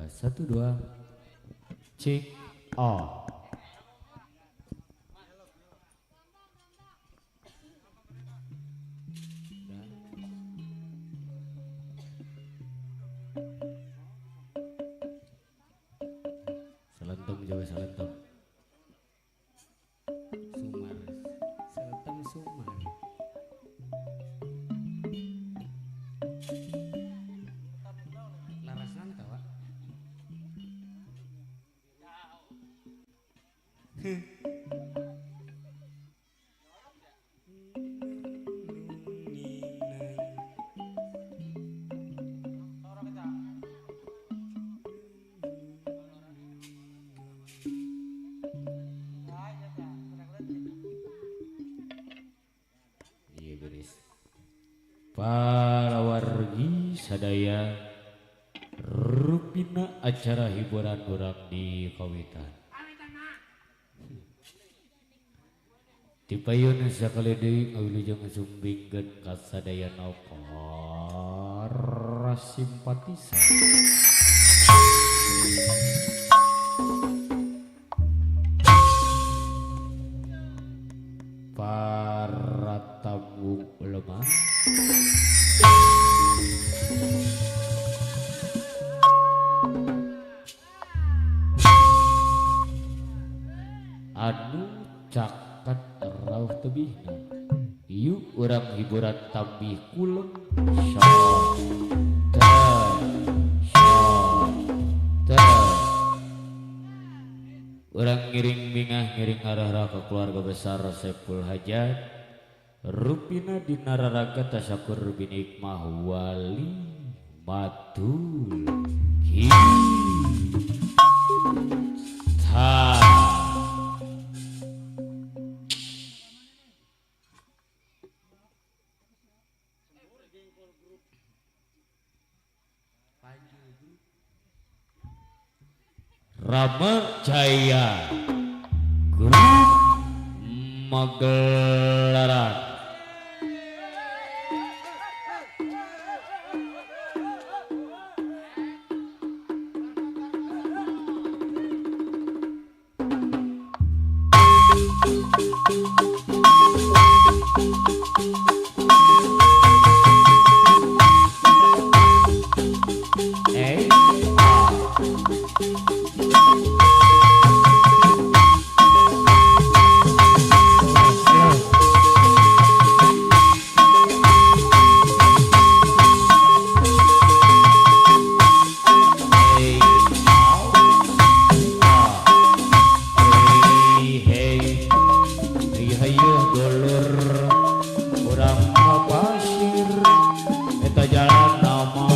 satu dua cek oh. Salentum Jawa salentum Sumar salentum Sumar larasan kawa para wargi sadaya rupina acara hiburan orang di kawitan dipayun sakali deui ngawilujeng sumbingkeun kasadayana para simpatisan para tamu ulama anu cakat rauh tebihna yuk orang hiburan tambih kulem orang ngiring bingah ngiring arah ke keluarga besar Saiful Hajat rupina dinararaga tasyakur binikmah wali matul kita Rama Jaya Grup Magelaran Jalan nama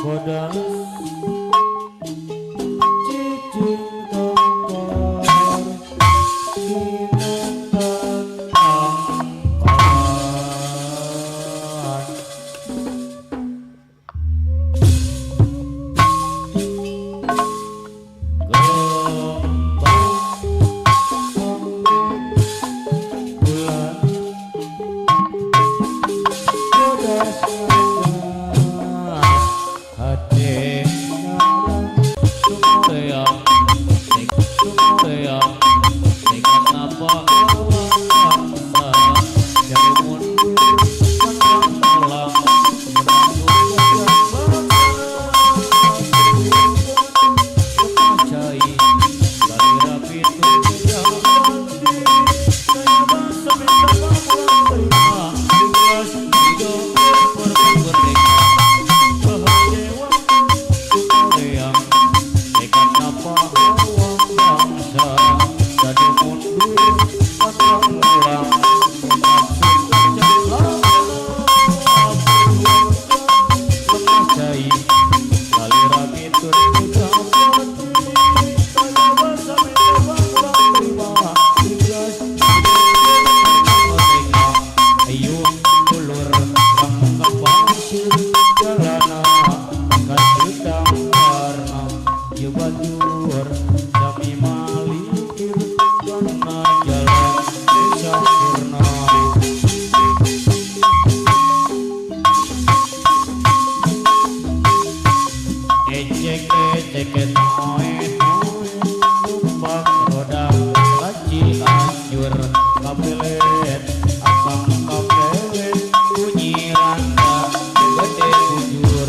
Bodas cicing tongkor sinetang angkalan gelombang bulan bodas hati dengan apa awal dari mundur pandang malam cai dari rapi tujuan saya bangsa minta kamu terima ikhlas hidup merdeka bahagia yang dengan apa awal bangsa dari mundur pandang malam cai kali rapi tujuan Bajur Jami Malikir Karena jalan sempurna Ecek noe numpak roda kaci anjur kapelet abang kapelet bunyi randa gede bujur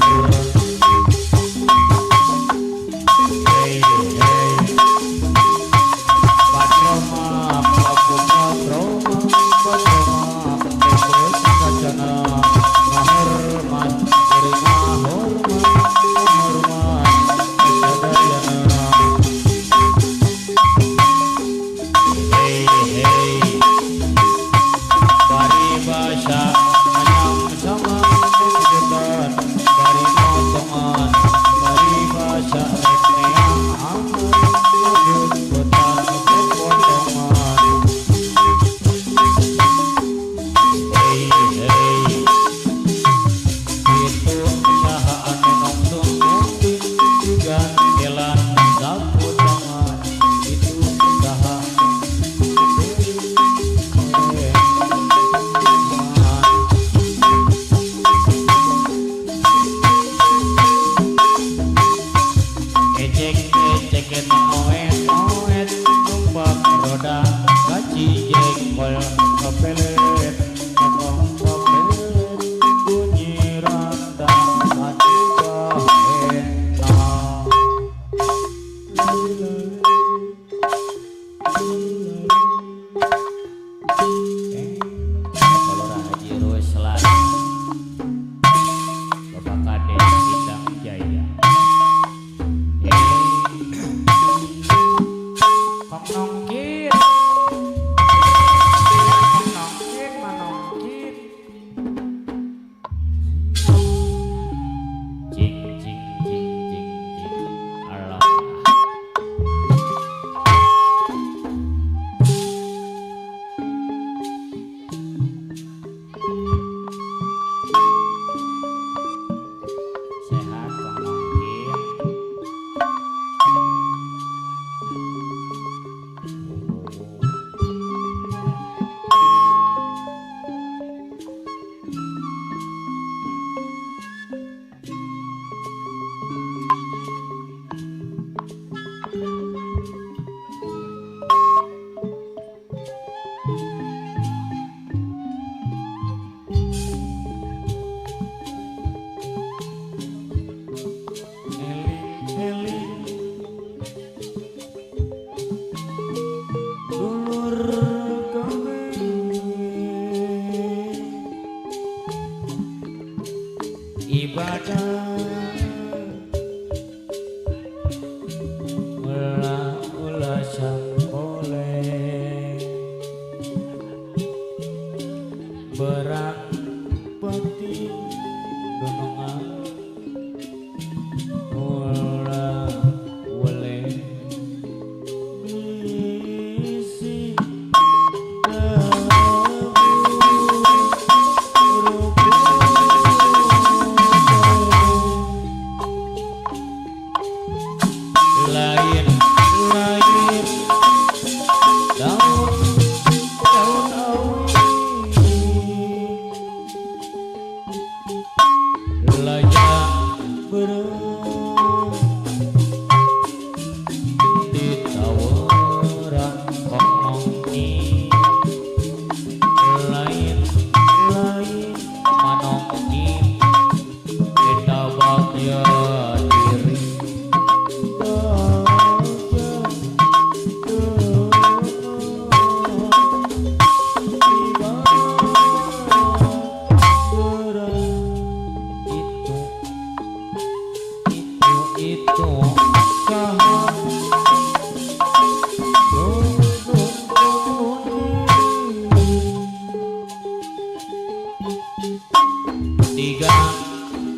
Tiga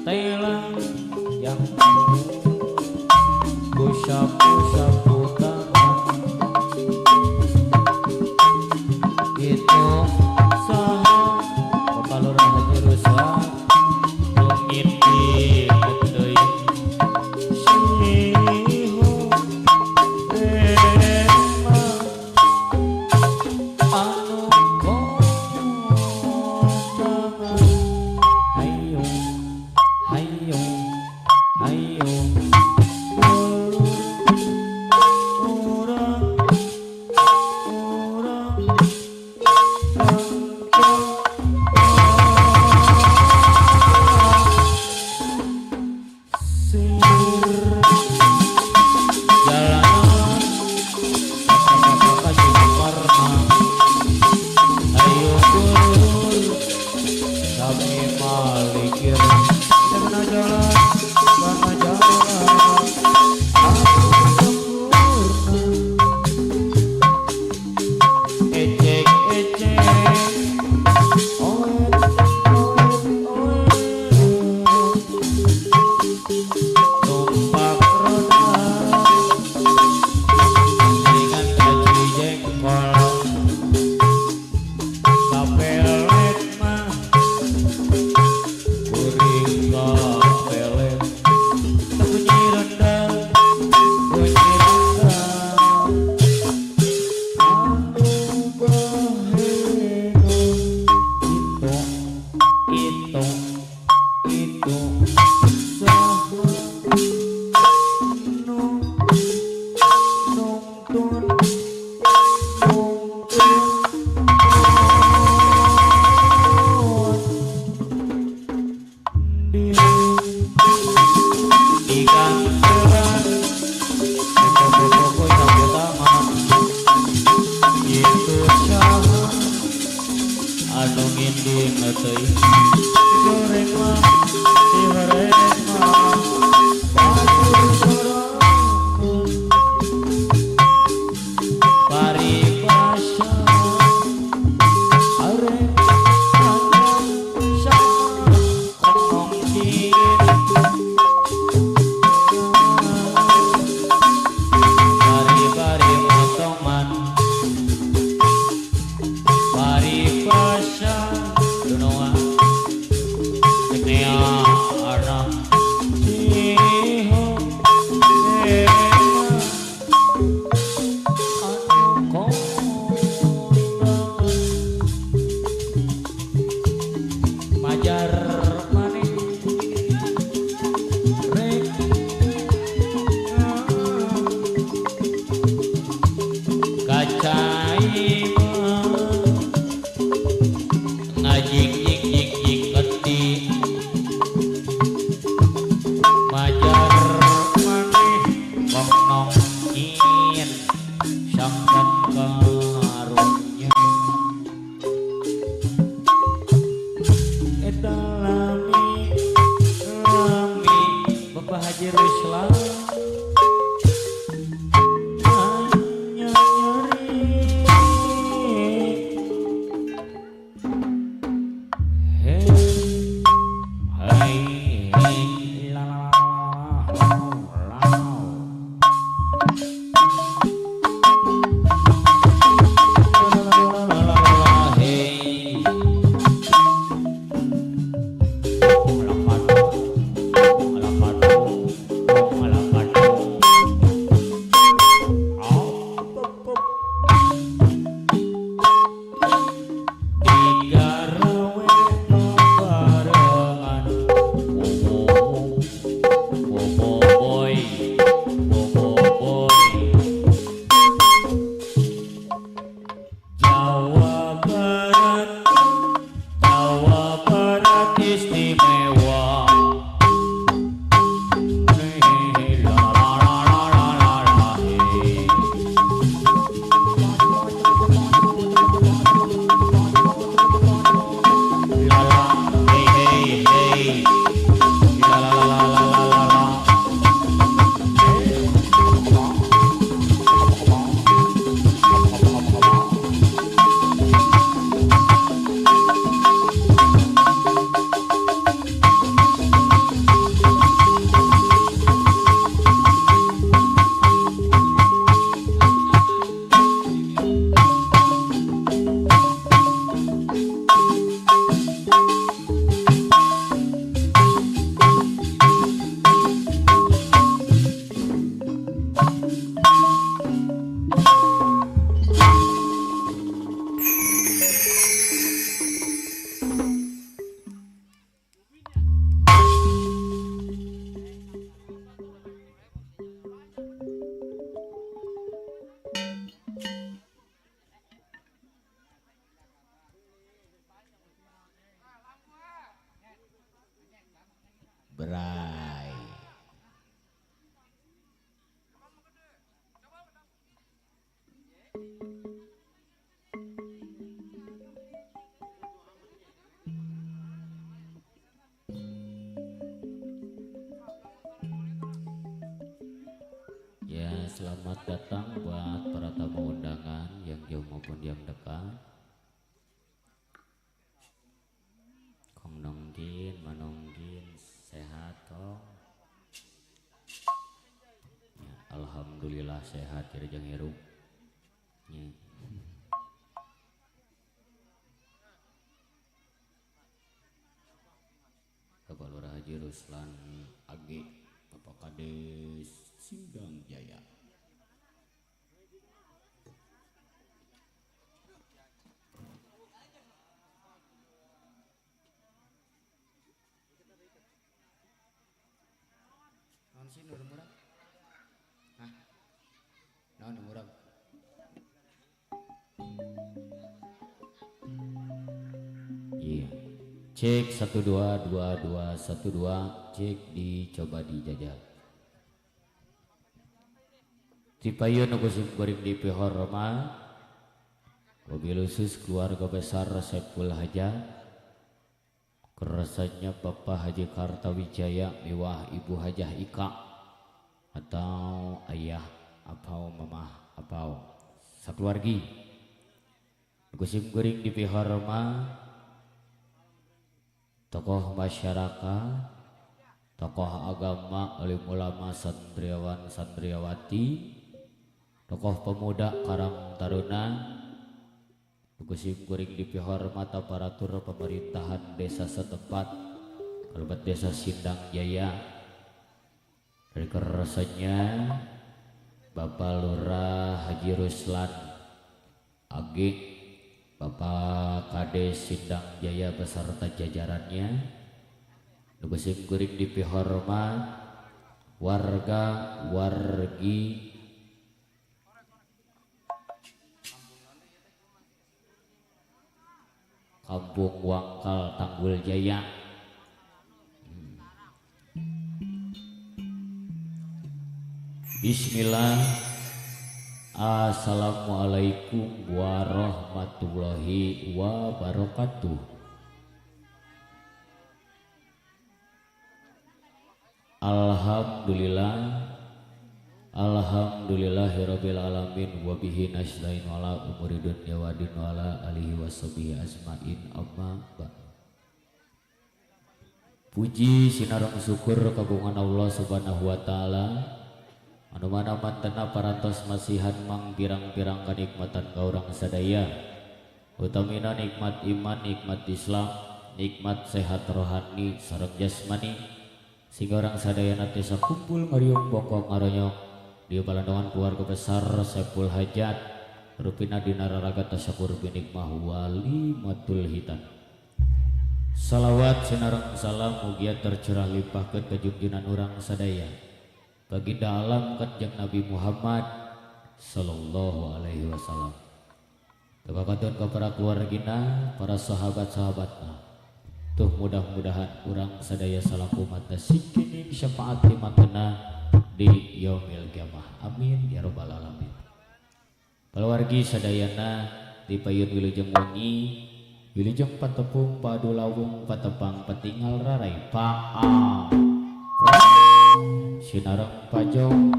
telang yang sapu-sapu tangan itu sah kepalurah Haji Ruslan lungit di gedei siho rema anu kondangan hayo hayo hayo anu nginding teuy goreng mah digoreng mah paribasa arek sa ngomong bari-bari motoman paribasa dunoa teknea aram siho ema anu kondangan majar maneh rek kacai ngajik jik jik jik keti majar maneh wong nongkin sangkan karunya eta lami Bapak Haji Ruslan hanya nyeri Ya, selamat datang buat para tamu undangan yang jauh maupun yang dekat. Kong nonggin, manonggin, sehat kong. Ya, alhamdulillah sehat ya jang hirup. Ya. Bapak Lurah Haji Ruslan Age, Bapak Kades Sindang Jaya. Non sih nur murah. Hah? Non murah. Iya. Cek 122212, cek dicoba dijajal. Tipayun nugusim goreng di pihorma. Wabil khusus keluarga besar Saiful Hajat. Kerasanya Bapak Haji Kartawijaya mewah Ibu Hajah Ika atau ayah apau mamah apau sakeluargi. Nugusim goreng di pihorma. Tokoh masyarakat, tokoh agama, alim ulama, santriawan, santriawati, tokoh pemuda, karang taruna, nugusim kuring dipihormat aparatur pemerintahan desa setempat, kerabat desa Sindang Jaya, dari kerasanya Bapak Lurah Haji Ruslan Age, Bapak Kades Sindang Jaya beserta jajarannya, nugusim kuring dipihormat warga wargi Kampung Wangkal Tanggul Jaya. Bismillah. Assalamualaikum warahmatullahi wabarakatuh. Alhamdulillah, alhamdulillahirabbil alamin, wa bihi nasta'in ala umuri dunya wa din wa ala alihi washabihi asma'in, amma ba'd. Puji sinareng syukur kagungan Allah Subhanahu wa taala anu mana mantena parantos masihan mang pirang-pirang kanikmatan kaurang sadaya, utamina nikmat iman, nikmat Islam, nikmat sehat rohani sareng jasmani, sehingga orang sadayana tesa kumpul ngariung bongkok ngaronyok di balandongan keluarga besar Saiful Hajat rupina dina raraga tasyakur binikmah walimatul hitan. Salawat sinareng salam mugia tercurah limpahkeun ka junjungan urang sadaya baginda alam kanjeng Nabi Muhammad sallallahu alaihi wasallam. Kabakaton ka para keluargina, para sahabat-sahabatna. Tuh mudah-mudahan urang sadaya salaku mata sikini syafaat limatna di yaumil kiamah. Amin ya rabbal alamin. Paluargi sadayana dipayun wilujeng wengi, wilujeng patepung padu lawung patepang patingal rarai paang. Sinareng pajong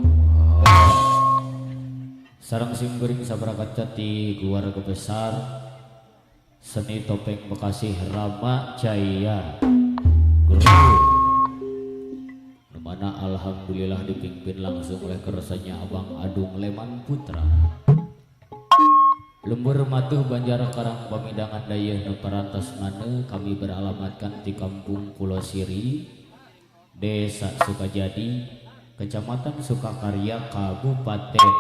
sareng simkuring sabarakat jati keluarga besar seni topeng Bekasi Rama Jaya Guru, dimana alhamdulillah dipimpin langsung oleh kersanya Abang Adung Leman Putra. Lembur matuh Banjar Karang Pamidangan Dayeuh nu parantos mana kami beralamatkan di Kampung Pulau Siri, Desa Sukajadi, Kecamatan Sukakarya, Kabupaten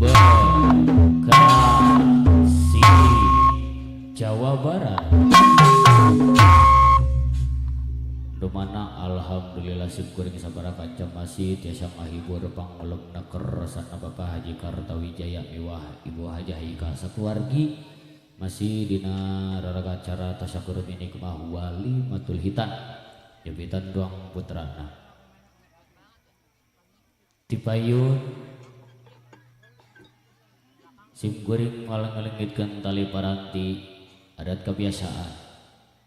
Bekasi, Jawa Barat. Dumana alhamdulillah syukuring sabarakat jam masih tiasa mahibur panglumna kersana Bapak Haji Kartawijaya mewah Ibu Hajah Ika sakeluargi masih dina raraga acara tasyakur binikmah walimatul hitan jepitan doang putrana dipayun Simkuring malang-ngalengitkan tali paranti, adat kebiasaan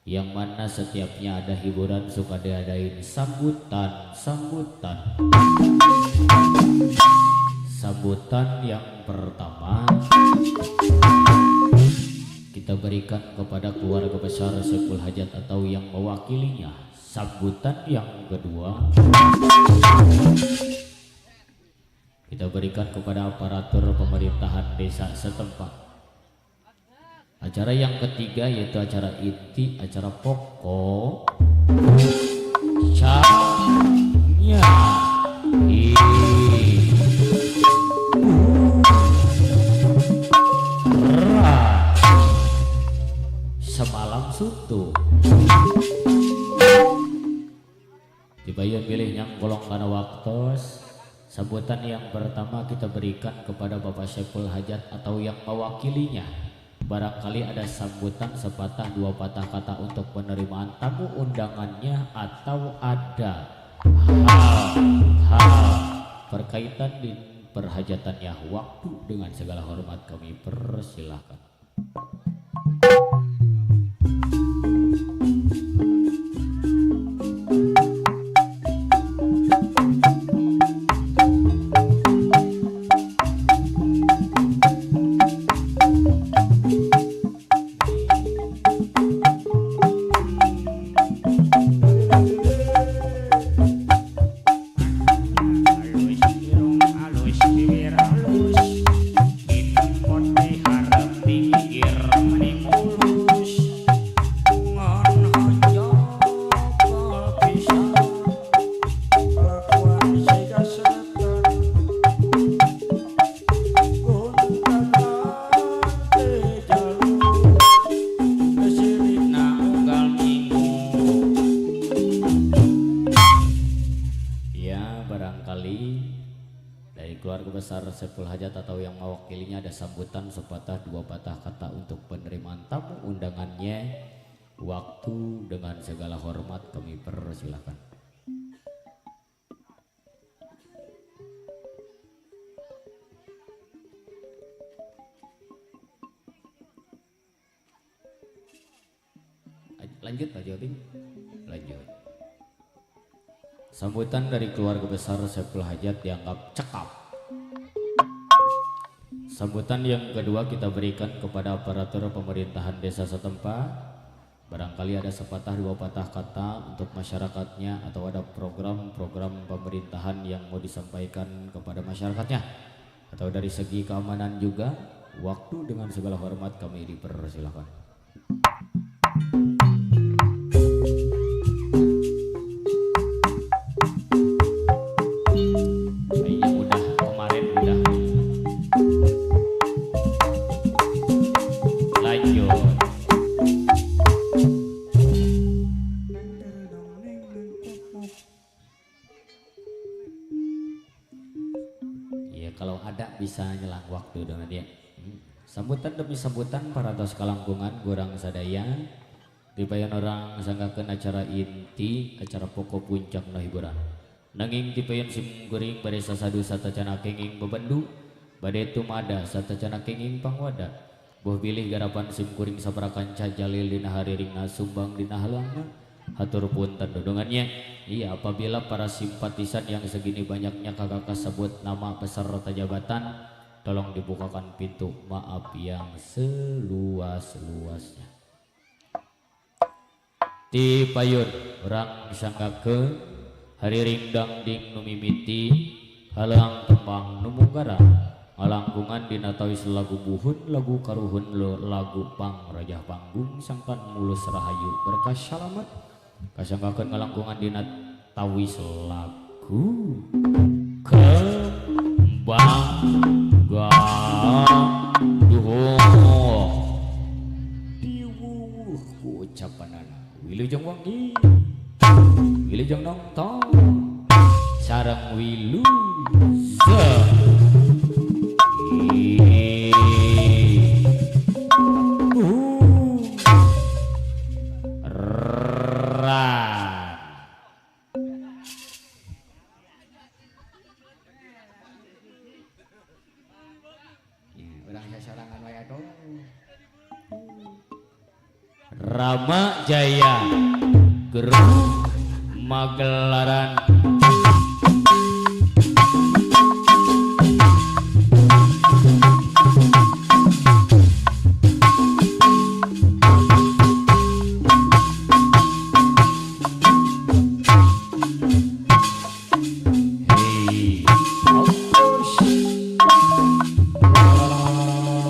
yang mana setiapnya ada hiburan suka diadain sambutan. Sambutan yang pertama kita berikan kepada keluarga besar Saiful Hajat atau yang mewakilinya. Sambutan yang kedua kita berikan kepada aparatur pemerintahan desa setempat. Acara yang ketiga yaitu acara inti, acara pokok Canya semalam sutu dibayar pilihnya kolong karena waktu. Sambutan yang pertama kita berikan kepada Bapak Saiful Hajat atau yang mewakilinya. Barangkali ada sambutan sepatah dua patah kata untuk penerimaan tamu undangannya atau ada hal berkaitan di perhajatannya. Waktu dengan segala hormat kami persilahkan. Saiful Hajat atau yang mewakilinya ada sambutan sepatah dua patah kata untuk penerimaan tamu undangannya. Waktu dengan segala hormat kami persilahkan. Lanjut Pak Jobing. Lanjut. Sambutan dari keluarga besar Saiful Hajat dianggap cekap. Sambutan yang kedua kita berikan kepada aparatur pemerintahan desa setempat. Barangkali ada sepatah dua patah kata untuk masyarakatnya atau ada program-program pemerintahan yang mau disampaikan kepada masyarakatnya. Atau dari segi keamanan juga, waktu dengan segala hormat kami dipersilakan. Bisa nyelang waktu dengan dia. Sambutan demi sambutan para tos kalangkungan kurang sadaya dipayan orang sanggakeun acara inti, acara pokok puncak na hiburan. Nanging dipayan simkuring bade sasadu satacana kenging bebendu, bade tumada satacana kenging pangwada. Boh bilih garapan simkuring sabarakan cajalil dina hariringna sumbang dina halangna. Hatur punten dodongannya. Iya, apabila para simpatisan yang segini banyaknya kagak kasebut nama peserta jabatan, tolong dibukakan pintu maaf yang seluas-luasnya. Ti payun orang sanggakeun hariring dangding nu mimiti halang tembang nu munggara ngalangkungan dina tawis lagu buhun lagu karuhun lagu pang rajah panggung sangkan mulus rahayu berkah salamet kasanggakeun ngalangkungan dina tawis lagu kembang gaduh diwuh ku ucapanana wilujeng wangi wilujeng nongtong sareng wilu Rama Jaya Grup Magelaran.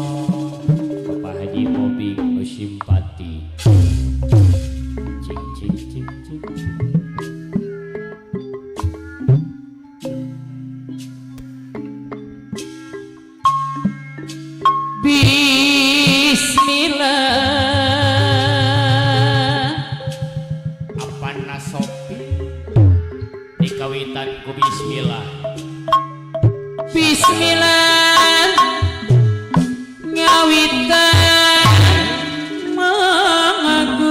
Bapak Haji Mobi Simpati. Cing cing cing cing. Bismillah. Apa nasopi dikawitan ku bismillah. Bismillah ngawitan mengagung.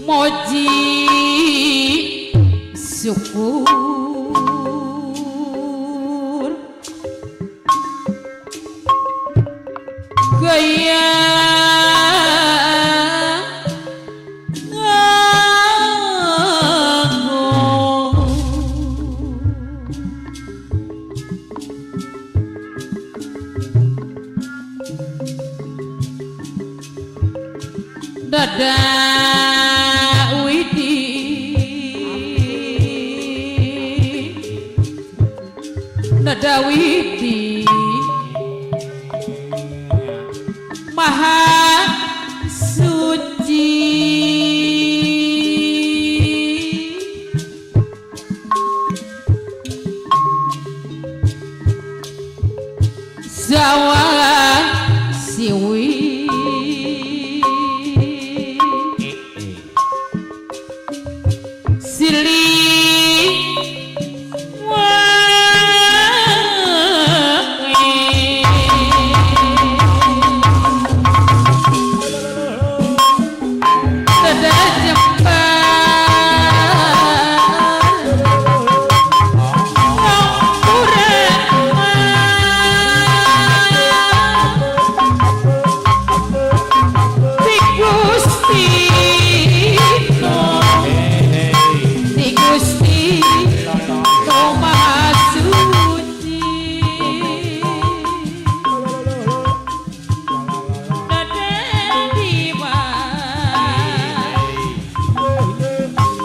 Moji syukur gaya dada widi dada widi maha suci Jawa siwi Sili dada jembar ngompuran di Gusti di Gusti Maha Suci dada diwa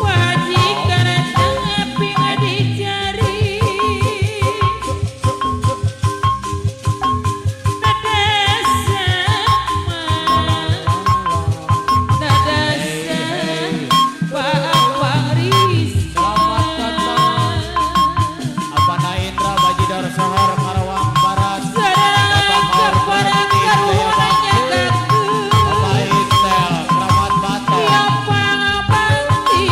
wajikan tapi ngadicari dada sama Pak Risa Abana Indra Bajidar Sohor Karawang Barat. sarang keparang karuananya kaku Bapak Istel Keramat Batok. yang pangabakti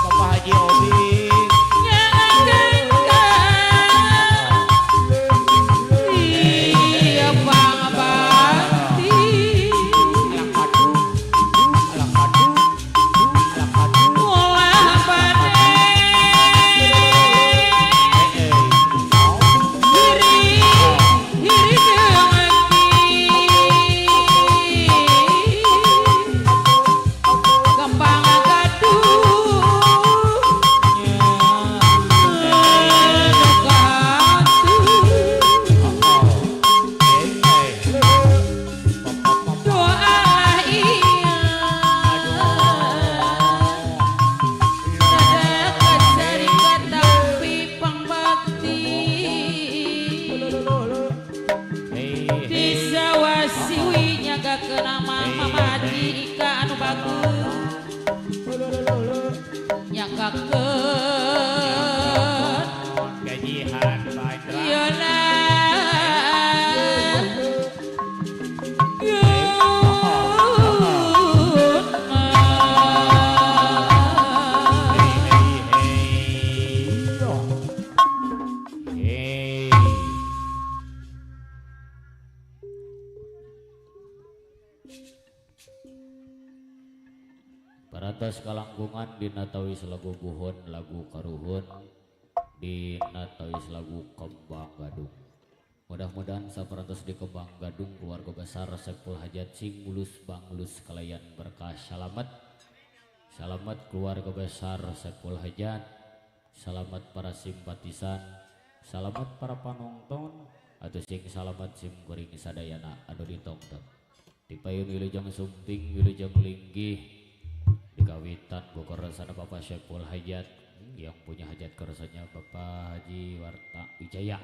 Bapak Haji Obi. yang genggang iya pangabakti Alang kadu. Alang kadu. Alang kadu. mulah panen hiri hiri dengaki gampang gaduh doa iya dada kacari tapi pangbakti di sawah siwi nyaga kena mama maji ika anu bagus nyaga ke Gajihan Pak Indra. Yona Parantos kalangkungan di natawis lagu buhon lagu karuhun di natawis lagu kembang gadung. Mudah-mudahan saparantos di kembang gadung keluarga besar Saiful Hajat sing mulus banglus kalayan berkah salamet. Salamet keluarga besar Saiful Hajat, salamet para simpatisan, salamet para penonton, atau sing salamet sim kuring sadayana anu ditongtong. Dipayun wilujeng sumping wilujeng linggih dikawitan ku keresana Bapak Saiful Hajat yang punya hajat keresanya Bapak Haji Warta Wijaya.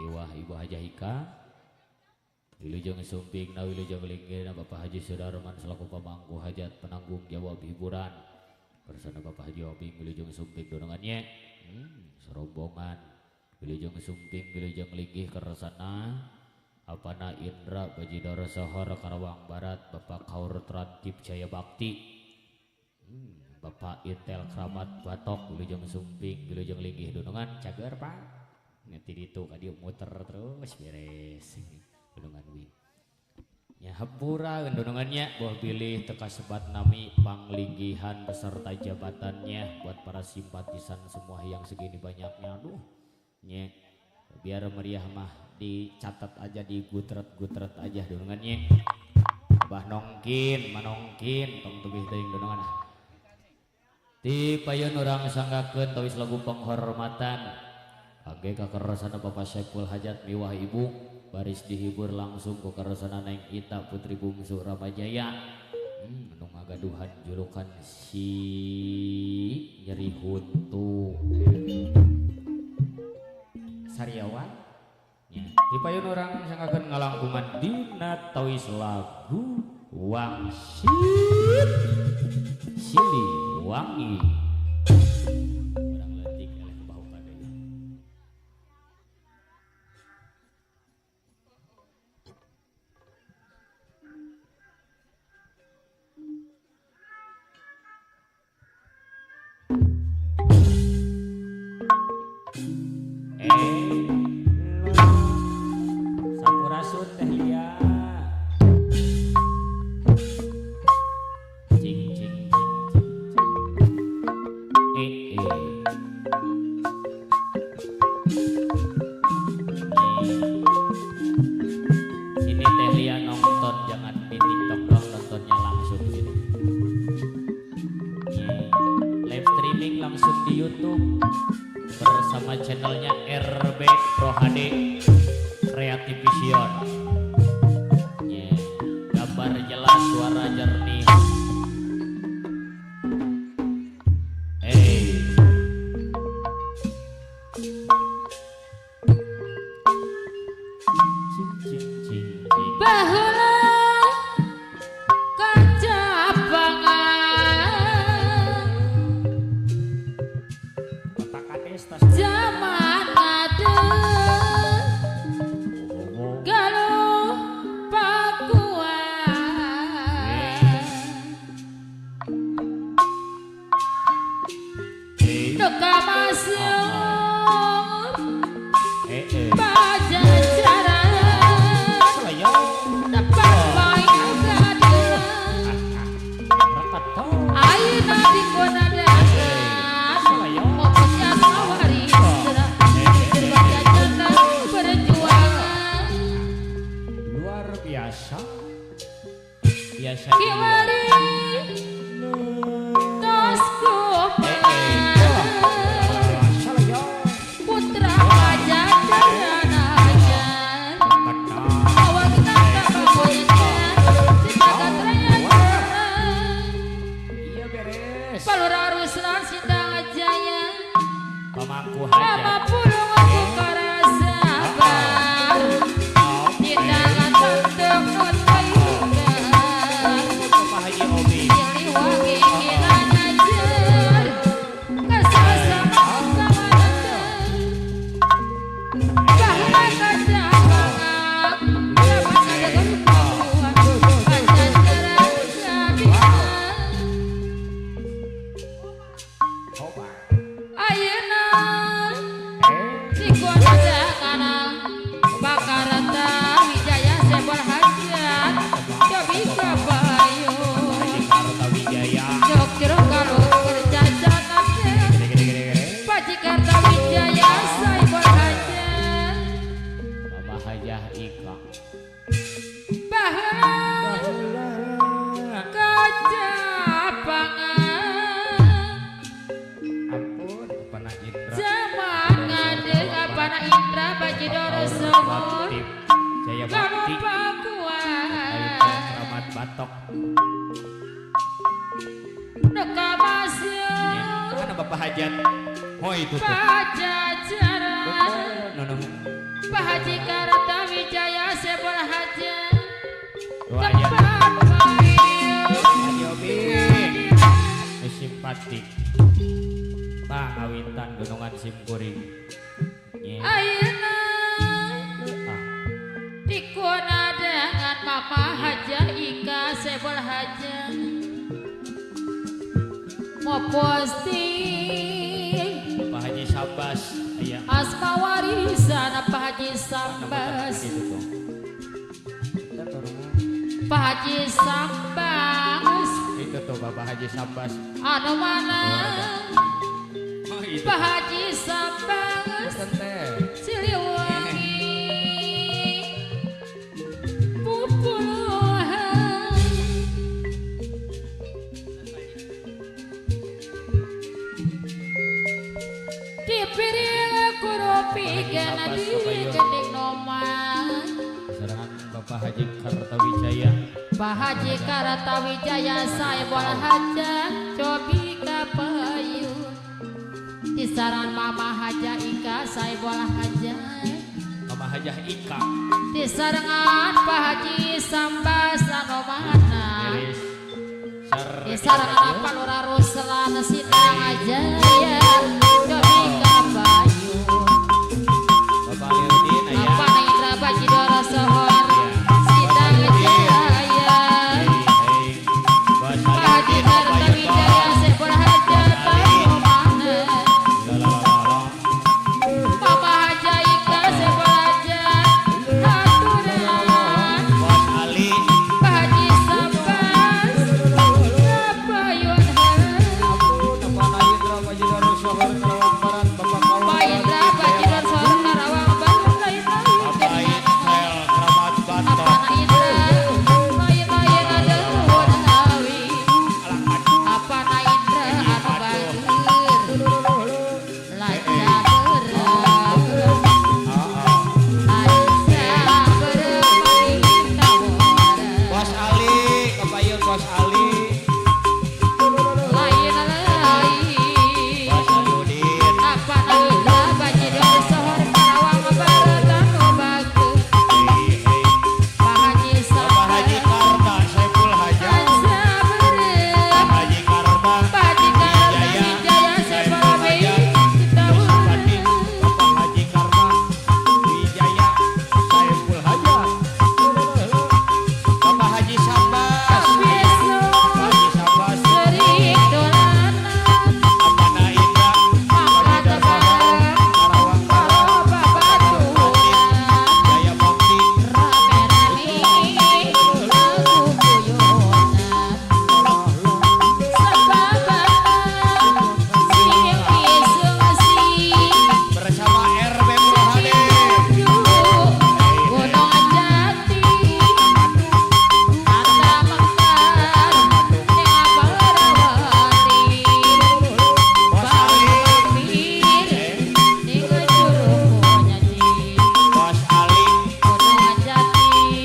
Iwah Ibu Haja Hika wilujeng sumping na wilujeng linggih na Bapak Haji Sudarman selaku pamangku hajat penanggung jawab hiburan keresana Bapak Haji Oping wilujeng sumping donongannya serombongan wilujeng sumping wilujeng linggih keresana Apana Indra Bajidara Sohor Karawang Barat Bapak Kaur Trantip Jaya Bakti Bapak Intel Kramat Batok wilujeng sumping wilujeng linggih donongan cager Pak nanti itu kadi muter terus beres donongan wi nya hampura donongannya buah pilih teka sebat nami panglinggihan beserta jabatannya buat para simpatisan semua yang segini banyaknya aduh nya biar meriah mah dicatat aja di gutret aja donongannya bah nongkin manongkin tong tebih teuing donongan ti payun urang sanggakeun tawis lagu penghormatan kangge kakeresana Bapak Saiful Hajat miwah ibu baris dihibur langsung ku keresana Neng Ita putri bungsu Ramajaya anu ngagaduhan julukan si nyeri huntu Sariawan di payun orang sanggakeun ngalangkungan dina tawis lagu Wangsit Sili Wangi orang letik eleh bau kadeu Sampurasun teh lia cing cing sini teh lia nonton jangan di TikTok dong nontonnya langsung sini live streaming langsung di YouTube bersama channelnya RB Pro HD Creative Vision gambar jelas suara jernih Baheula kacabangan kota kades tas zaman ngadeg galuh pakuan teka masyur pajajaran dapat baik keadilan ayeuna dinggonan ngomongnya sawaris berbajajaran perjuangan luar biasa kiwari tos kumaha luhur Tip Jaya kamu Bakti Ayu pakuan Keramat Batok neka masya mana Bapak Hajat oh itu tuh pajajaran no. Pak Haji Kartawijaya Sebol Hajat Lumayan tempat bayu Haji Obi simpatik Pak Awintan Gunungan Simkuring ayeuna ah dikuna dengan Mama Haja Ika Sebol Hajat mau posting Bapak Haji Sabas iya asma warisan Pak Haji Sambas Pak Haji Sambas itu tuh Bapak Haji Sabas anu mana oh itu Pak Haji Sambas teh Siliwangi Pupuluhan dipiring kurupi gana diri gending noman serangan Bapak Haji Kartawijaya Pak Haji Kartawijaya Saebol Hajat cobi kapayun disaran Mama Haja Ika Saebol Hajat Mama Hajah Ika disarengan Pak Haji Sambas anu mana Iris disarengan apa Lurah Ruslan Sidang Ajaya cobi kapayun Bapak Liudin aya apa Indra Bajidoro Sohor Sidang Ajaya Bos Pak Haji Kartawijaya Sebol Hajat anu mana Mama Haja Ika Sebol Hajat haturan Bos Ali Pak Haji Sambas kapayun Bapak Indra Bajidoro Sohor Karawang Barat Bapak Pak Indra Bajidor Sohor Karawang Bandung lain Bapak Insel Keramat Batok Apana Indra lain ada nuhun hawi Apana Indra anu batur lancar Aisyah bermain tawara Bos Ali Kepayun Bos Ali lain Bos Liudin Apana Indra Bajidor Sohor Karawang Barat anu bagus Pak Haji Bapak Haji Sambas Karta Saiful Hajat Bapak Haji Karta Wijaya Saiful Hajat Bupati Bapak Haji Karta Wijaya Saiful Hajat Bapak Haji Sabas Bapak Haji Sabas Apana Indra Bajidor Sohor Karawang Barat Jaya Bakti bersama RB Prohade Bos Ali Bos Ali Bos Ali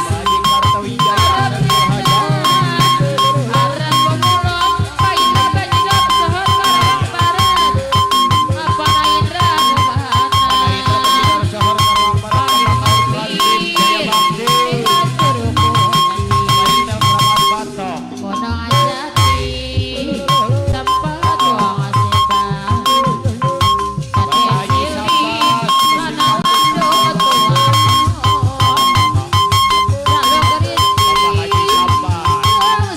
Haji Kartawijaya Saiful Hajat Bajidor Sohor Karawang Barat Bapak Jaya Bakti Bapak Indra Keramat Batok Bapak Haji Sabas Bapak Haji Sabas Haji Sabas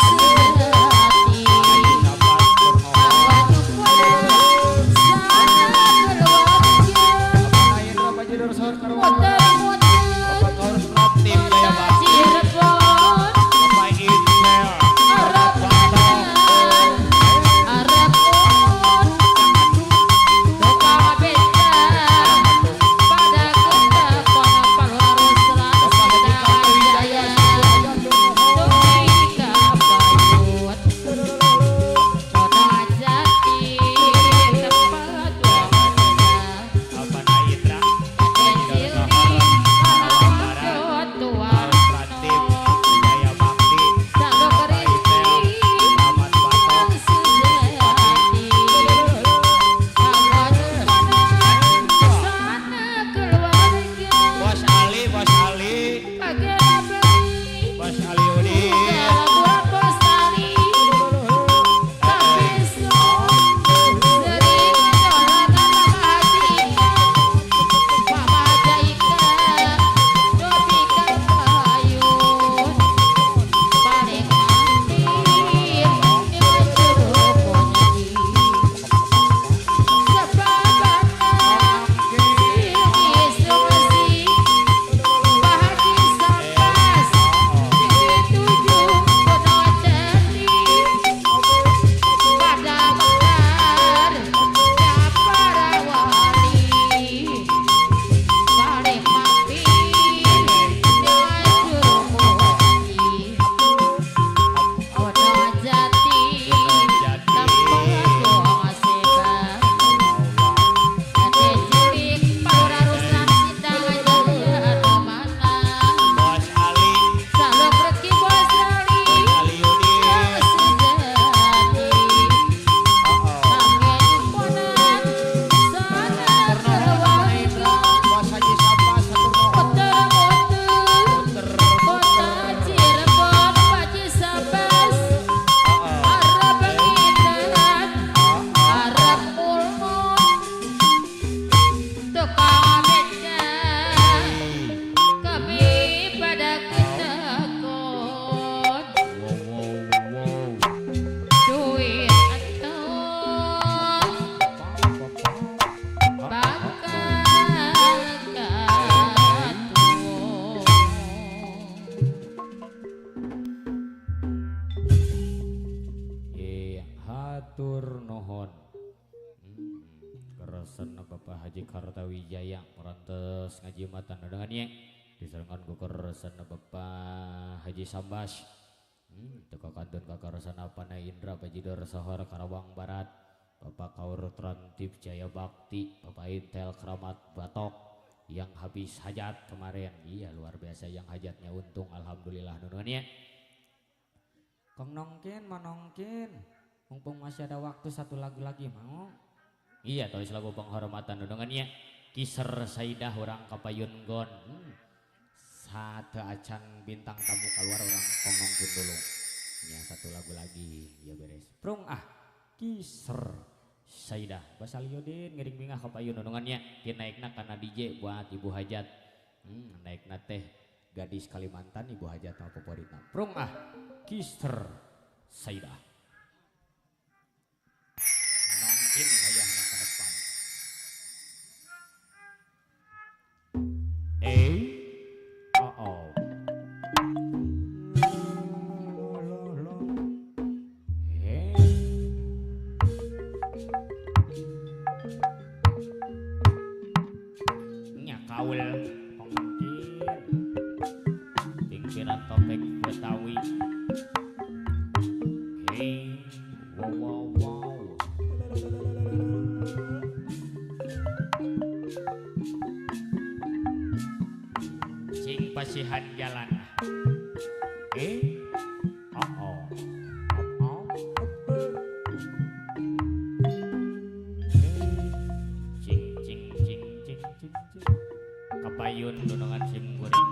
Bapak Indra Bajidor Sohor Karawang Bapak Kaurus Pratim Jaya Bakti Haji Kartawijaya merantes ngaji matan dengannya diserangan ku keresana Bapak Haji Sambas teka kantun kakarasana Panai Indra Bajidor Sahar Karawang Barat Bapak Kaur Trantip Jaya Bakti Bapak Intel Keramat Batok yang habis hajat kemarin. Iya luar biasa yang hajatnya untung alhamdulillah nununnya. Kong nongkin manongkin mumpung masih ada waktu satu lagu lagi mau. Iya tulis lagu penghormatan nunungannya Kiser Saidah orang Kapayun Gon satu acan bintang tamu keluar orang kongongkin dulu ya satu lagu lagi ya beres Prung Kiser Saidah Basaliudin ngiring bingah Kapayun nunungannya kinaikna karena DJ buat ibu hajat naikna teh gadis Kalimantan ibu hajat apa favoritna Prung Kiser Saidah mungkin ayahnya ke depan kaul pengkin pinggiran topeng Betawi hey wow sing pasihan jalan Kapayun dunungan sim guring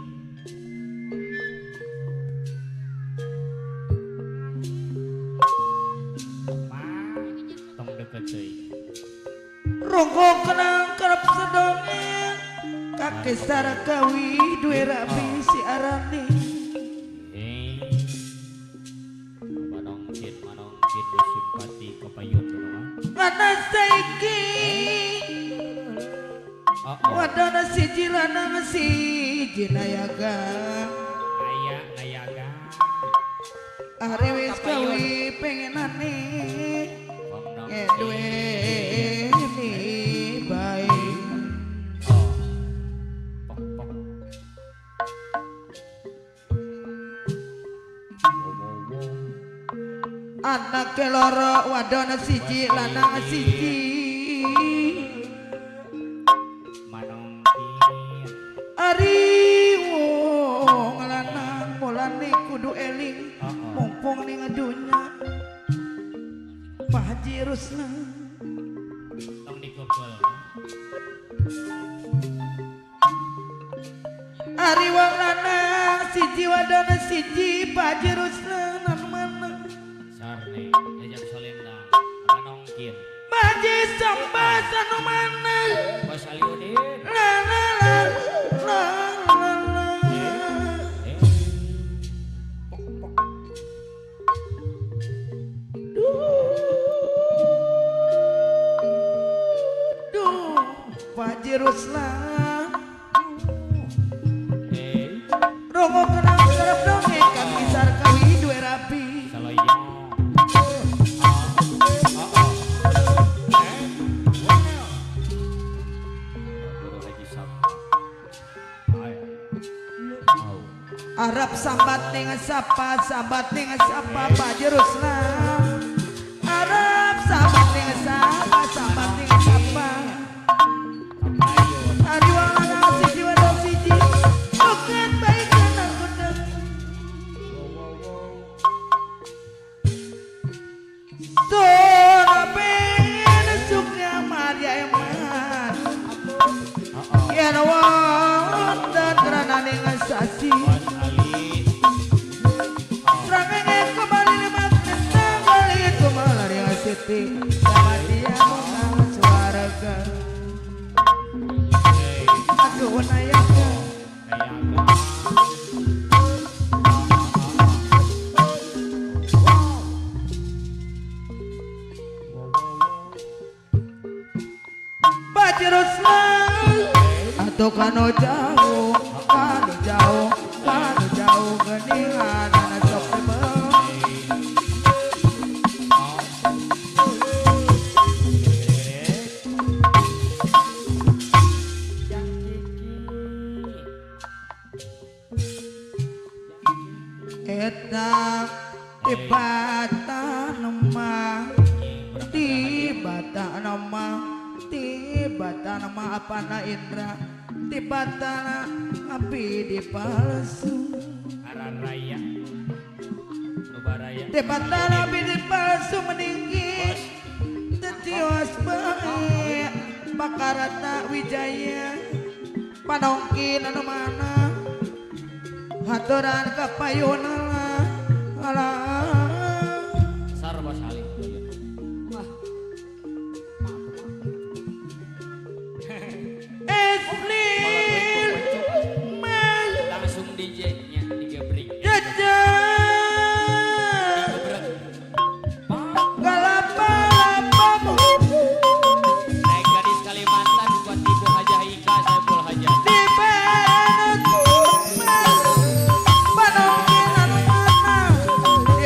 tong deket deui ronggo kenang kerep sedongeng kaki sarakawi duwe rapi si arani manongkin simpati Kapayun dunungan mana saiki wadana siji lanang siji nayaga nayaga ari wis kawi pengenane duwe ni baik anak loro wadana siji lanang siji ari wong lanang mulane kudu eling mumpung ning dunya Pak Haji Rusna tong dikebel ari wong lanang siji wadana siji Pak Haji Rusna nang mana sarne jajak solenda manongkin Pak Haji Sambas anu mana Basaliudin la la la la la la duh Pak Haji Rusna rongo kenang serep dongeng kaki sarkawi duwe rapi saloyo Arab sambat ning sapa Pak Haji Rusna Arab sambat ning sapa ari wong lanang siji wadon siji bukan baik kenang kudeng soraben suknya Maria eman yen wonten kerana ning sasi sama dia mengang suaraga aduh nayaga Pak Haji Rusna atau kano jauh geningan anak sok tebel eta tibatan mah tibatan mah apana Indra tibatan api di palsu Araraya Nubaraya tibatan api di palsu meninggi tetiwas bae Bakarata Wijaya panongkin anu mana haturan kapayuna alah sarwa salih wah Esnil mas langsung DJ-nya digebrik jaja galapa-lapamu naik gadis Kalimantan buat Ibu Hajah Ika Saiful Hajah di benut panongkin anu mana di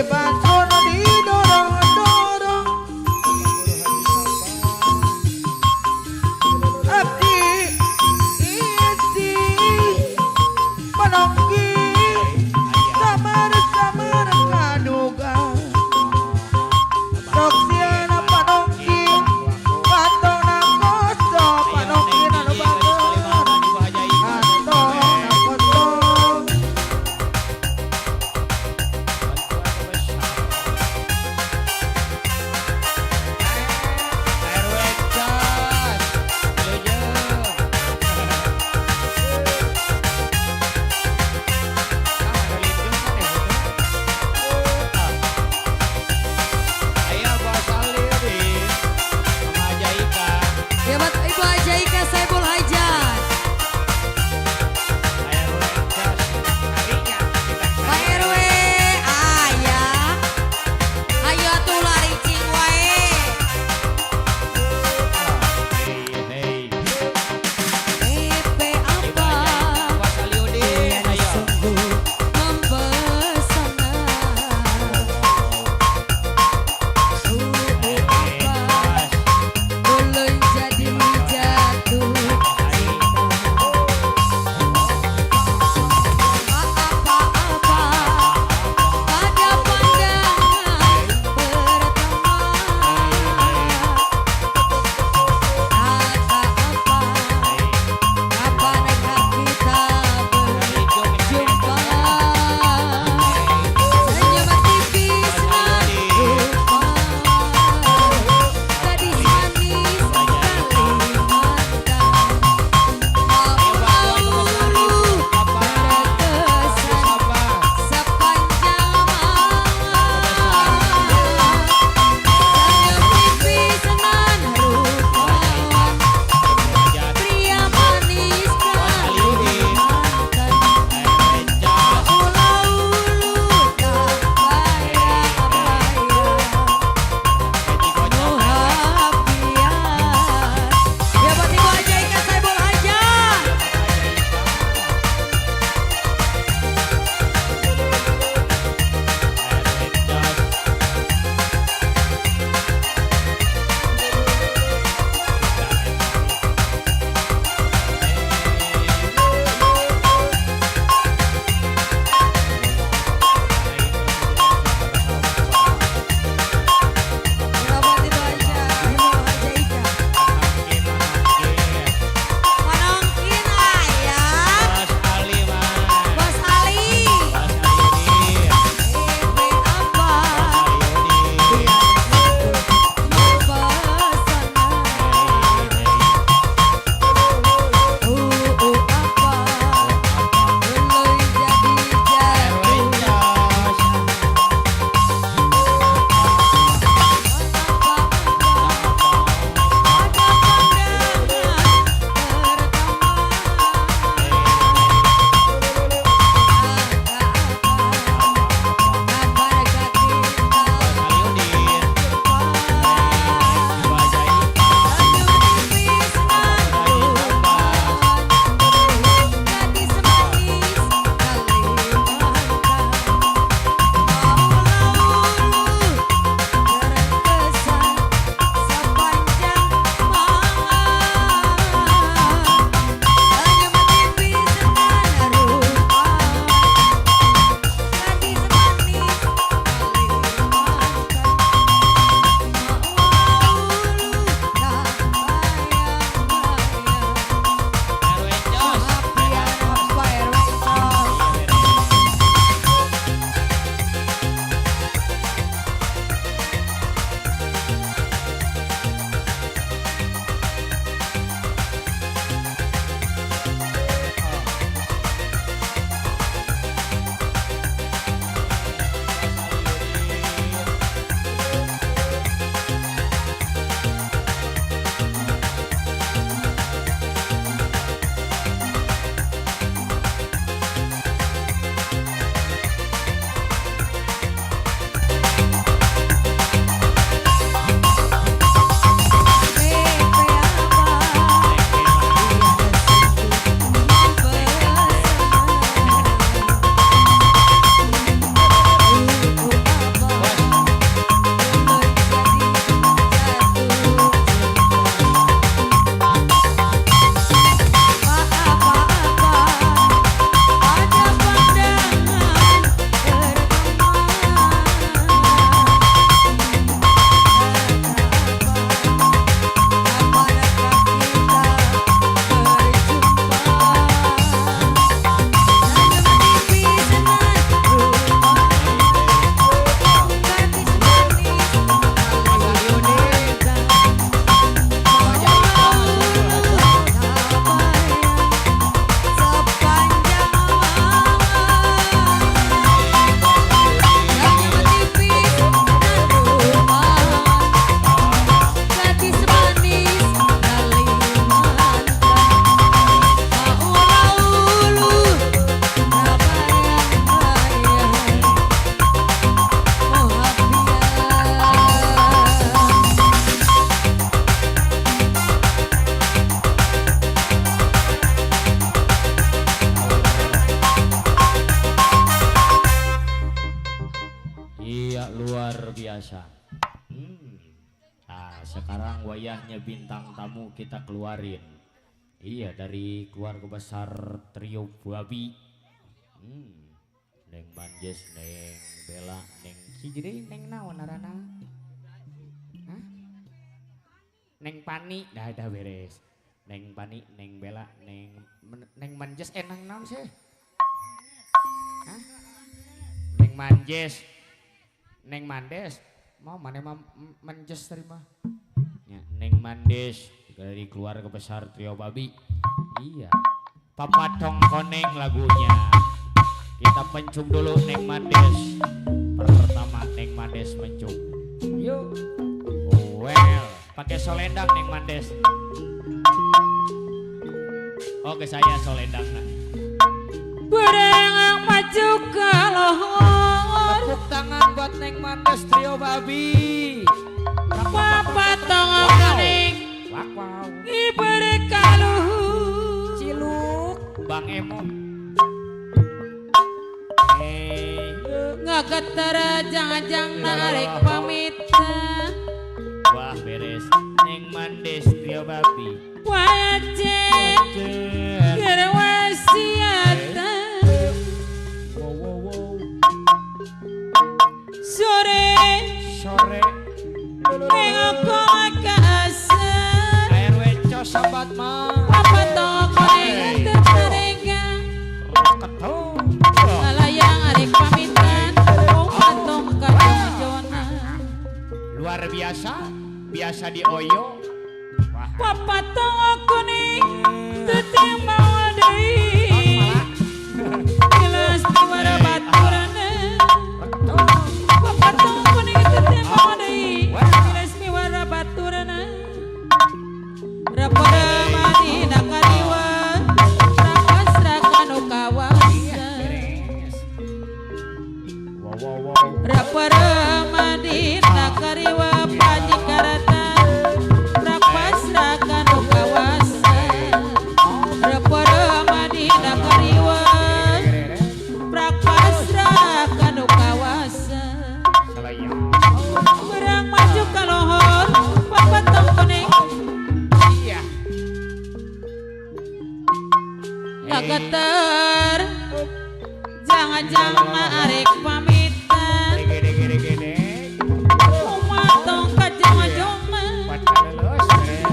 biasa. Nah, sekarang wayahnya bintang tamu kita keluarin. Iya, dari keluarga besar trio Babi. Neng Manjes, Neng Bella, Neng Jadi neng naon arana? Hah? Neng Pani, dah beres. Neng Pani, Neng Bella, Neng Manjes, nang naon sih? Hah? Neng Manjes, Neng Mandes, mau mana Manjes terima? ya, Neng Mandes dari keluarga besar trio Babi. Iya, Papa Tongkoneng lagunya. Kita pencung dulu Neng Mandes. Pertama Neng Mandes mencung. Yuk. Well, pakai solendang Neng Mandes. Oke, saya solendang nah. Berengang maju ke lohor. Tepuk tangan buat Neng Mandes trio Babi. Papa Tongkoneng. Wow. Ibere kaluhur. Ciluk. Bang Emo. Ngageter jangan narik pamit. Wah, beres. Neng Mandes trio Babi. Wajib gerwasiatan. Sore nengok kasar. Air weco sobat mah. Apa Tongkoneng tertarega. Ketong. Alayang arek pamitan. Patong kajona. Luar biasa. Biasa di Oyo. Wah. Papa Tongkoneng tetimbang deui. Gelas tiwara baturana. Papa Tongkoneng tetimbang deui. Gelas tiwara baturana. Rapara madina kariwa. Rakas rakanu kawasan. Wow. Rapara madina kariwa pajikarata. Rakas rakanu kawasan. Rapara madina kariwa. Rakas rakanu kawasan. Salayang. Berang maju ke lohor. Papa Tongkoneng. Iya. Ngageter. Jangan arek pamitan. Gede. Umatong kajong-jongna. Patalelus.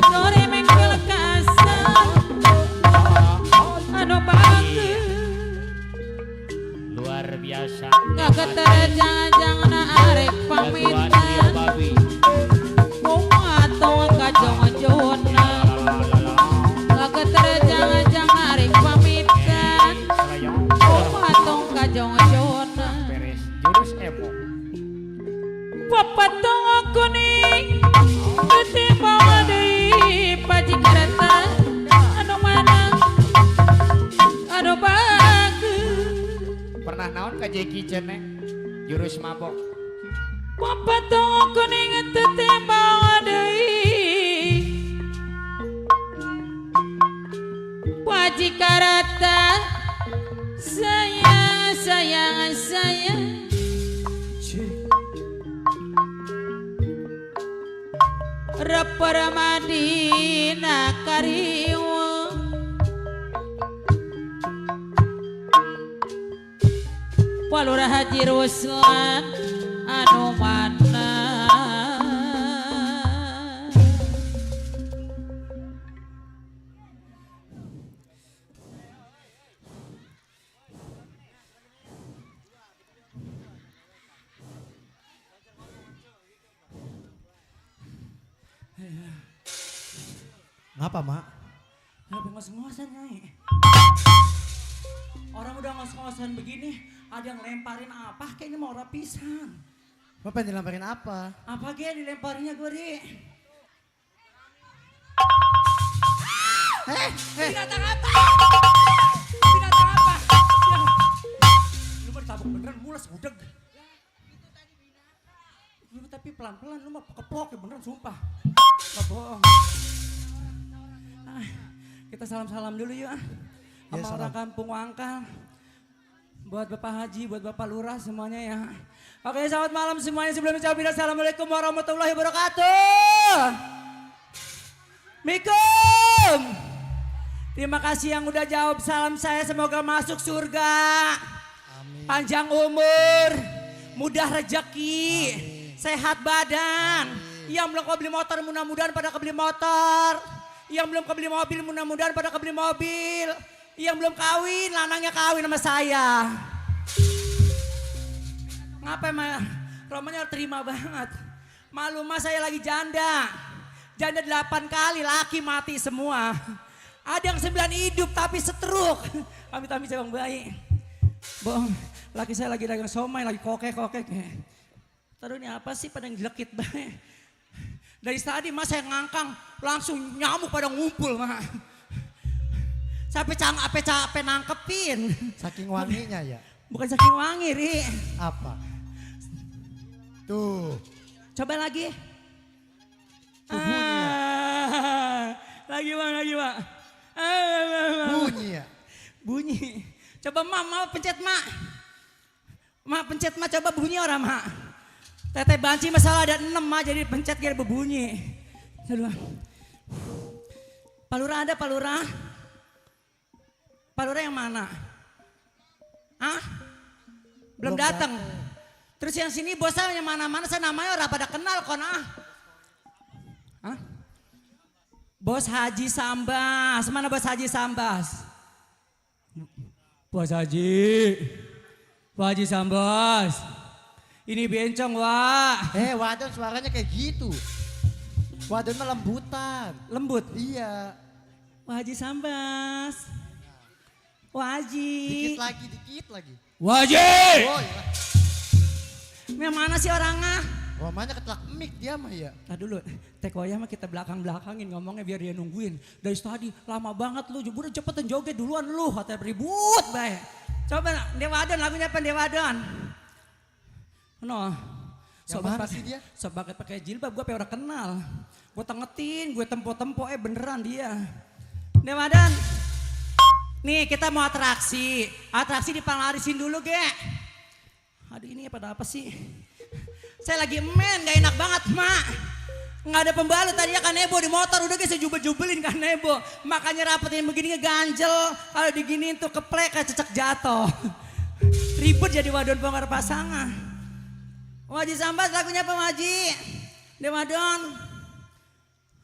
Sore mengkel kasar. Anu bagus. Luar biasa. Ngageter jangan arek Ketua trio pamitan. Babi. Umatong kajong-jongna. Ngageter jangan arek pamitan. Salayang. Umatong kajong-jongna. Beres. Jurus Emo. Papa Tongkoneng ketimbang deui pajikarata. Anu mana anu bagus. Pernah naon ka Jeki Ceneng? Jurus mabok. Papa Tongkoneng ketimbang deui pajikarata. Sayang. Rapara madina kariwa. Palurah Haji Ruslan anu mana. Ngapa, Mak? Kenapa ngos-ngosan, Nyai? Orang udah ngos-ngosan begini, ada yang lemparin apa? Kayaknya mau rapisan. Bapak dilamparin apa? Apa ge dilemparinya gue, Di? Binatang apa? Binatang apa? Lu mah ditabuk beneran mules budeg. Lu tapi pelan-pelan lu mah keplok ya beneran sumpah. Gak bohong. Kita salam-salam dulu yuk. Ya, Sama salam. orang kampung Wangkal. Buat Bapak Haji, buat Bapak Lurah semuanya ya. Oke, selamat malam semuanya. Sebelum ucapin assalamualaikum warahmatullahi wabarakatuh. Mikum. Terima kasih yang udah jawab salam saya. Semoga masuk surga. Amin. Panjang umur, mudah rezeki, sehat badan. Amin. Yang belum kebeli motor mudah-mudahan pada kebeli motor. Yang belum kebeli mobil mudah-mudahan pada kebeli mobil. Yang belum kawin, lanangnya kawin sama saya. Ngapain mah? Romanya terima banget. Malu mah saya lagi janda. Janda 8 kali, laki mati semua. Ada yang 9 hidup tapi setruk. Amit-amit saya bang bayi. Bohong, laki saya lagi dagang somai, lagi kokek-kokek. Taruh ini apa sih pada jelekit banget. Dari tadi mas saya ngangkang, langsung nyamuk pada ngumpul mah. Sampai capek nangkepin. Saking wanginya ya? Bukan saking wangi, Ri. Apa? Tuh. Coba lagi. Bunyi. Lagi bang. Bunyi ya? Bunyi. Coba ma pencet ma. Ma pencet ma coba bunyi orang ma. Teteh banci masalah ada 6 ma jadi pencet kira berbunyi. Aduh. Palura ada Palura? Palura yang mana? Hah? Belum datang. Terus yang sini bosnya yang mana-mana saya namanya orang pada kenal kon ah. Hah? Bos Haji Sambas. Mana Bos Haji Sambas? Bos Haji. Bos Haji Sambas. Ini bencong wah. Wadon suaranya kayak gitu. Wadon mah lembutan. Lembut? Iya. Wah Haji Sambas. Waji. Dikit lagi. Waji. Oh iya. Yang mana sih orangnya? Romanya ketelak mic dia mah ya. Nah dulu, Tekoya mah kita belakang-belakangin ngomongnya biar dia nungguin. Dari tadi lama banget lu, udah cepetan joget duluan lu, katanya ribut baik. Coba Dewadon lagunya apa Dewadon? No. Yang mana sih dia? Sobat pakai jilbab gue pengen orang kenal. Gue tengetin, gue tempo-tempo beneran dia. Dewadon. Nih kita mau atraksi. Atraksi dipalarisin dulu ge. Aduh ini pada apa sih? Saya lagi gak enak banget mak. Gak ada pembalut tadinya kan Nebo di motor. Udah guys saya jubel-jubelin kan Nebo. Makanya rapetin begini ganjel. Kalau diginiin tuh keplek kayak cecek jatuh. Ribut jadi wadon bongkar pasangan. Waji Sambas lagunya apa Waji? Dewadon.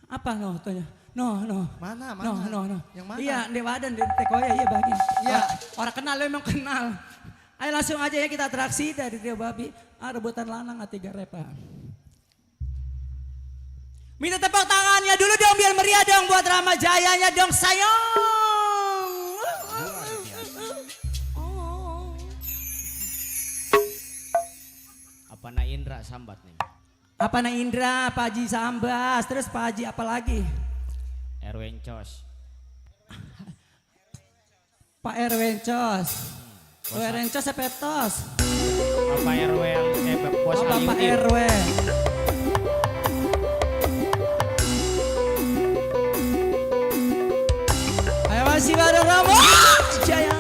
Apa no tanya? No. Mana? No. Yang mana? Iya Dewadon di Tekoya iya bagi. Iya. Orang kenal lo emang kenal. Ayo langsung aja ya kita atraksi dari Trio Babi. Rebutan lanang tiga repa. Minta tepuk tangannya dulu dong biar meriah dong buat Rama Jayanya dong sayang. Apa na Indra sambat nih? Apa na Indra, Pak Haji Sambas, terus Pak Haji apa lagi? Erwin Cos. Pak Erwin Cos. Erwin Cos apa tos? Apa RW yang bos Bapak RW. Ayo masih bareng Rama Jaya.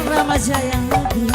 Rama Jaya lagi.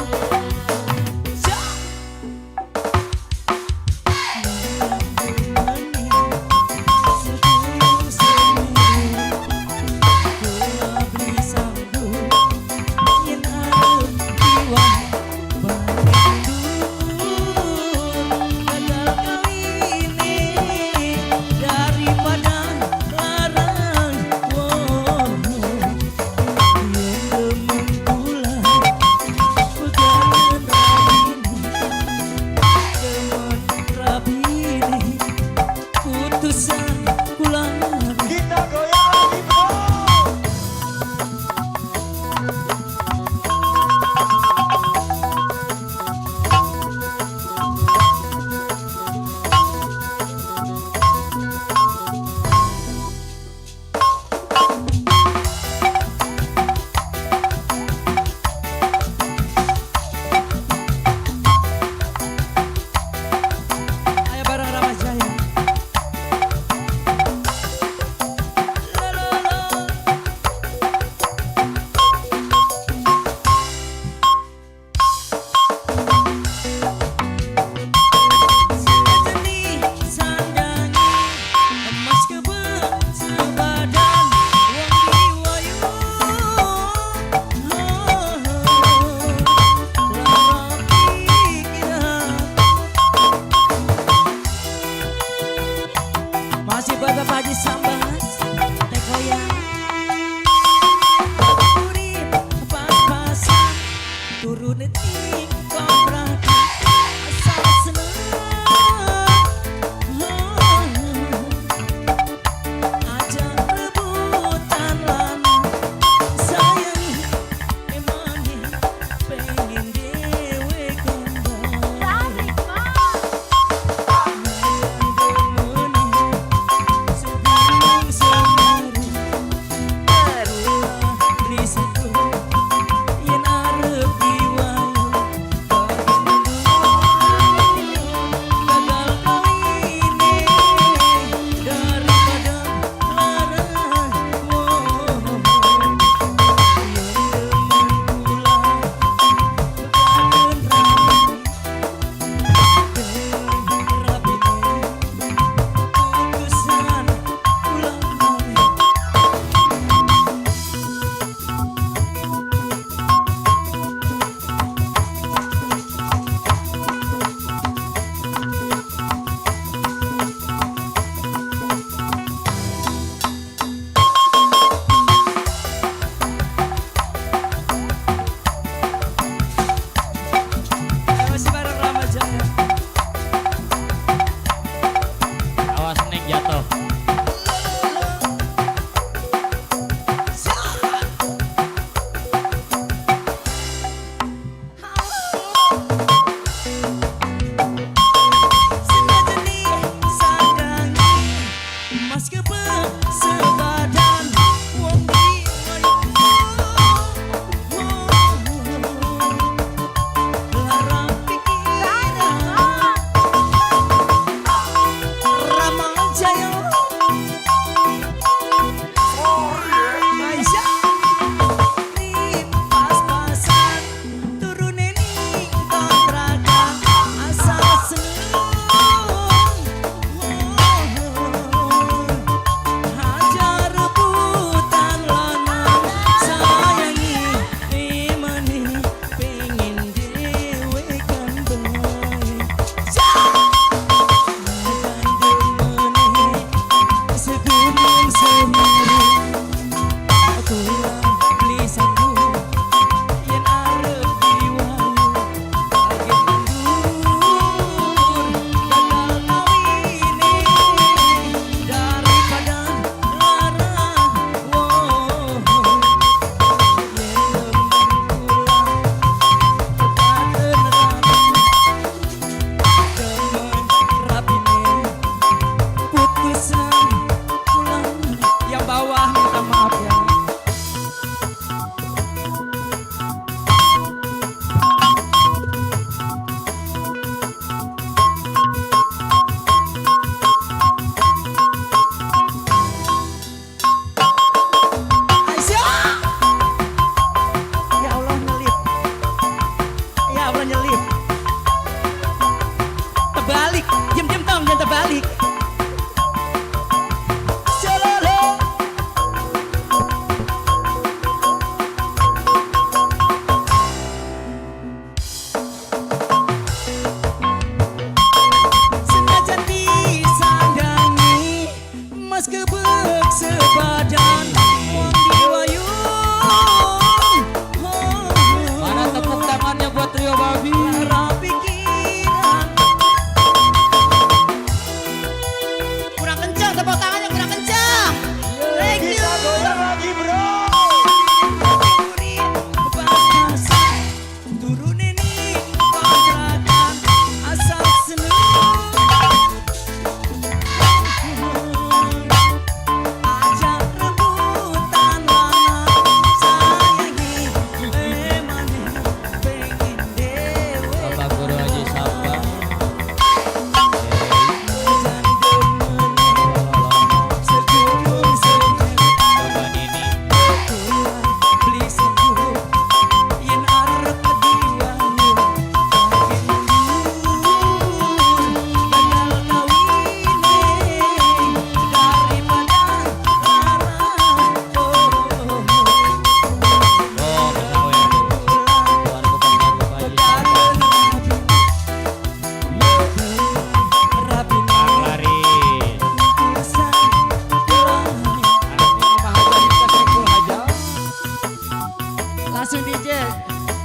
Langsung DJ.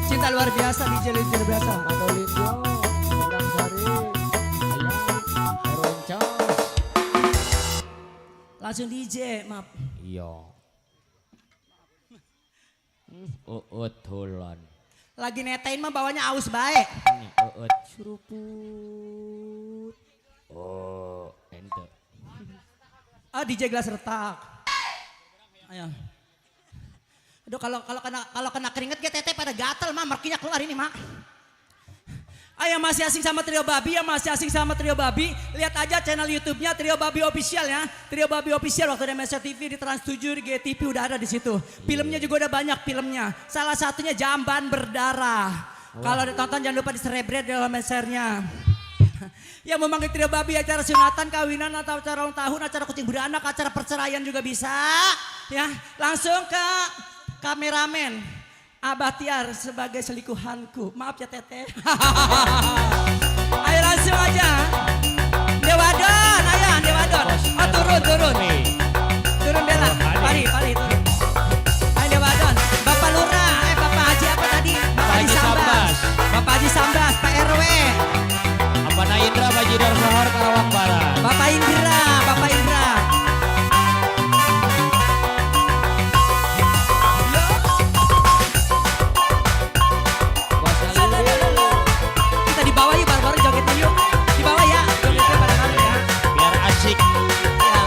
Cinta luar biasa DJ luar biasa. Madolitio, Indang Sari, Ayang, Eroncos. Langsung DJ, maaf. Iya. Uut hulan. Lagi netain mah bawanya aus baik. Ini uut suruput. Oh, ente. Ah DJ gelas retak. Ayo. Aduh kalau kena keringet ge teteh pada gatel mah markinya keluar ini mah. Ayo masih asing sama Trio Babi ya, masih asing sama Trio Babi. Lihat aja channel YouTube-nya Trio Babi Official ya. Trio Babi Official waktu di MSR TV di Trans 7 di GTV udah ada di situ. Filmnya juga udah banyak filmnya. Salah satunya Jamban Berdarah. Kalau ditonton jangan lupa di-subscribe di dalam MSR-nya. Yang memanggil Trio Babi acara sunatan, kawinan atau acara ulang tahun, acara kucing beranak, acara perceraian juga bisa. Ya, langsung ke kameramen Abah Tiar sebagai selingkuhanku. Maaf ya teteh. Ayo langsung aja. Dewadon, ayo Dewadon. Oh turun. Turun Bella. Pari turun. Ayo Dewadon. Bapak Lurah, Bapak Haji apa tadi? Bapak Haji Sambas. Bapak Haji Sambas, Pak RW. Apa Indra Bajidar Sohor Karawang Barat. Bapak Indra. Kita di bawah yuk, baru jogetnya yuk. Di bawah ya, jogetnya bareng-bareng ya. Biar asik. Ya.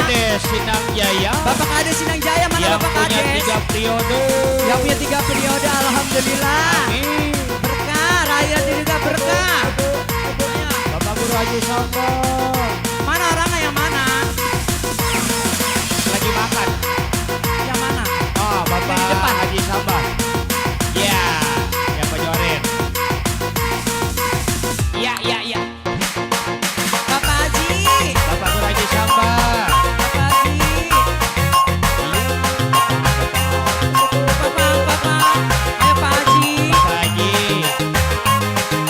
Kades Sindang Jaya Bapak Kades Sindang Jaya, mana yang Bapak punya Kades? 3 periode. Yang punya 3 periode, alhamdulillah. Amin. Berkah, rakyat juga berkah. Ayo. Bapak Guru Haji Samba Mana orangnya yang mana? lagi makan. Yang mana? Oh, Bapak Yang di depan. Haji Samba. Ya, yang bajorin. Ya. Bapak Haji. Bapak Guru Haji Samba. Bapak Haji. Bapak. Ayo Pak Haji. Bapak Haji.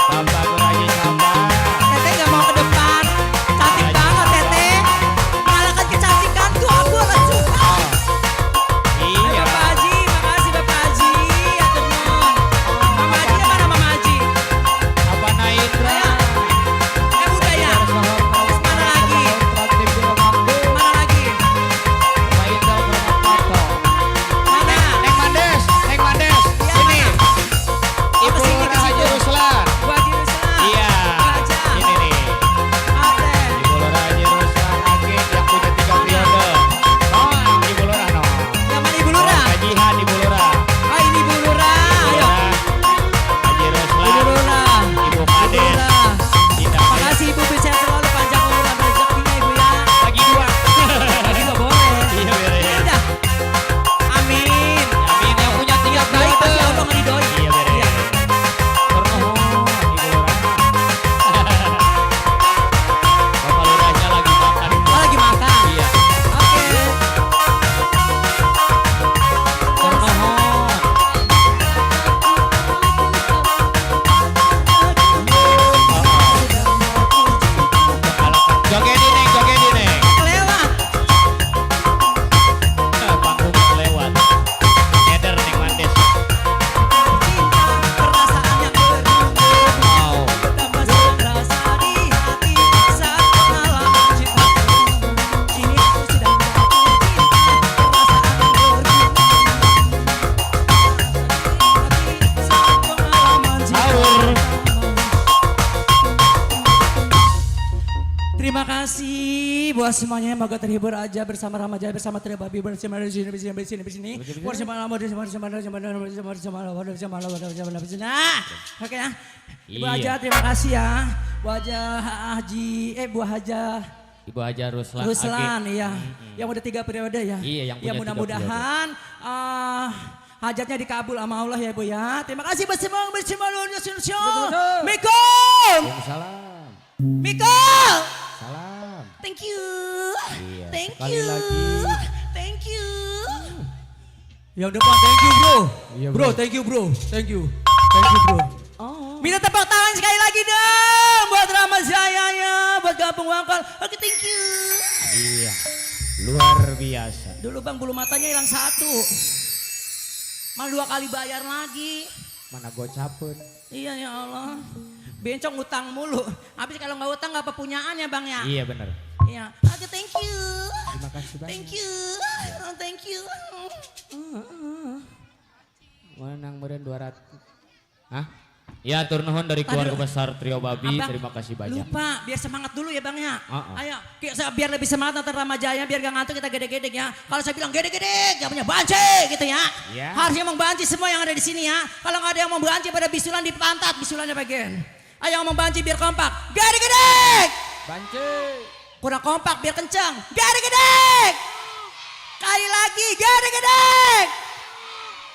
Bapak Guru Haji Samba. Teteh gak mau ke depan. Cantik banget Teteh. Mengalahkan kecantikan tuh aku akan suka. Ayo Iya. Bapak Haji, makasih Bapak Haji. Ya teman. Mama Haji mana Mama Haji? Apa Naindra? Ayo. Udah ya. Terus mana lagi? Mana lagi? Mana? Neng Mandes. Iya, Sini. mana? Ibu Ke sini, Lurah ke situ. Haji Ruslan. Bu Haji Ruslan. Iya. Bu Haja. Ini nih. Ate. Ibu Lurah Haji Ruslan Age yang punya 3 periode. Oh, Ibu Lurah no. Yang mana Ibu Lurah? Kajihan Ibu Lurah. Oh ini Ibu Lurah. Ayo. Haji Ruslan. Ibu Lurah. Ibu Ibu Kades. Lurah. Tidak. Makasih Ibu bisa selalu panjang umur dan rezekinya Ibu ya. Bagi 2. Lagi nggak boleh. Iya, beres. Ya udah. Amin. Amin yang punya 3 Baik pasti periode. Allah ngeridoi. Iya, beres. Ternuhun Ibu Lurah. Bapak Lurahnya lagi makan. Oh lagi makan. Iya. Oke. Ternuhun. Joget ini, Kelewat. panggung lewat. Nyeder Neng Mandes. Cinta perasaan yang berhubung. Mau. Tambah sedang rasa di hati saat pengalaman cintaku. Kini aku sedang jatuh cinta perasaan yang berhubung. Saat pengalaman Sahur. cintaku. Terima kasih buat semuanya, semoga terhibur aja bersama Ramaja, bersama Trio Babi, bersama di sini, Oke ya, Ibu Iya. Haja terima kasih ya, Bu Haja Haji, Bu Haja Ibu Haja Ruslan. Ruslan, Age. iya, yang udah 3 periode ya. Iya, yang punya Ya 3 mudah-mudahan hajatnya dikabul sama Allah ya Bu ya. Terima kasih bersama Miko, Salam. Miko. Salam. Thank you. Iya, Thank sekali you. lagi. Thank you. Yang depan thank you bro. Iya, bro, bro. thank you bro. Thank you. Thank you bro. Minta tepuk tangan sekali lagi dong buat Rama Jaya ya, buat Kampung Wangkal. Oke, thank you. Iya. Luar biasa. Dulu Bang bulu matanya hilang 1. Mal 2 kali bayar lagi. Mana gocapun. Iya ya Allah. Bencong utang mulu. Habis kalau nggak utang nggak pepunyaan ya Bang ya. Iya benar. Iya. Oke, thank you. Terima kasih banyak. Thank you. Oh, thank you. Menang meureun 200. Hah? Ya, tur nuhun dari keluarga Aduh. besar Trio Babi. Abang, Terima kasih banyak. Lupa, biar semangat dulu ya Bang ya. Uh-uh. Ayo, biar lebih semangat nonton Ramajaya, biar gak ngantuk kita gede-gede ya. Kalau saya bilang gede-gede, gak punya banci gitu ya. Ya. Harusnya membanci semua yang ada di sini ya. Kalau nggak ada yang membanci pada bisulan di pantat, bisulannya bagian. Ayo yang membanci biar kompak, gede-gede. Banci. Kurang kompak biar kencang, gede-gede. Kali lagi, gede-gede.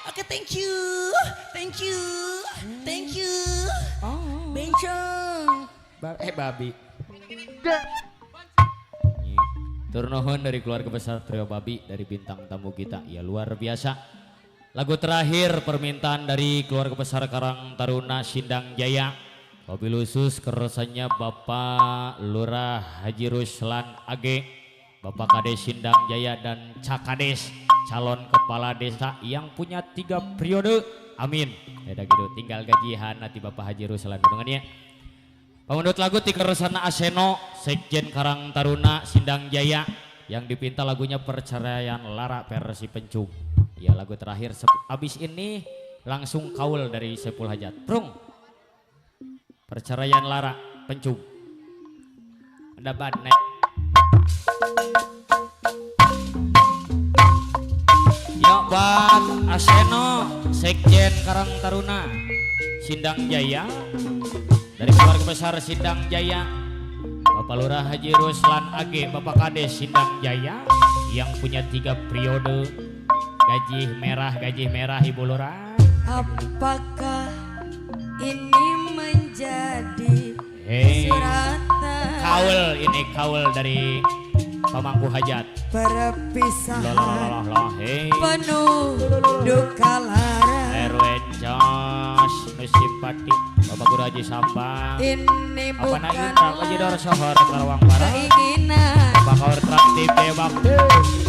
Oke, thank you. Thank you. Thank you. Oh. Bencong. Babi. Tur nuhun dari keluarga besar Trio Babi, dari bintang tamu kita. Ya luar biasa. Lagu terakhir permintaan dari keluarga besar Karang Taruna Sindang Jaya. Wabil khusus keresannya Bapak Lurah Haji Ruslan Age, Bapak Kades Sindang Jaya dan Cak Kades, calon kepala desa yang punya 3 periode. Amin. Ya gitu, tinggal gajihan nanti Bapak Haji Ruslan dengannya. Pemundut lagu ti keresana Aseno, Sekjen Karang Taruna Sindang Jaya, yang dipinta lagunya Perceraian Lara versi Pencum. Ya lagu terakhir abis ini langsung kaul dari Sepul Hajat. Prung. Perceraian Lara Pencum. Ada badnek. Yuk buat Aseno Sekjen Karang Taruna Sindang Jaya dari keluarga besar Sindang Jaya, Bapak Lurah Haji Ruslan AG, Bapak Kades Sindang Jaya yang punya 3 periode gaji merah Ibu Lurah. Apakah ini menjadi Hei, suratan kaul ini kaul dari pamangku hajat. perpisahan Hei, penuh duka lara? RW Jos Nusipati, Bapak Guru Haji Sambang. Ini Apa nak bukan ingin Haji Dor Sohor Karawang Barat. keinginan Bapak Kaur Traktif Bakti.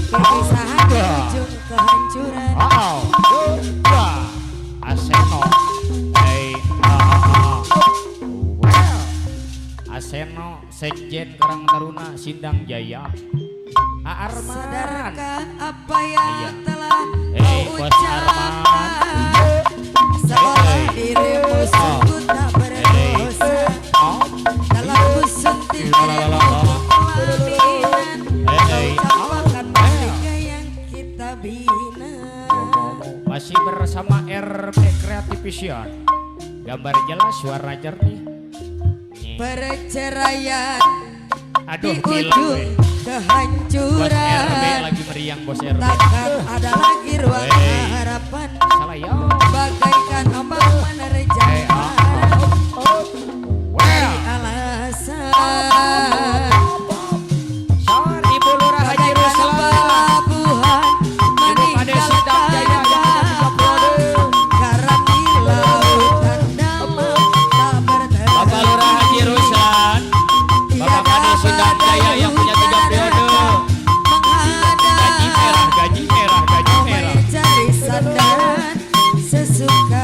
perpisahan ujung kehancuran. Wah, Aseno. Hei, well. Aseno Sekjen Karang Taruna Sindang Jaya. Arman. Sadarkah apa yang Iya. telah Hei, kau Bos Arman. ucapkan? Seolah Hei. dirimu sungguh tak berdosa Oh, dalam kusuntik Lalalala. pelaminan. Hei. Kau capakan mereka yang kita bina. masih bersama RP Creative Vision. Gambar jelas, suara jernih. Perceraian Aduh, di gila ujung gue. Bos RB kehancuran. lagi meriang, Bos RB. Takkan ada lagi ruang Hei. harapan, Salah ya. bagaikan ombak menerjang Hei, well. alasan. Sor Ibu Lurah Haji Bagaikan Ruslan. pelabuhan Ibu Kades Sindang Jaya yang punya 3 periode. garam di lautan dalam tak bertepi. Bapak Lurah Haji Ruslan. Bapak Kades Sindang Jaya yang punya 3 periode. Gaji merah, gaji merah, gaji merah. Mencari sandaran sesuka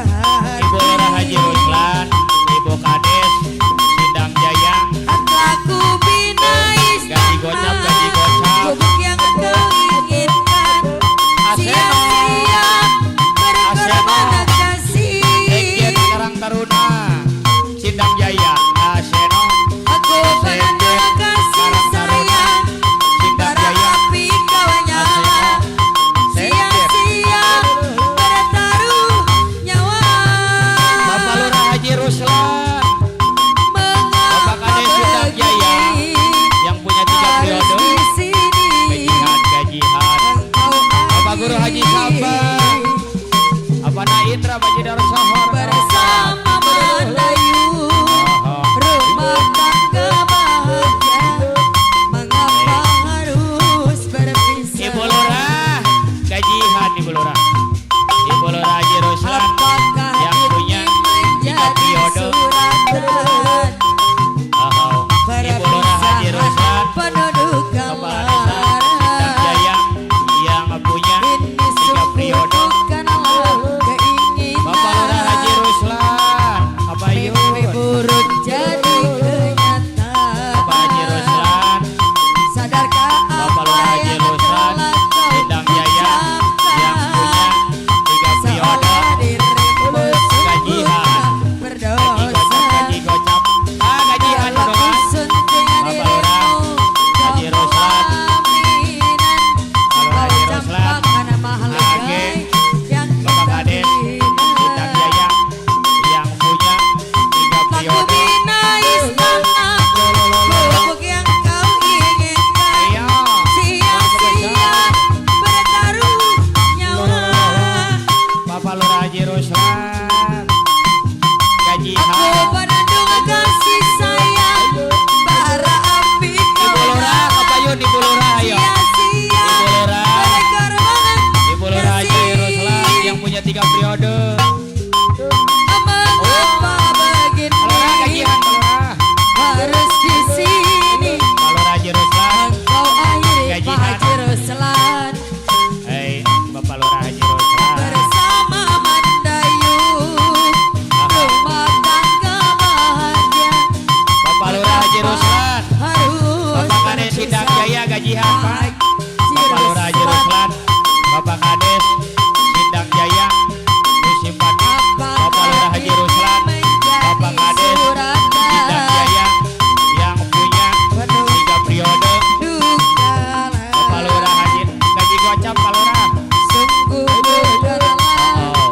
gocap palurah. Sungguh benerlah Oh.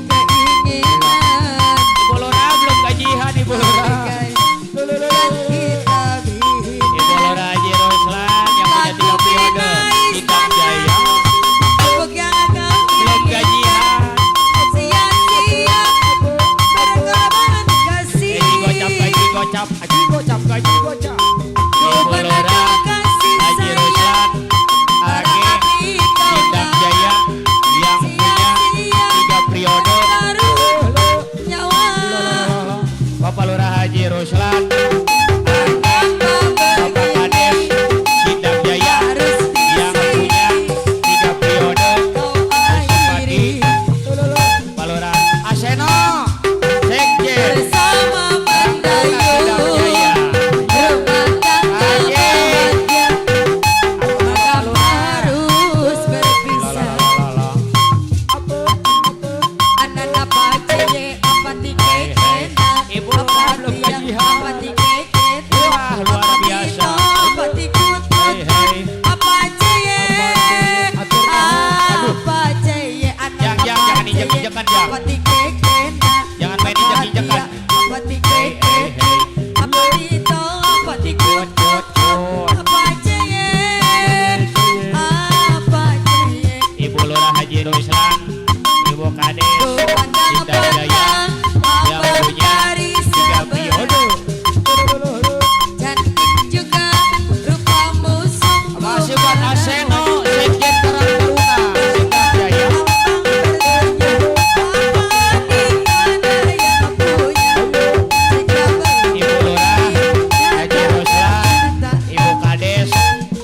keinginan Ibu Lurah belum gajian Ibu Lurah. yang kita bikin. Ibu Lurah Haji Ruslan yang punya 3 periode Sidang Jaya Pupuk yang akan belum gajian. sia-sia berkorban kasih. Gaji gocap, gaji gocap, gaji gocap. Ibu Lurah Haji Ruslan AG Sidang Jaya yang punya 3 periode. Bapak Lurah Haji Ruslan Bapak Kades Sidang Jaya yang punya 3 periode. Bupati Pak Lurah Aseno Sekjen Sidang Jaya. Ibu Lurah belum gajian. Wah luar biasa. Hei hei. Jangan injek-injekan Jang. Jangan main injek-injekan. Hei hei hei. Cut cut cut. Ibu Lurah Haji Ruslan, Ibu Kades Sidang Jaya yang punya 3 periode. Cantik juga rupamu sungguh Masih buat Aseno Sekjen Karang Taruna Sidang Jaya. Ibu Lurah Haji Ruslan, Ibu Kades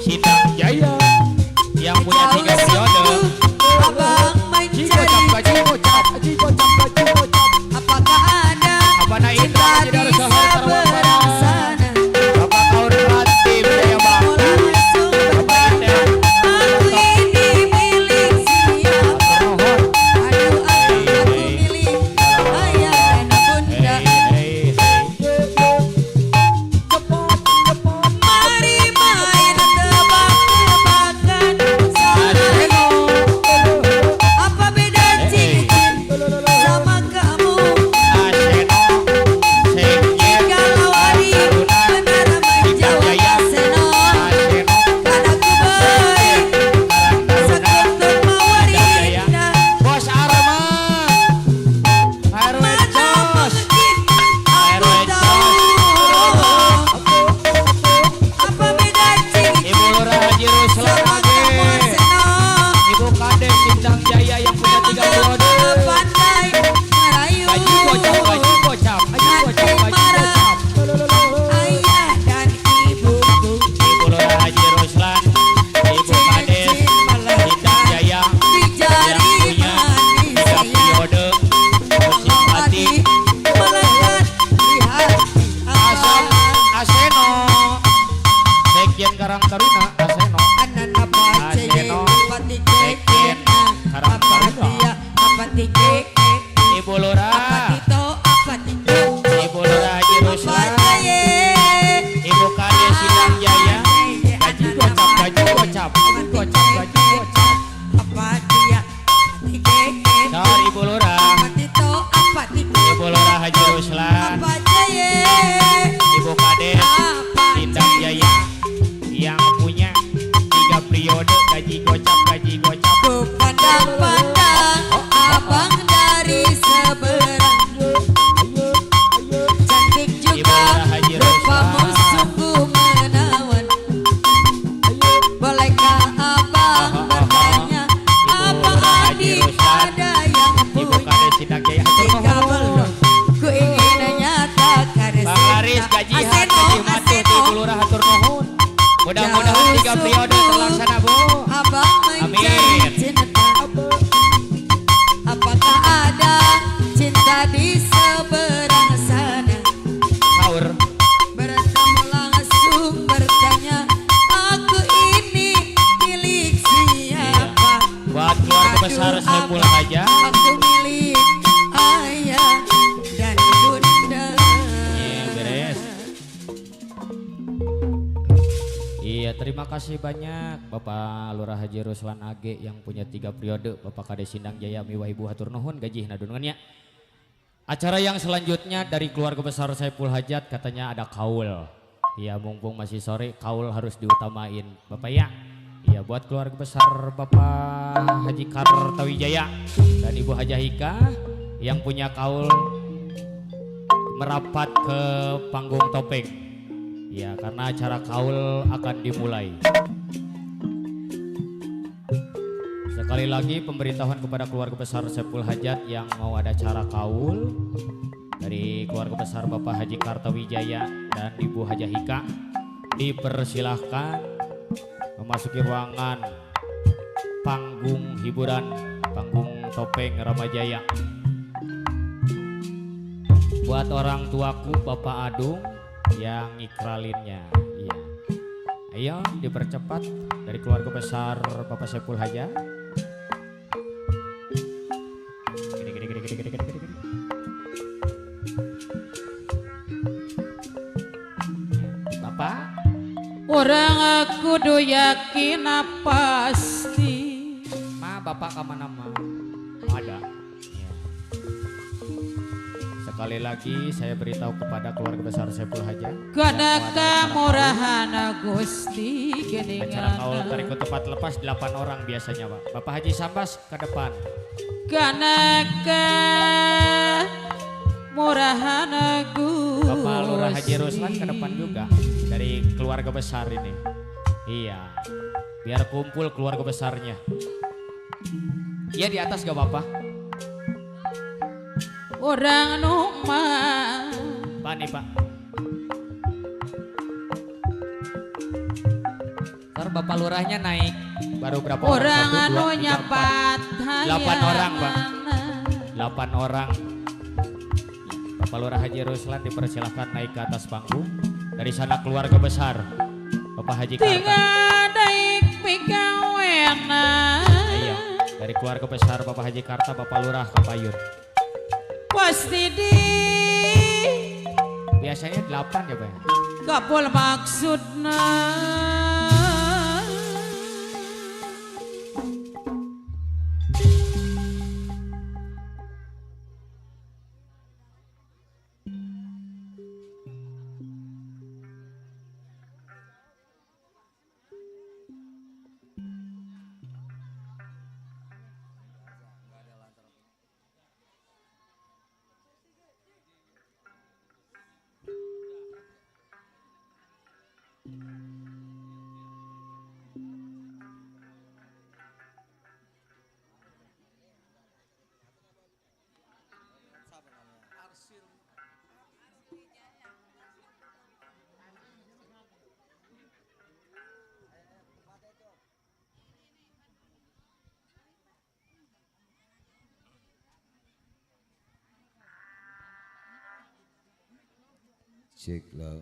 Sidang Jaya yang punya 3 periode. Gaji gocap, gaji gocap, gaji gocap. Apakah ada Apa na Indra Haji di Darussalam seberang Tarwapara. sana? Bapak Kaur Ratib Jaya Bakti. Bapak Intel. Aku ini milik siapa? Termohon. Aduh, aku milik ayah dan bunda. Hei hei hei. Mari main tebak-tebakan sana. Apa beda cincin sama kamu? Aseno Sekjen Kalau hari Taruna benar Sidang menjawab Jaya. Aseno, Aseno kan aku baik Karang Taruna sekutu mawar Sidang Jaya. indah. Bos Arman Hairul Mana Jos. mungkin aku tahu apa beda cincin Ibu Lurah Haji Ruslan sama AG. kamu Aseno? Ibu Kades Sidang Jaya yang punya 3 periode. Pandai merayu. Gaji gocap, gaji gocap, gaji gocap, gaji gocap. Ayah dan ibu. Ibu Lurah Haji Ruslan, Ibu Kades Sidang Jaya Di yang jari punya 3 manis periode. Simpati melekat di hati. Asam Aseno Sekjen Karang Taruna Aseno. Anana bacaye Aseno, apa Sekjen, Karang apa Taruna. dia apa tike Ibu apa Lurah, tito apa tito Ibu Lurah Haji Ruslan, bacaye Ibu Kades Sidang Jaya. Gaji gocap, gaji gocap, gaji gocap, gaji gocap. apa dia tike Sahur Ibu Lurah, apa tito apa tike Ibu Lurah Haji Ruslan, apa jaye Ibu Kades Sidang Jaya yang punya 3 periode. Gaji gocap, gaji gocap. ku pandang-pandang abang dari seberang cantik Ibu juga Lurah Haji rupamu Ruslan. sungguh menawan. Bolehkah abang bertanya Ibu apa Lurah Haji adik Ruslan, ada yang Ibu punya? Kades Sidang Jaya. Hatur Jika nuhun. belum ku ingin nyatakan Bang Laris gajihan, Aseno, gaji mantu di Aseno. Ibu Lurah hatur nuhun. Mudah-mudahan 3 periode terlaksana Bu. Abang mencari Amin. cinta. Apakah ada cinta di seberang sana? Sahur. Bertemu langsung bertanya, aku ini milik siapa? Buat keluarga besar Aduh, Saiful apa Haja. aku milik ayah dan bunda. Iya beres. Iya terima terima kasih banyak Bapak Lurah Haji Ruslan Age yang punya 3 periode, Bapak Kades Sindang Jaya miwah ibu hatur nuhun gaji nadunungannya. Acara yang selanjutnya dari keluarga besar Saiful Hajat katanya ada kaul. Ya mumpung masih sore kaul harus diutamain Bapak ya. Ya buat keluarga besar Bapak Haji Kartawijaya dan Ibu Haja Hika yang punya kaul merapat ke panggung topeng. Ya karena acara kaul akan dimulai. Sekali lagi pemberitahuan kepada keluarga besar Saiful Hajat yang mau ada acara kaul dari keluarga besar Bapak Haji Kartawijaya dan Ibu Haja Hika dipersilahkan memasuki ruangan panggung hiburan, panggung topeng Ramajaya. Buat orang tuaku Bapak Adung yang ikralinnya, iya. Ayo dipercepat dari keluarga besar Bapak Saiful Hajat. Bapak, Orang kudu yakin pasti. Bapak kemana mah? Ada. Ya. Sekali lagi saya beritahu kepada keluarga besar Saiful Hajat. Karena kemurahan Gusti Acara kaul geningan. tarik ke tempat lepas 8 orang biasanya Pak. Bapak Haji Sambas ke depan. Karena kemurahan Gusti. Bapak Lurah Haji Ruslan ke depan juga dari keluarga besar ini. Iya. Biar kumpul keluarga besarnya. Iya di atas gak Bapak? Orang numah. Pak nih Pak. Ntar Bapak Lurahnya naik. Baru berapa orang? Orang 1, 2, 3, 4. nyapat 8 orang Pak. 8 orang. Bapak Lurah Haji Ruslan dipersilahkan naik ke atas panggung. Dari sana keluarga besar Bapak Haji Karta. Tinggal daik pikawena. Iya, dari keluarga besar Bapak Haji Karta, Bapak Lurah Kapayun. Pasti di Biasanya 8 ya Pak. kapul maksudna. Cek lah.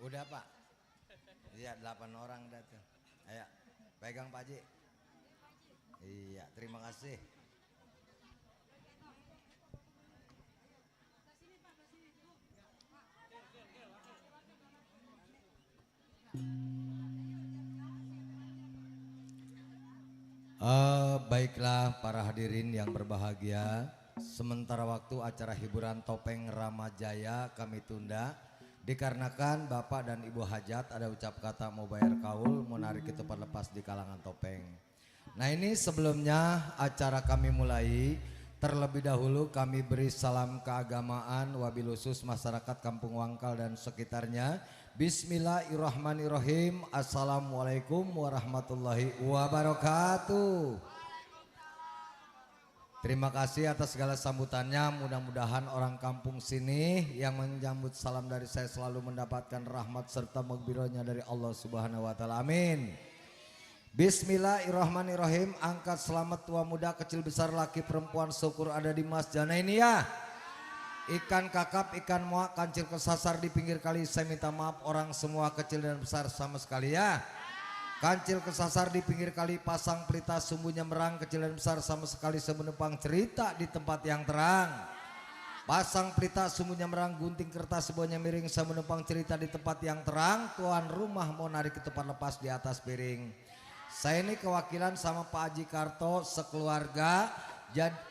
Udah Pak. Iya 8 orang dah tuh. Ayo pegang Pak Haji. Iya terima kasih. Baiklah para hadirin yang berbahagia, sementara waktu acara hiburan topeng Ramajaya kami tunda dikarenakan Bapak dan Ibu Hajat ada ucap kata mau bayar kaul, mau narik ke tempat lepas di kalangan topeng. Nah ini sebelumnya acara kami mulai, terlebih dahulu kami beri salam keagamaan wabil khusus masyarakat Kampung Wangkal dan sekitarnya. Bismillahirrahmanirrahim. Assalamualaikum warahmatullahi wabarakatuh. Terima kasih atas segala sambutannya. Mudah-mudahan orang kampung sini yang menyambut salam dari saya selalu mendapatkan rahmat serta maghfirahnya dari Allah Subhanahu wa taala. Amin. Bismillahirrahmanirrahim. Angkat selamat tua muda kecil besar laki perempuan syukur ada di masjana ini ya. Ikan kakap, ikan muak, kancil kesasar di pinggir kali. Saya minta maaf orang semua kecil dan besar sama sekali ya. Kancil kesasar di pinggir kali, pasang pelita sumbunya merang, kecil dan besar sama sekali semenumpang cerita di tempat yang terang. Pasang pelita sumbunya merang, gunting kertas sebuahnya miring, semenumpang cerita di tempat yang terang. Tuan rumah mau narik ketupat lepas di atas piring. Saya ini kewakilan sama Pak Haji Karto sekeluarga.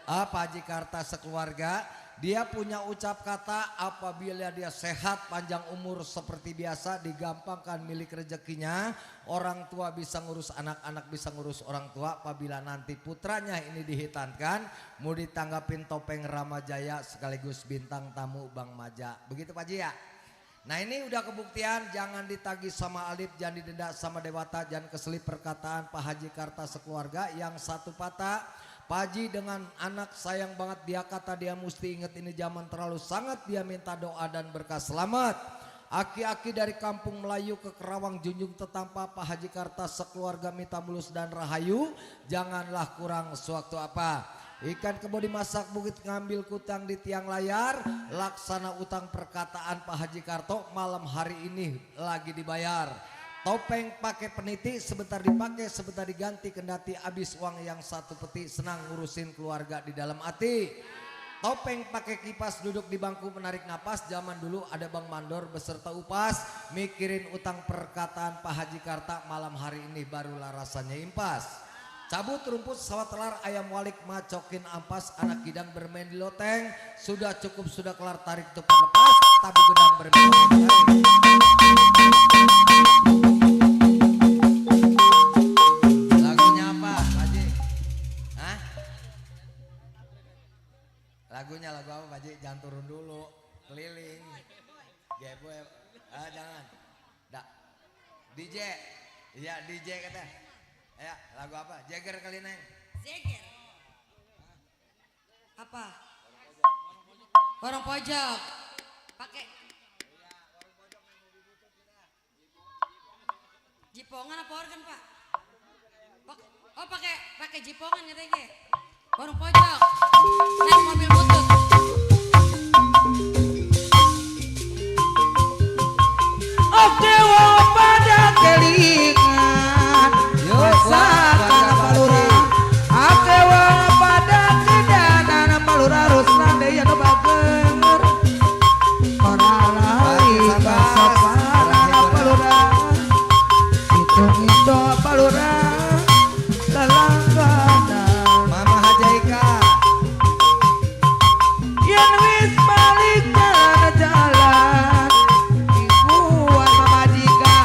Pak Haji Karta sekeluarga. Dia punya ucap kata apabila dia sehat panjang umur seperti biasa, digampangkan milik rezekinya, orang tua bisa ngurus anak-anak, bisa ngurus orang tua. Apabila nanti putranya ini dihitankan, mau ditanggapin topeng Ramajaya sekaligus bintang tamu Bang Maja. Begitu Pak Haji ya. Nah ini udah kebuktian, jangan ditagih sama Alif, jangan didenda sama Dewata, jangan keselip perkataan Pak Haji Karta sekeluarga yang satu patah. Pak Haji dengan anak sayang banget, dia kata dia mesti ingat ini zaman terlalu sangat, dia minta doa dan berkah selamat. Aki-aki dari kampung Melayu ke Kerawang junjung tetampa, Pak Haji Karta sekeluarga minta mulus dan rahayu, janganlah kurang sewaktu apa. Ikan kebo dimasak bukit ngambil kutang di tiang layar, laksana utang perkataan Pak Haji Karto malam hari ini lagi dibayar. Topeng pakai peniti, sebentar dipakai sebentar diganti, kendati habis uang yang satu peti, senang ngurusin keluarga di dalam hati. Topeng pakai kipas, duduk di bangku menarik napas, zaman dulu ada Bang Mandor beserta upas, mikirin utang perkataan Pak Haji Karta, malam hari ini barulah rasanya impas. Cabut rumput sawat telar, ayam walik macokin ampas, anak gidang bermain di loteng, sudah cukup sudah kelar tarik tupat lepas, tabu gedang bermain tarik. Lagunya lagu apa Pak Haji? Jangan turun dulu, keliling. Geboy, jangan. DJ, iya DJ kata. Ya lagu apa? Jagger kali neng. Jagger. Apa? Warung pojok. Pakai. Jipongan apa organ Pak? Oh pakai jipongan katanya. Warung pojok. Naik mobil butut. Oke pada kelingan Wasakana palura. Oke pada kedanan palura ruslan deya no bager. Ora lari basapana palura. Itu palura lalanggana. Mama Hajaika. Yen wis balik kana jalan ibuan Mama Jika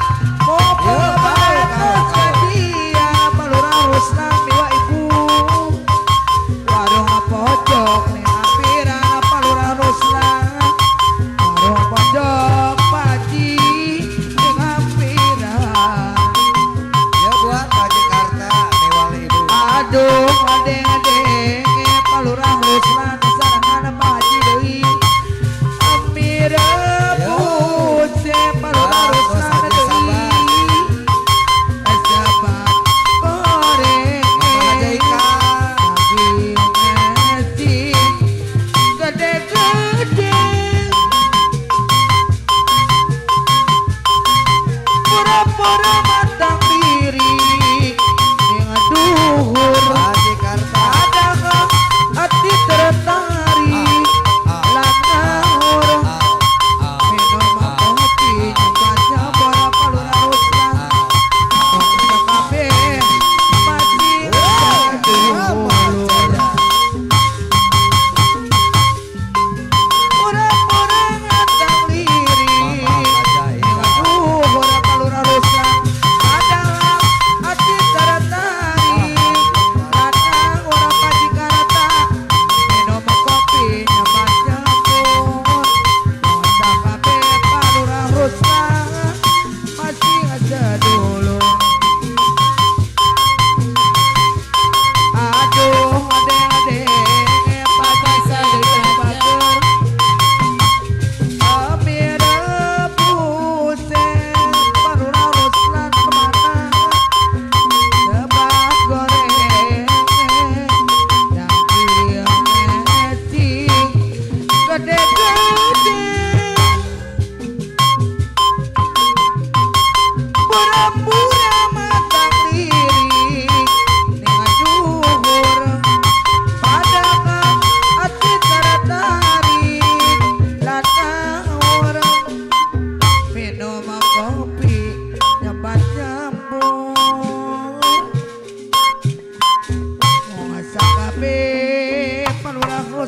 mopo batas dia palura ruslan miwa ibu warung pojok ning ampiran palura ruslan warung pojok Paji ning ampiran Ya buat Pak Haji Karta mewali ibu. aduh adeng-adeng palura ruslan sarangan Pak Haji deui amira putse palura ruslan deui sahabat goreng Mama Hajaika. nasi gede-gede pura-pura matang diri dengan duhur Pak Haji Karta.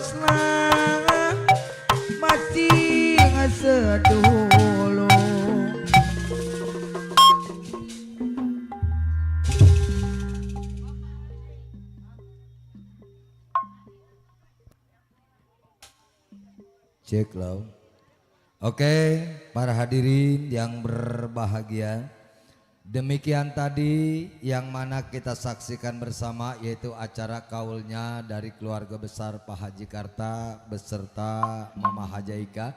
terusna masih sedulu. Cek loh. Oke, para hadirin yang berbahagia. Demikian tadi yang mana kita saksikan bersama yaitu acara kaulnya dari keluarga besar Pak Haji Karta beserta Mama Hajaika.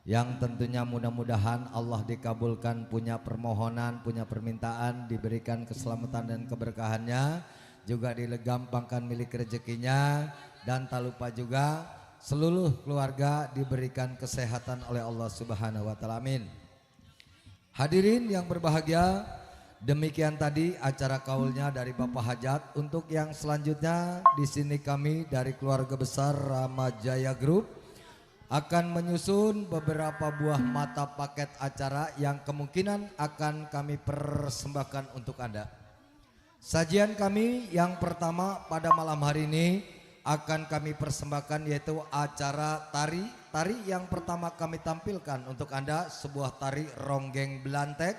Yang tentunya mudah-mudahan Allah dikabulkan punya permohonan, punya permintaan, diberikan keselamatan dan keberkahannya, juga digampangkan milik rezekinya, dan tak lupa juga seluruh keluarga diberikan kesehatan oleh Allah Subhanahu wa taala. Amin. Hadirin yang berbahagia, demikian tadi acara kaulnya dari Bapak Hajat. Untuk yang selanjutnya di sini kami dari keluarga besar Rama Jaya Group akan menyusun beberapa buah mata paket acara yang kemungkinan akan kami persembahkan untuk Anda. Sajian kami yang pertama pada malam hari ini akan kami persembahkan yaitu acara tari. Tari yang pertama kami tampilkan untuk Anda sebuah tari ronggeng belantek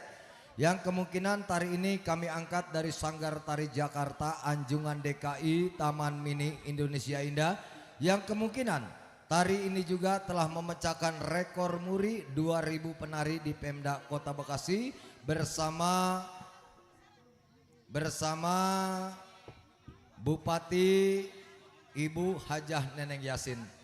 yang kemungkinan tari ini kami angkat dari Sanggar Tari Jakarta Anjungan DKI Taman Mini Indonesia Indah, yang kemungkinan tari ini juga telah memecahkan rekor muri 2000 penari di Pemda Kota Bekasi bersama Bupati Ibu Hajah Neneng Yasin.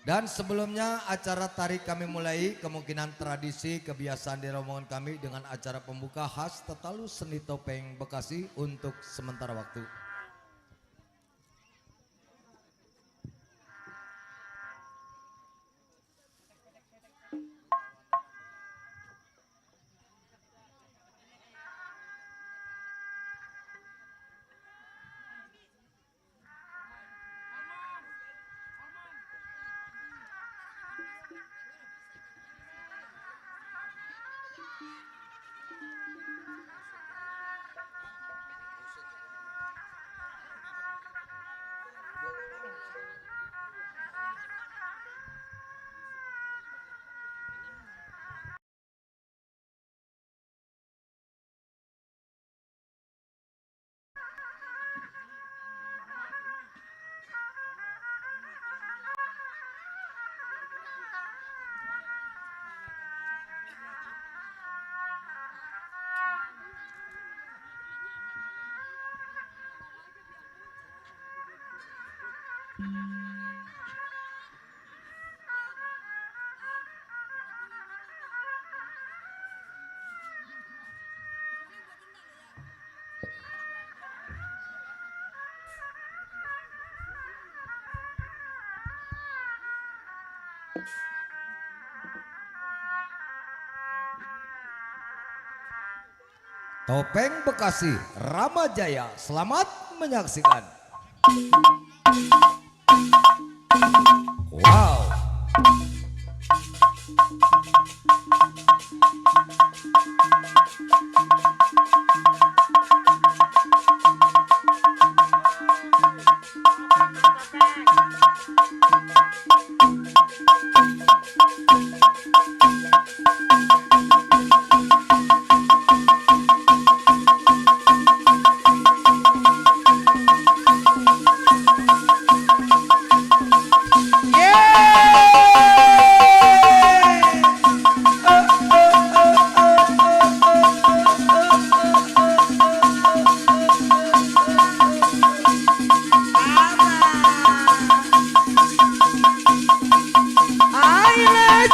Dan sebelumnya acara tari kami mulai, kemungkinan tradisi kebiasaan di rombongan kami dengan acara pembuka khas Tetalu Seni Topeng Bekasi untuk sementara waktu. Topeng Bekasi Rama Jaya, selamat menyaksikan. Wow.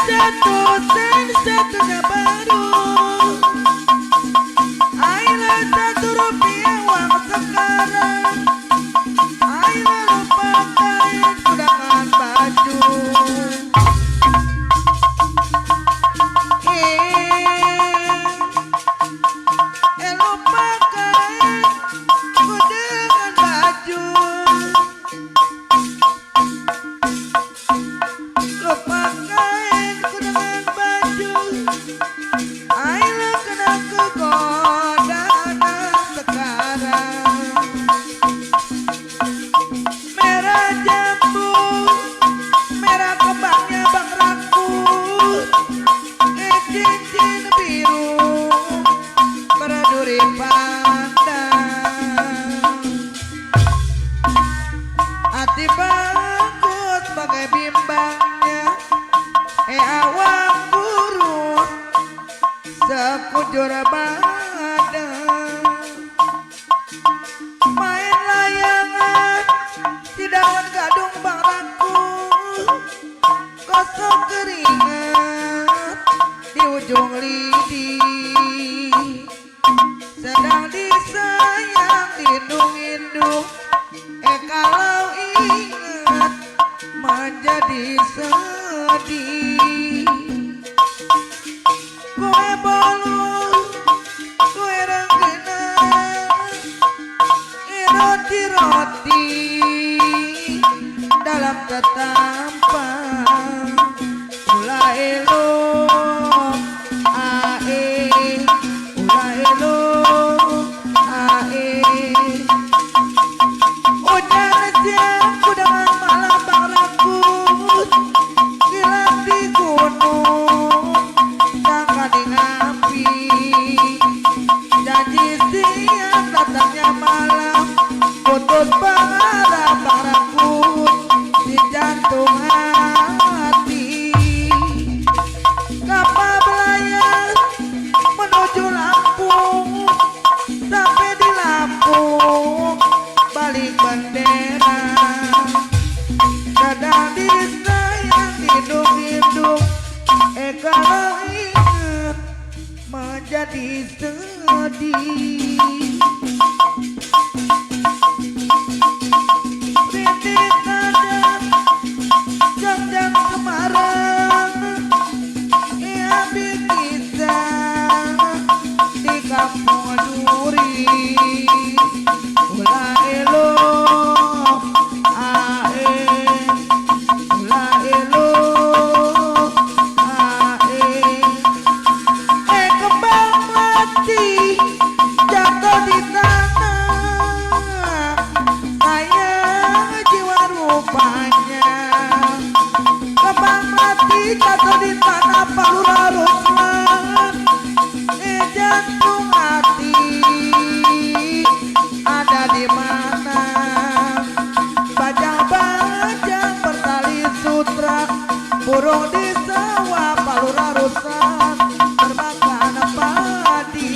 Satu-satunya baru, ayolah Rp1 uang sekarang, ayolah lupakan kudangan baju. Lupakan kudangan baju. Lupakan kudangan baju, ayolah kena kegodaan sekarang. sedang disayang lindung-lindung. Kalau ingat menjadi sedih. Kue bolu, kue rengginang, roti-roti dalam ketampang. Ulah elok, ae, ulah elok, ae. Hujan siang kudangan malam bang rakut, hilang di gunung, sangka di ngapi. Janji siang datangnya malam, putus pengarah bang rakut di jantung hati. Kapal belayar menuju Lampung, sampai di Lampung balik bendera. Sedang disayang hidup-hidup, kalau ingat menjadi sedih. Rintik ada jam-jam Semarang, ia kisah di kampung Duri. Ulah elok, ae, ulah elok, ae. Kembang mati jatuh di tanah, sayang jiwa rupanya. Kembang mati jatuh di tanah Palura Ruslan, jantung hati ada di mana? Bajang-bajang bertali sutra, burung di sawah Palura Ruslan terbakar padi.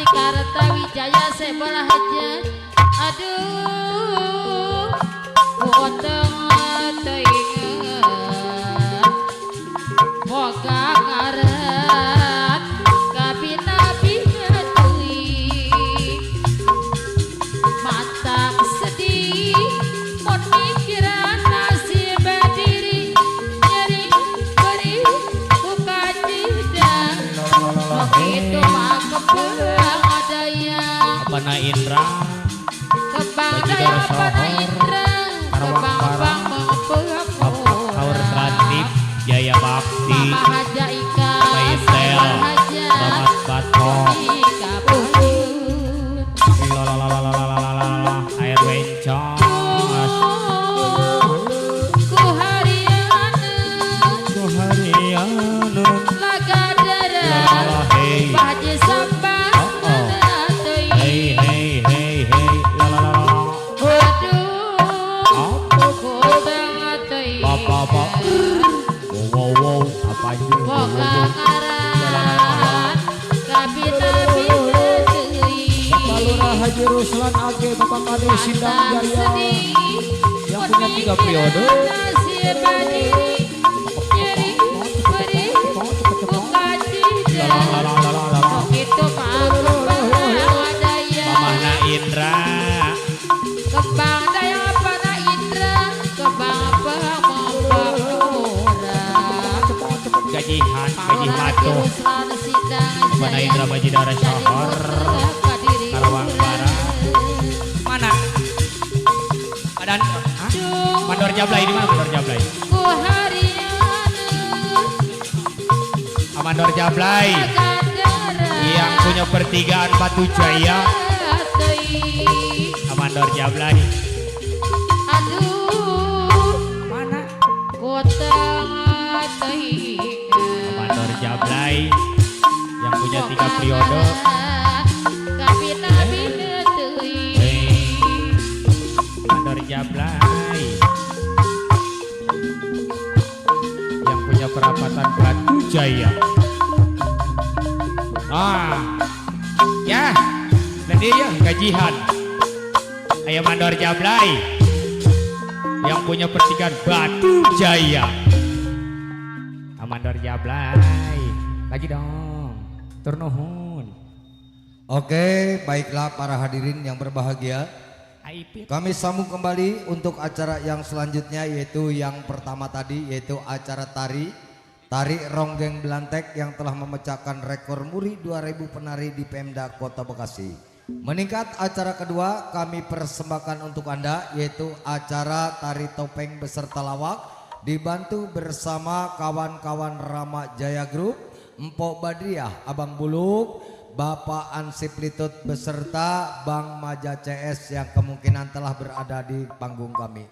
Karena Tirta Wijaya sebelah hajat. Aduh, utang teingat boga ngarep kabina-bina teuing matak sedih mun mikiran nasib diri nyeri beri buka tidak begitu mah kebang adaya Apana Indra kebang Bagi daya Dara apa Sohor, Indra kebang bang Kaur Trantip Jaya Bakti Mama Haja Ika Kaitel Haja Ramat Batok Ika Pahun Lalalalalalala Air Wencos Ku hariana Harianu Laga dara Hey Baji sabang Hey hey hey hey Lalalala Aduh Ku banget Apa Wow apa itu Boga ngaran Kabina-bina Lurah Haji Ruslan Age Bapak Kade Sindang Jaya yang punya 3 periode. Mamahna Indra Kembang daya pana Indra Kembang apa Gaji Matuh Mana Indra Baji Dara Sohor Karawang Barat Mana? Adan. Hah? Mandor Jablay di mana Mandor Jablay? Ku harian Mandor Jablay yang punya pertigaan Batu Jaya Mandor Jablay. Aduh Mana? kota Mandor Jablay yang punya 3 periode. Mandor Jablay yang punya perapatan Batu Jaya. Ya, nanti ya gajian. Ayo Mandor Jablay yang punya pertigaan Batu Jaya. Mandor Jablay, lagi dong, turnuhun. Oke, baiklah para hadirin yang berbahagia. Aipit. Kami sambung kembali untuk acara yang selanjutnya, yaitu yang pertama tadi, yaitu acara tari Ronggeng Belantek yang telah memecahkan rekor muri 2000 penari di Pemda Kota Bekasi. Meningkat acara kedua kami persembahkan untuk Anda, yaitu acara tari topeng beserta lawak, dibantu bersama kawan-kawan Rama Jaya Group, Empok Badriah, Abang Buluk, Bapak Ansip Litut beserta Bang Maja CS yang kemungkinan telah berada di panggung kami.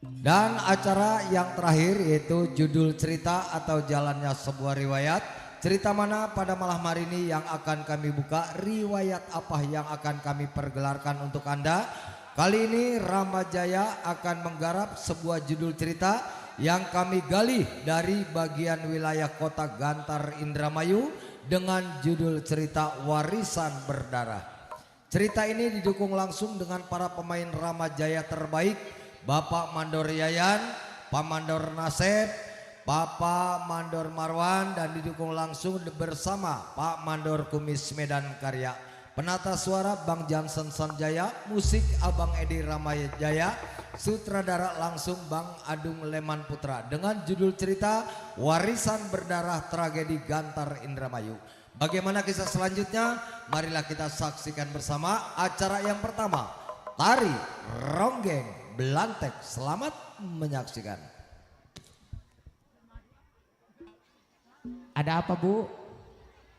Dan acara yang terakhir yaitu judul cerita atau jalannya sebuah riwayat. Cerita mana pada malam hari ini yang akan kami buka, riwayat apa yang akan kami pergelarkan untuk Anda. Kali ini Rama Jaya akan menggarap sebuah judul cerita yang kami gali dari bagian wilayah kota Gantar Indramayu dengan judul cerita Warisan Berdarah. Cerita ini didukung langsung dengan para pemain Rama Jaya terbaik, Bapak Mandor Yayan, Pak Mandor Nasep, Bapak Mandor Marwan, dan didukung langsung bersama Pak Mandor Kumis Medan Karya. Penata suara Bang Johnson Sanjaya, musik Abang Edi Ramayajaya, sutradara langsung Bang Adung Leman Putra dengan judul cerita Warisan Berdarah Tragedi Gantar Indramayu. Bagaimana kisah selanjutnya? Marilah kita saksikan bersama acara yang pertama, Tari Ronggeng Belantek. Selamat menyaksikan. Ada apa Bu?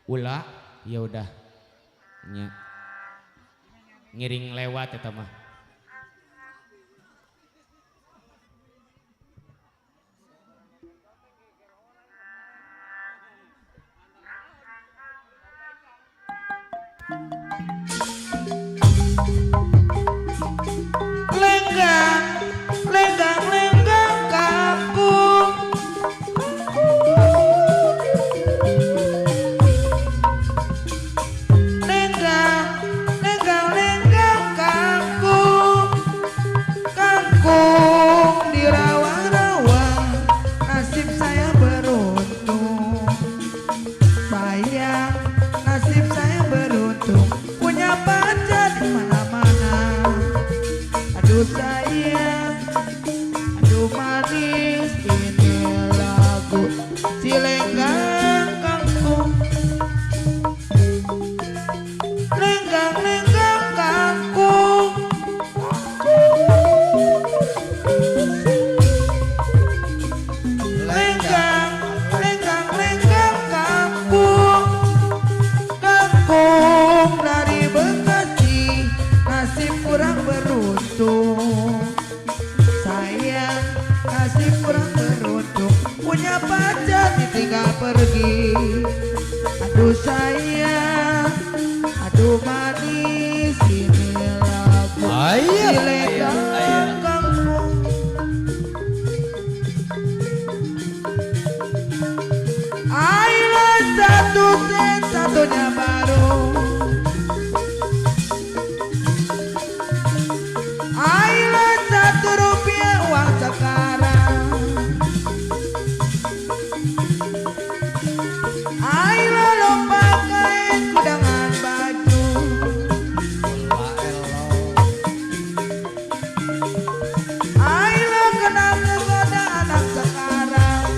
Ula? Ya udah. Ngiring lewat ya mah. Lenggang kangkung, lenggang punya pacar di mana-mana. Aduh sayang, aduh manis, ini lagu Cilenggang Kangkung. Lenggang-lenggang kangkung, lenggang-lenggang kangkung, kangkung dari Bekasi, nasib kurang beruntung. Sayang, nasib kurang beruntung, punya pacar ditinggal pergi. Aduh sayang, aduh manis, ini lagu Cilenggang Kangkung. Aila satu sen, satunya baru. Aila Rp1 uang sekarang. Aila lupa kain kudangan baju. Aila kena kegoda anak sekarang.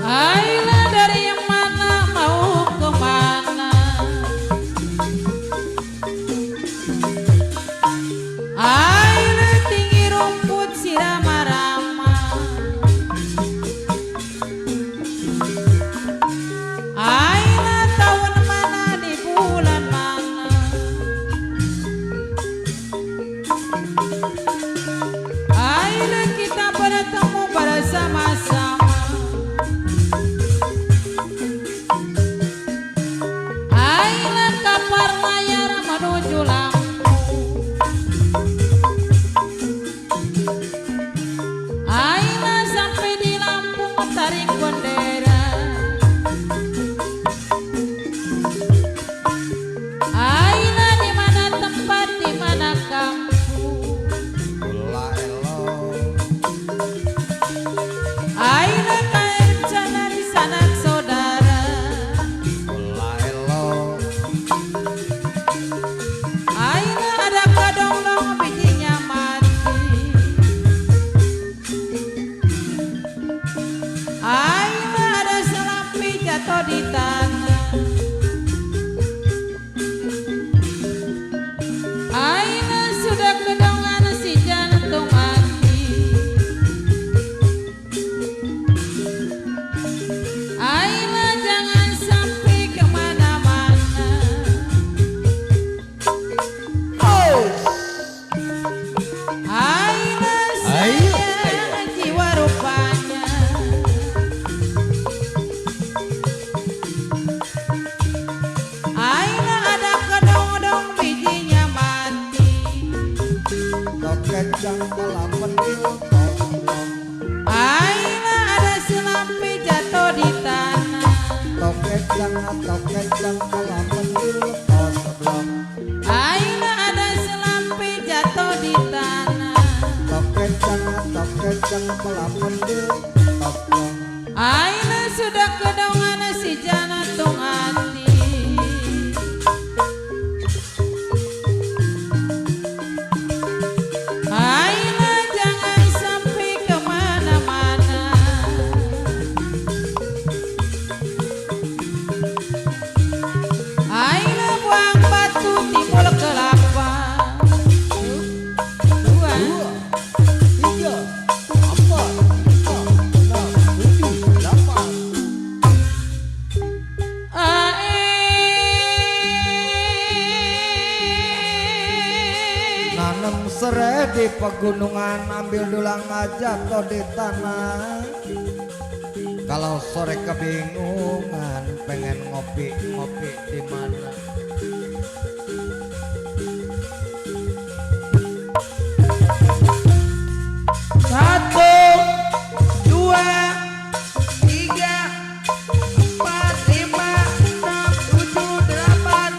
Aila dari yang mana mau kemana? Aila tinggi rumput sirama-rama. Aila tahun mana di bulan mana? Aila kita bertemu bersama-sama. Aila kapal layar menuju Lampung. Aila sampai di Lampung tarik bendera. Aila di mana tempat, di mana kampung. Aila kayak rencana di sanak saudara. Aila ada kadong-dong bijinya mati. Aila ada selampi jatuh di tanah. Aila sudah kedongan si jantung mati. Aila jangan sampai kemana-mana. Aila sayang jiwa rupanya. Aila ada kedong-dong bijinya mati. Aila ada selampi jatuh di tanah. Aila ada selampi jatuh di tanah. Aila sudah kedongan si jantung hati. Aila jangan sampai kemana-mana. Aila buang batu timbul kelapa. Dua. Nanem serai di pegunungan, ambil dulang aja jatuh di tanah. Kalau sore kebingungan, pengen ngopi-ngopi di mana? Satu, dua, tiga, empat, lima, enam, tujuh, delapan.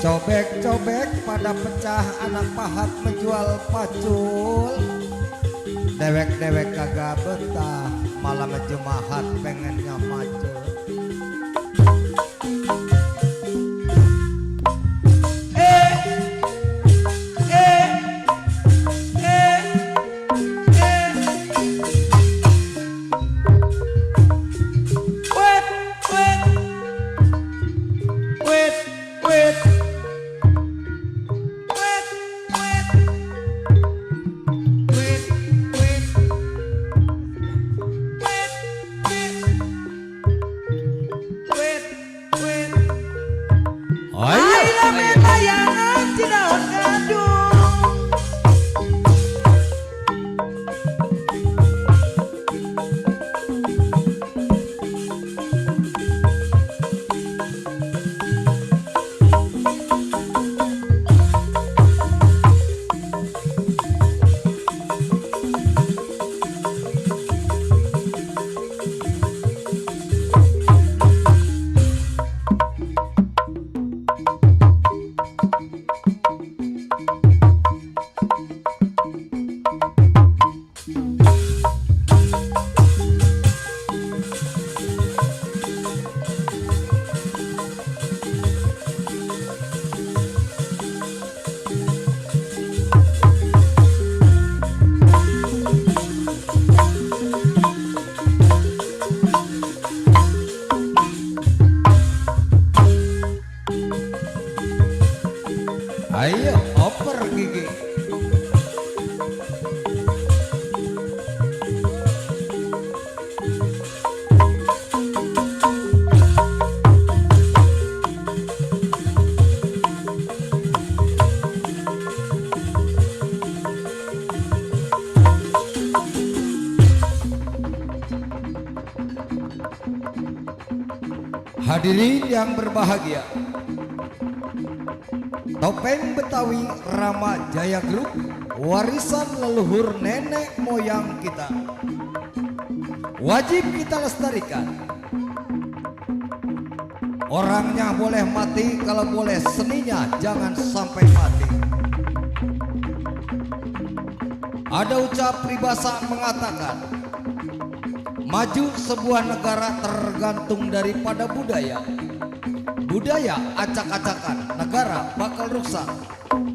Cobek-cobek pada pecah, anak pahat menjual pacul. dewek-dewek kagak betah, malam jemaat pengennya maju. Ayo oper gigi. Hadirin yang berbahagia, Topeng Betawi Rama Jaya Group, warisan leluhur nenek moyang kita, wajib kita lestarikan. Orangnya boleh mati, kalau boleh seninya jangan sampai mati. Ada ucap peribahasa mengatakan, maju sebuah negara tergantung daripada budaya. Budaya acak-acakan, negara bakal rusak.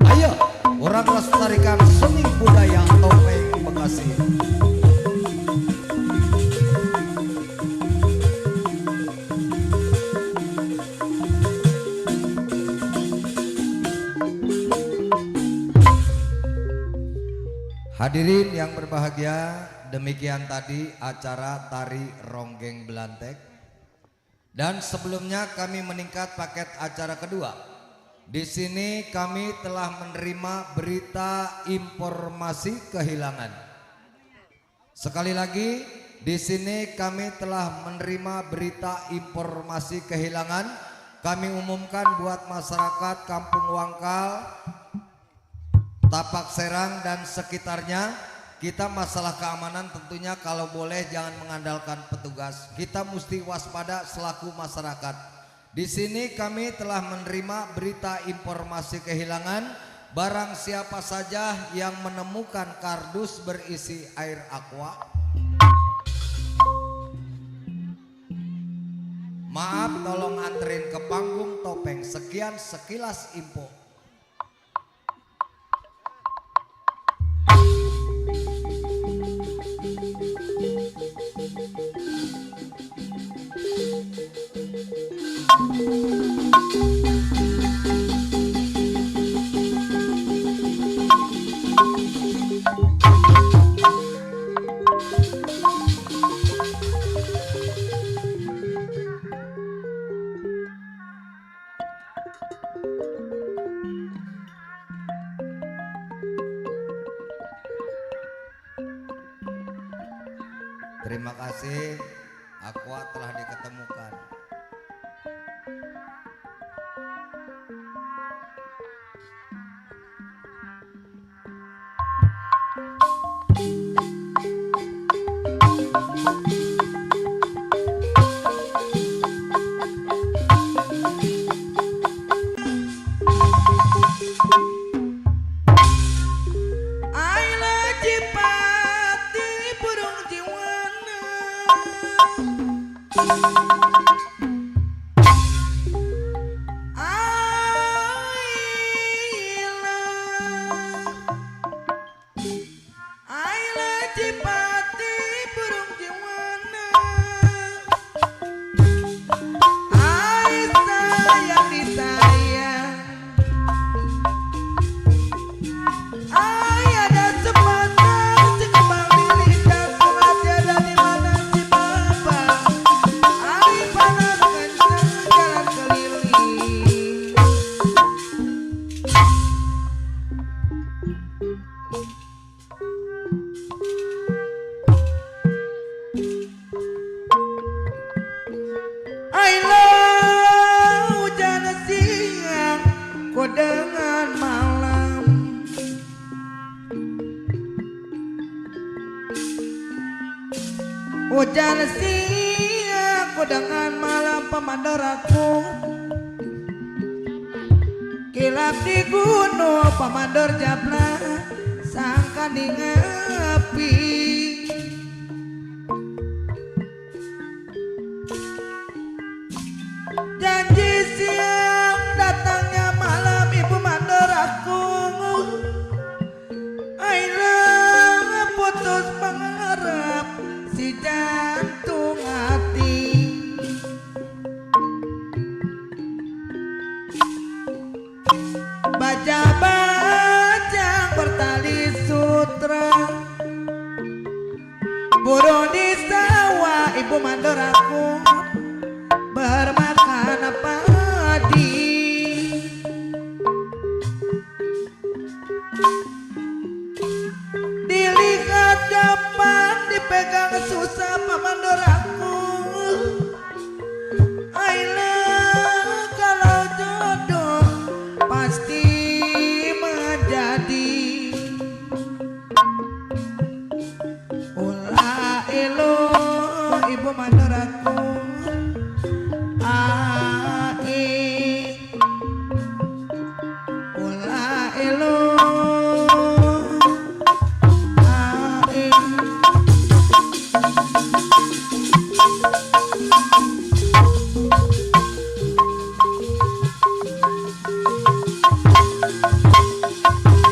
Ayo orang lestarikan seni budaya Topeng Bekasi. Hadirin yang berbahagia, demikian tadi acara tari ronggeng belantek. Dan sebelumnya kami meningkat paket acara kedua. Di sini kami telah menerima berita informasi kehilangan. Sekali lagi, di sini kami telah menerima berita informasi kehilangan. Kami umumkan buat masyarakat Kampung Wangkal, Tapak Serang dan sekitarnya. Kita masalah keamanan tentunya kalau boleh jangan mengandalkan petugas. Kita mesti waspada selaku masyarakat. Di sini kami telah menerima berita informasi kehilangan. Barang siapa saja yang menemukan kardus berisi air aqua, maaf tolong anterin ke panggung Topeng. Sekian sekilas info. Terima kasih, aqua telah diketemukan. Aila Cipati Aila Cipati burung jiwana. Ai sayang disayang. Ai ada sepatah sekembang milik dan sengaja dari mana si baba. Ai panas kencang jalan keliling. Aila hujan siang ku dengan malam. Hujan siang ku dengan malam pemandoraku. Kilap di gunung pemandor jabla sangka di ngapi. Janji siang datangnya malam ibu mandor aku. Aila putus mengharap si jantung hati. Baca-baca bertali sutra. Burung di sawah ibu mandor aku bermakan padi. Dilihat depan dipegang susah pamandor aku. Aila kalau jodoh pasti menjadi. Ulah elo ibu mandor aku. Ulah elo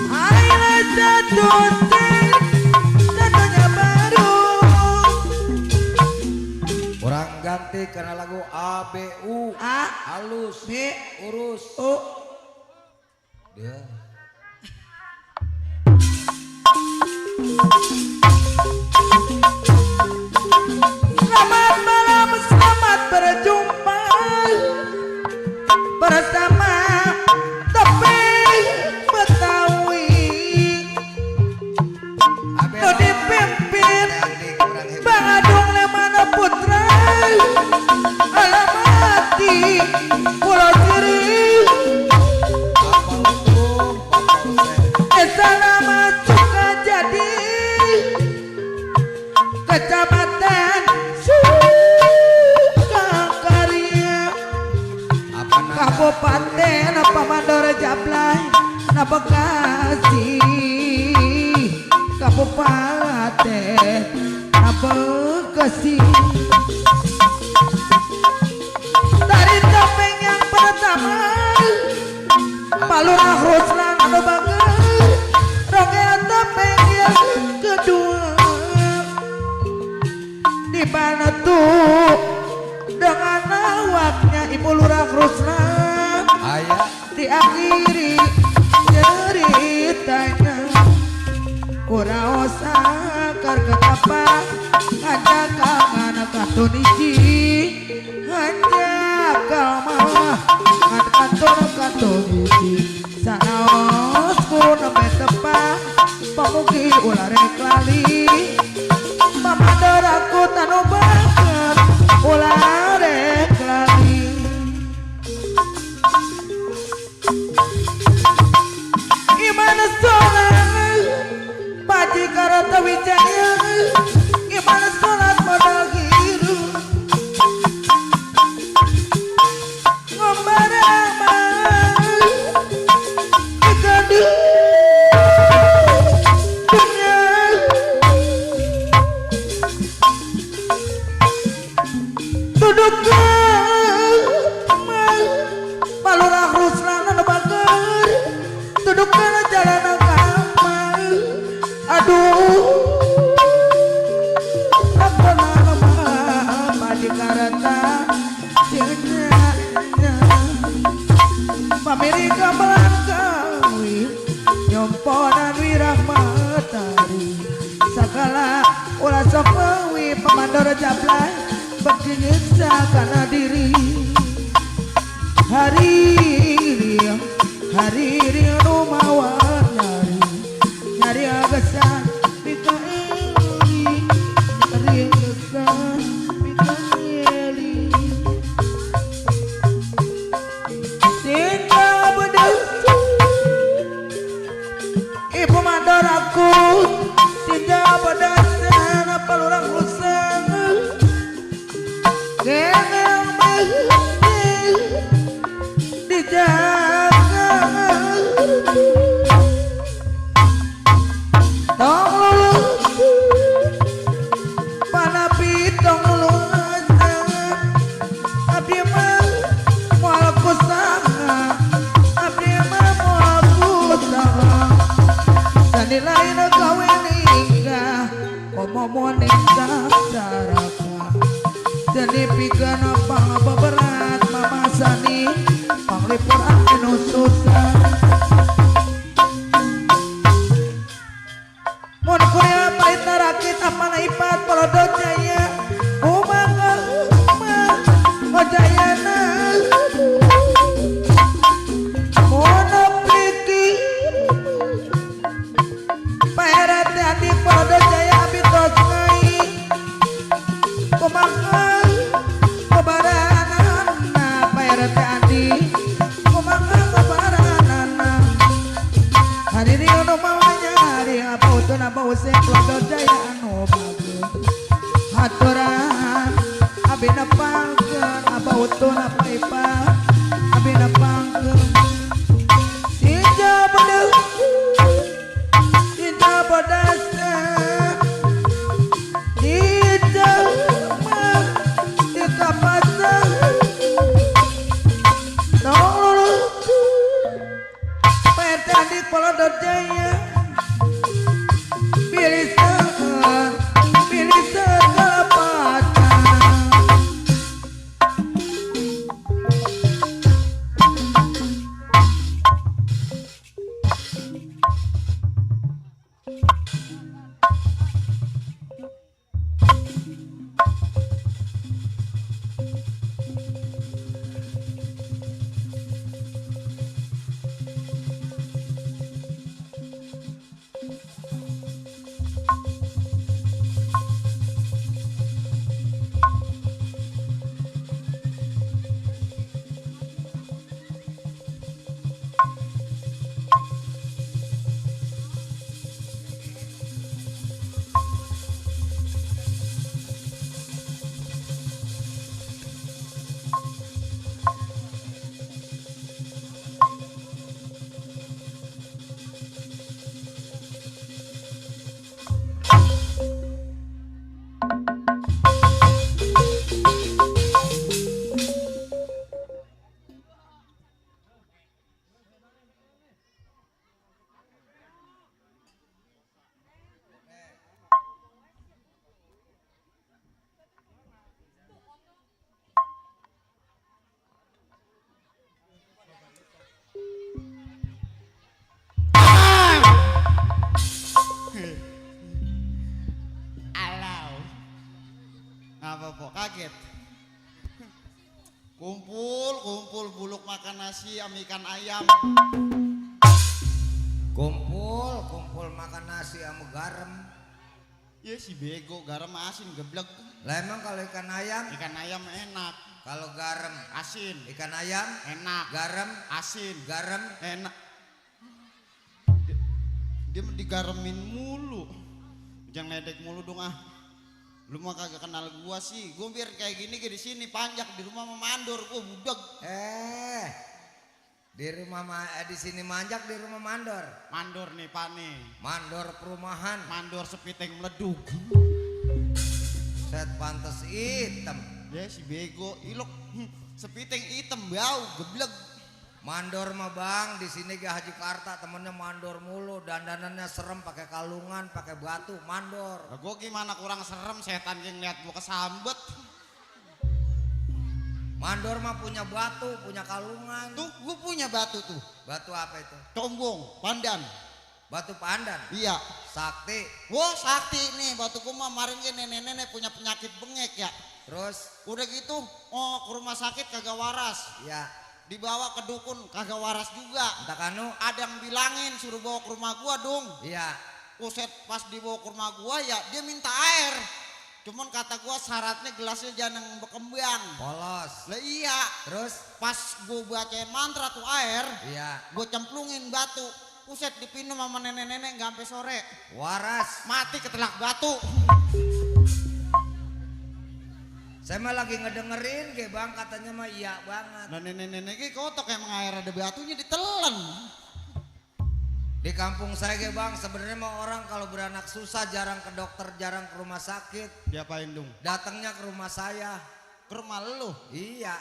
Aila jatuh jatuhnya baru. Orang ganti karena lagu ABU. A Halus B urus. U. Dia Selamat malam, selamat berjumpa bersama Topeng Betawi. Nu dipimpin Bang Adung Lemana Putra. Alamati Pulau Siri. apa untung Selamat suka jadi Kecamatan Sukakarya apa nada Kabupaten Pamandor Jablay na Bekasi. Kabupaten na Bekasi. Dari topeng yang pertama Palurah Ruslan anu banget. Rongel topeng yang kedua dibantu dengan awaknya Ibu Lurah Ruslan. ayah Diakhiri ceritanya kuraosa karkatapa ngajak kangen katun iji ngajak kalmah ngan katun iji sanaos kurun nembe tepak pemugi ulah rek lali pamandor aku tanu banget ulah rek lali. Gimana sholat Paji Karata Wijaya. Gimana sholat modal giru ngombarama dikandung dunia. duduk palurah ruslan anu bager duduk kana jalan kamar aduh apa nama padikarata cenanya pamirika melangkawi nyomponan wirahmatari segala ulah sok leuwih pemandor jablay beki nyiksa kana diri hari anu mawa nyari agasan Mikaeli nyari agasan Mikaeli tinggal bedes ibu mandor aku tinggal bedasan apa lurang rusang geneng dijaga tong lulus panapi tong lulus abdi mah moal kusaha abdi mah moal kusaha sanilai gawe nikah komo nikah saraka jadi pikeun beberat mama sani panglipur anu susah mun kurea pait rakit apana ipat polodo jaya kumaha mah ngojayana mun pikir paeret adik polodo jaya abi tos ngai kumaha kobaranana paeret adik kumaha kobaranana hadiri anu mawanya hari apa utun apa usik polodo jaya anu bagus haturan abi nepangkeun apa utun apa ipat abi nepangkeun tinja bedes tinja bodasa tinja mah di kapasan tong lulus PRT adik polodo jaya pilih segala pacar Apa po kaget? Kumpul buluk makan nasi sama ikan ayam. Kumpul makan nasi sama garam. Ya si bego garam asin geblek. Lah emang kalau ikan ayam enak. Kalau garam Asin. ikan ayam Enak. garam Asin. garam Enak. Dia digaremin mulu. Jangan ledek mulu dong ah. Lu mah kagak kenal gua sih. Gua biar kayak gini di sini panjak di rumah memandor gua budeg. di rumah di sini manjak, di rumah mandor. Mandor nih Pak nih. Mandor perumahan. Mandor sepiteng meleduk. Buset pantes hitam. Ya si bego, ilok sepiting hitam bau geblek. Mandor mah bang, di sini ke Haji Karta temennya mandor mulu, dandanannya serem pakai kalungan, pakai batu, mandor. Lah gua gimana kurang serem setan yang lihat gua kesambet. Mandor mah punya batu, punya kalungan. Tuh gua punya batu tuh. Batu apa itu? Combong, pandan. Batu pandan. Iya. Sakti. Wah sakti nih batu gua mah kemarin nenek-nenek punya penyakit bengek ya. Terus? Udah gitu, oh ke rumah sakit kagak waras. Ya. Dibawa ke dukun kagak waras juga. Entah kanu. Ada yang bilangin suruh bawa ke rumah gua dong. Iya. Buset pas dibawa ke rumah gua ya dia minta air. Cuman kata gua syaratnya gelasnya jangan yang berkembang. Polos. Lah iya. Terus? Pas gua bacain mantra tuh air. Iya. Gua cemplungin batu. Buset dipinum sama nenek-nenek nggak sampai sore. Waras. Mati ketelak batu. Saya mah lagi ngedengerin ke bang, katanya mah iya banget. Nah nenek-nenek ini kotok emang air ada batunya ditelen. Di kampung saya ke bang, sebenarnya mah orang kalau beranak susah jarang ke dokter, jarang ke rumah sakit. Diapain dong? Datangnya ke rumah saya. Ke rumah lu? Iya.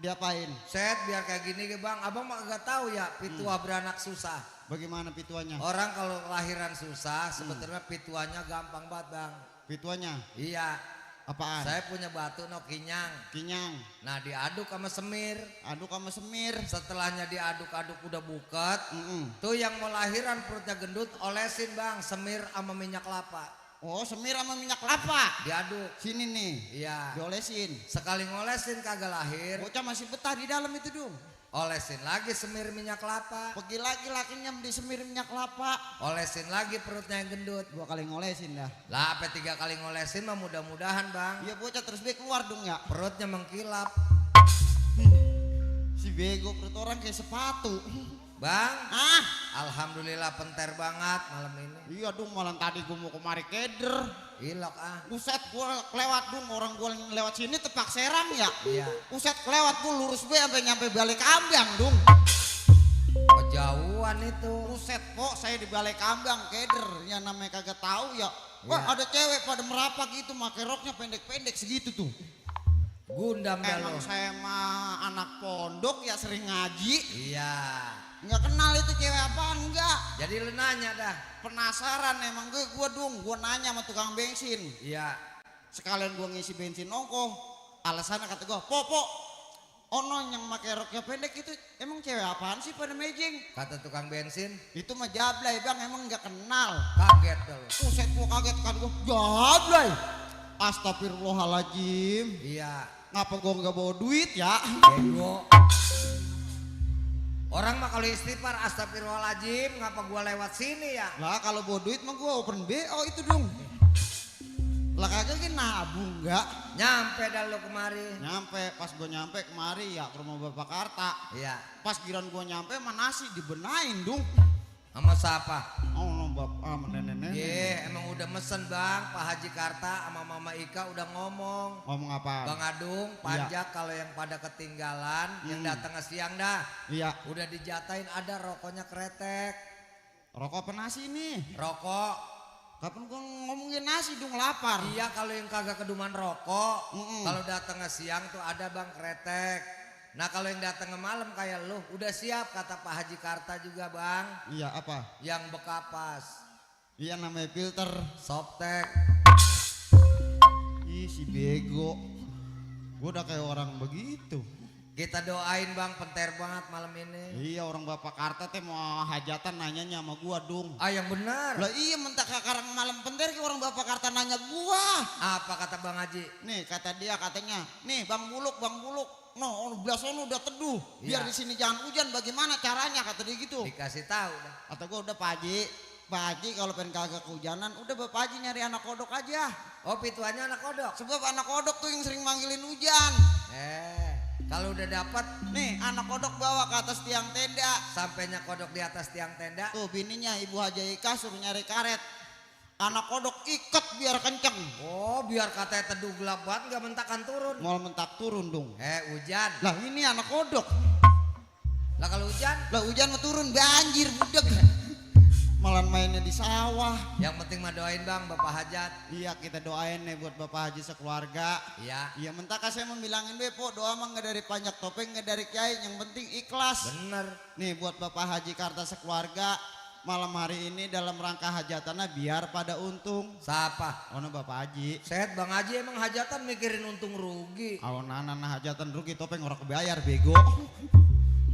Diapain? Set biar kayak gini ke bang, abang mah gak tahu ya pitua beranak susah. Bagaimana pituanya? Orang kalau kelahiran susah, sebetulnya pituanya gampang banget bang. Pituanya? Iya. Apaan? Saya punya batu no kinyang. Kinyang. Nah diaduk sama semir. Aduk sama semir. Setelahnya diaduk-aduk udah buket. Tuh yang mau lahiran perutnya gendut olesin bang semir sama minyak kelapa. Oh semir sama minyak kelapa. Diaduk. Sini nih. Iya. Diolesin. Sekali ngolesin kagak lahir. Bocah masih betah di dalam itu dong. Olesin lagi semir minyak kelapa. Pergi lagi lakinya di semir minyak kelapa. Olesin lagi perutnya yang gendut. 2 kali ngolesin dah. Lah apa 3 kali ngolesin mah mudah-mudahan bang. Iya bocah terus dia keluar dong ya. Perutnya mengkilap. Si bego perut orang kayak sepatu. Bang. Ah. Alhamdulillah penter banget malam ini. Iya dong malam tadi gua mau kemari keder. Ilok ah. Buset gua kelewat dong orang gua lewat sini tepak serang ya. Iya. Buset kelewat gua lurus be sampai nyampe balik kambang dong. Kejauhan itu. Buset kok saya di balik kambang keder yang namanya kagak tahu ya. Wah Iya. ada cewek pada merapak gitu pakai roknya pendek-pendek segitu tuh. Gundam dah lo. Emang saya mah anak pondok ya sering ngaji. Iya. Nggak kenal itu cewek apa enggak. Jadi lu nanya dah. Penasaran emang gua dong, gua nanya sama tukang bensin. Iya. Sekalian gua ngisi bensin ongkoh. Alasannya kata gua, "Popo, ono yang pakai roknya pendek itu emang cewek apaan sih pada mejing?" Kata tukang bensin. Itu mah jablay bang, emang nggak kenal. Kaget dah lo. Buset gua kaget kan gua, jablay. Astagfirullahaladzim. Iya. Ngapa gua nggak bawa duit ya? Bego. Orang mah kalau istighfar astagfirullahaladzim ngapa gua lewat sini ya? Lah kalau bawa duit mah gua open BO itu dong. Lah kagak kan nabung enggak? Nyampe dah lo kemari. Nyampe, pas gua nyampe kemari ya ke rumah Bapak Karta. Iya. Pas giran gua nyampe mah nasi dibenain dong. Sama siapa? Oh no bapak sama nenek-nenek. Iya, emang udah mesen bang. Pak Haji Karta sama Mama Ika udah ngomong. Ngomong apa? Bang Adung, pajak kalau yang pada ketinggalan, yang datang siang dah. Iya. Udah dijatain ada rokoknya kretek. Rokok apa nasi nih? Rokok. Kapan gua ngomongin nasi dong lapar. Iya kalau yang kagak keduman rokok, Mm-mm. kalau datang siang tuh ada bang kretek. Nah kalau yang datang malam kayak lu udah siap kata Pak Haji Karta juga bang. Iya apa? Yang bekapas, Iya namanya filter. softtek. Ih si bego. Gua udah kayak orang begitu. Kita doain bang penter banget malam ini. Iya orang Bapak Karta teh mau hajatan nanyanya sama gua dong. Ah yang benar. Lah iya mentak karang malam penter ke orang Bapak Karta nanya gua. Apa kata Bang Haji? Nih kata dia katanya, nih Bang Buluk. No, belas sono udah teduh. Biar Iya. di sini jangan hujan. Bagaimana caranya kata dia gitu. Dikasih tahu dah. Kata gua udah Pak Haji kalau pengen kagak kehujanan udah Bapak Haji nyari anak kodok aja. Oh pituannya anak kodok. Sebab anak kodok tuh yang sering manggilin hujan. Kalau udah dapat Nih anak kodok bawa ke atas tiang tenda. sampainya kodok di atas tiang tenda. Tuh bininya Ibu Haji Ika suruh nyari karet. Anak kodok ikat biar kenceng. Oh biar katanya teduh gelap banget nggak mentakan turun. Mau mentak turun dong. Hujan. Lah ini anak kodok. Lah kalau hujan Lah hujan mau turun banjir budek. malah mainnya di sawah. Yang penting mah doain bang Bapak Hajat. Iya kita doain nih buat Bapak Haji sekeluarga. Iya. Iya mentaka saya mau bilangin be po doa mah nggak dari panjak topeng nggak dari kiai yang penting ikhlas. Bener. Nih buat Bapak Haji Karta sekeluarga malam hari ini dalam rangka hajatannya biar pada untung. Siapa? Ono Bapak Haji. Sehat Bang Haji emang hajatan mikirin untung rugi. Awan anak hajatan rugi topeng orang kebayar bego.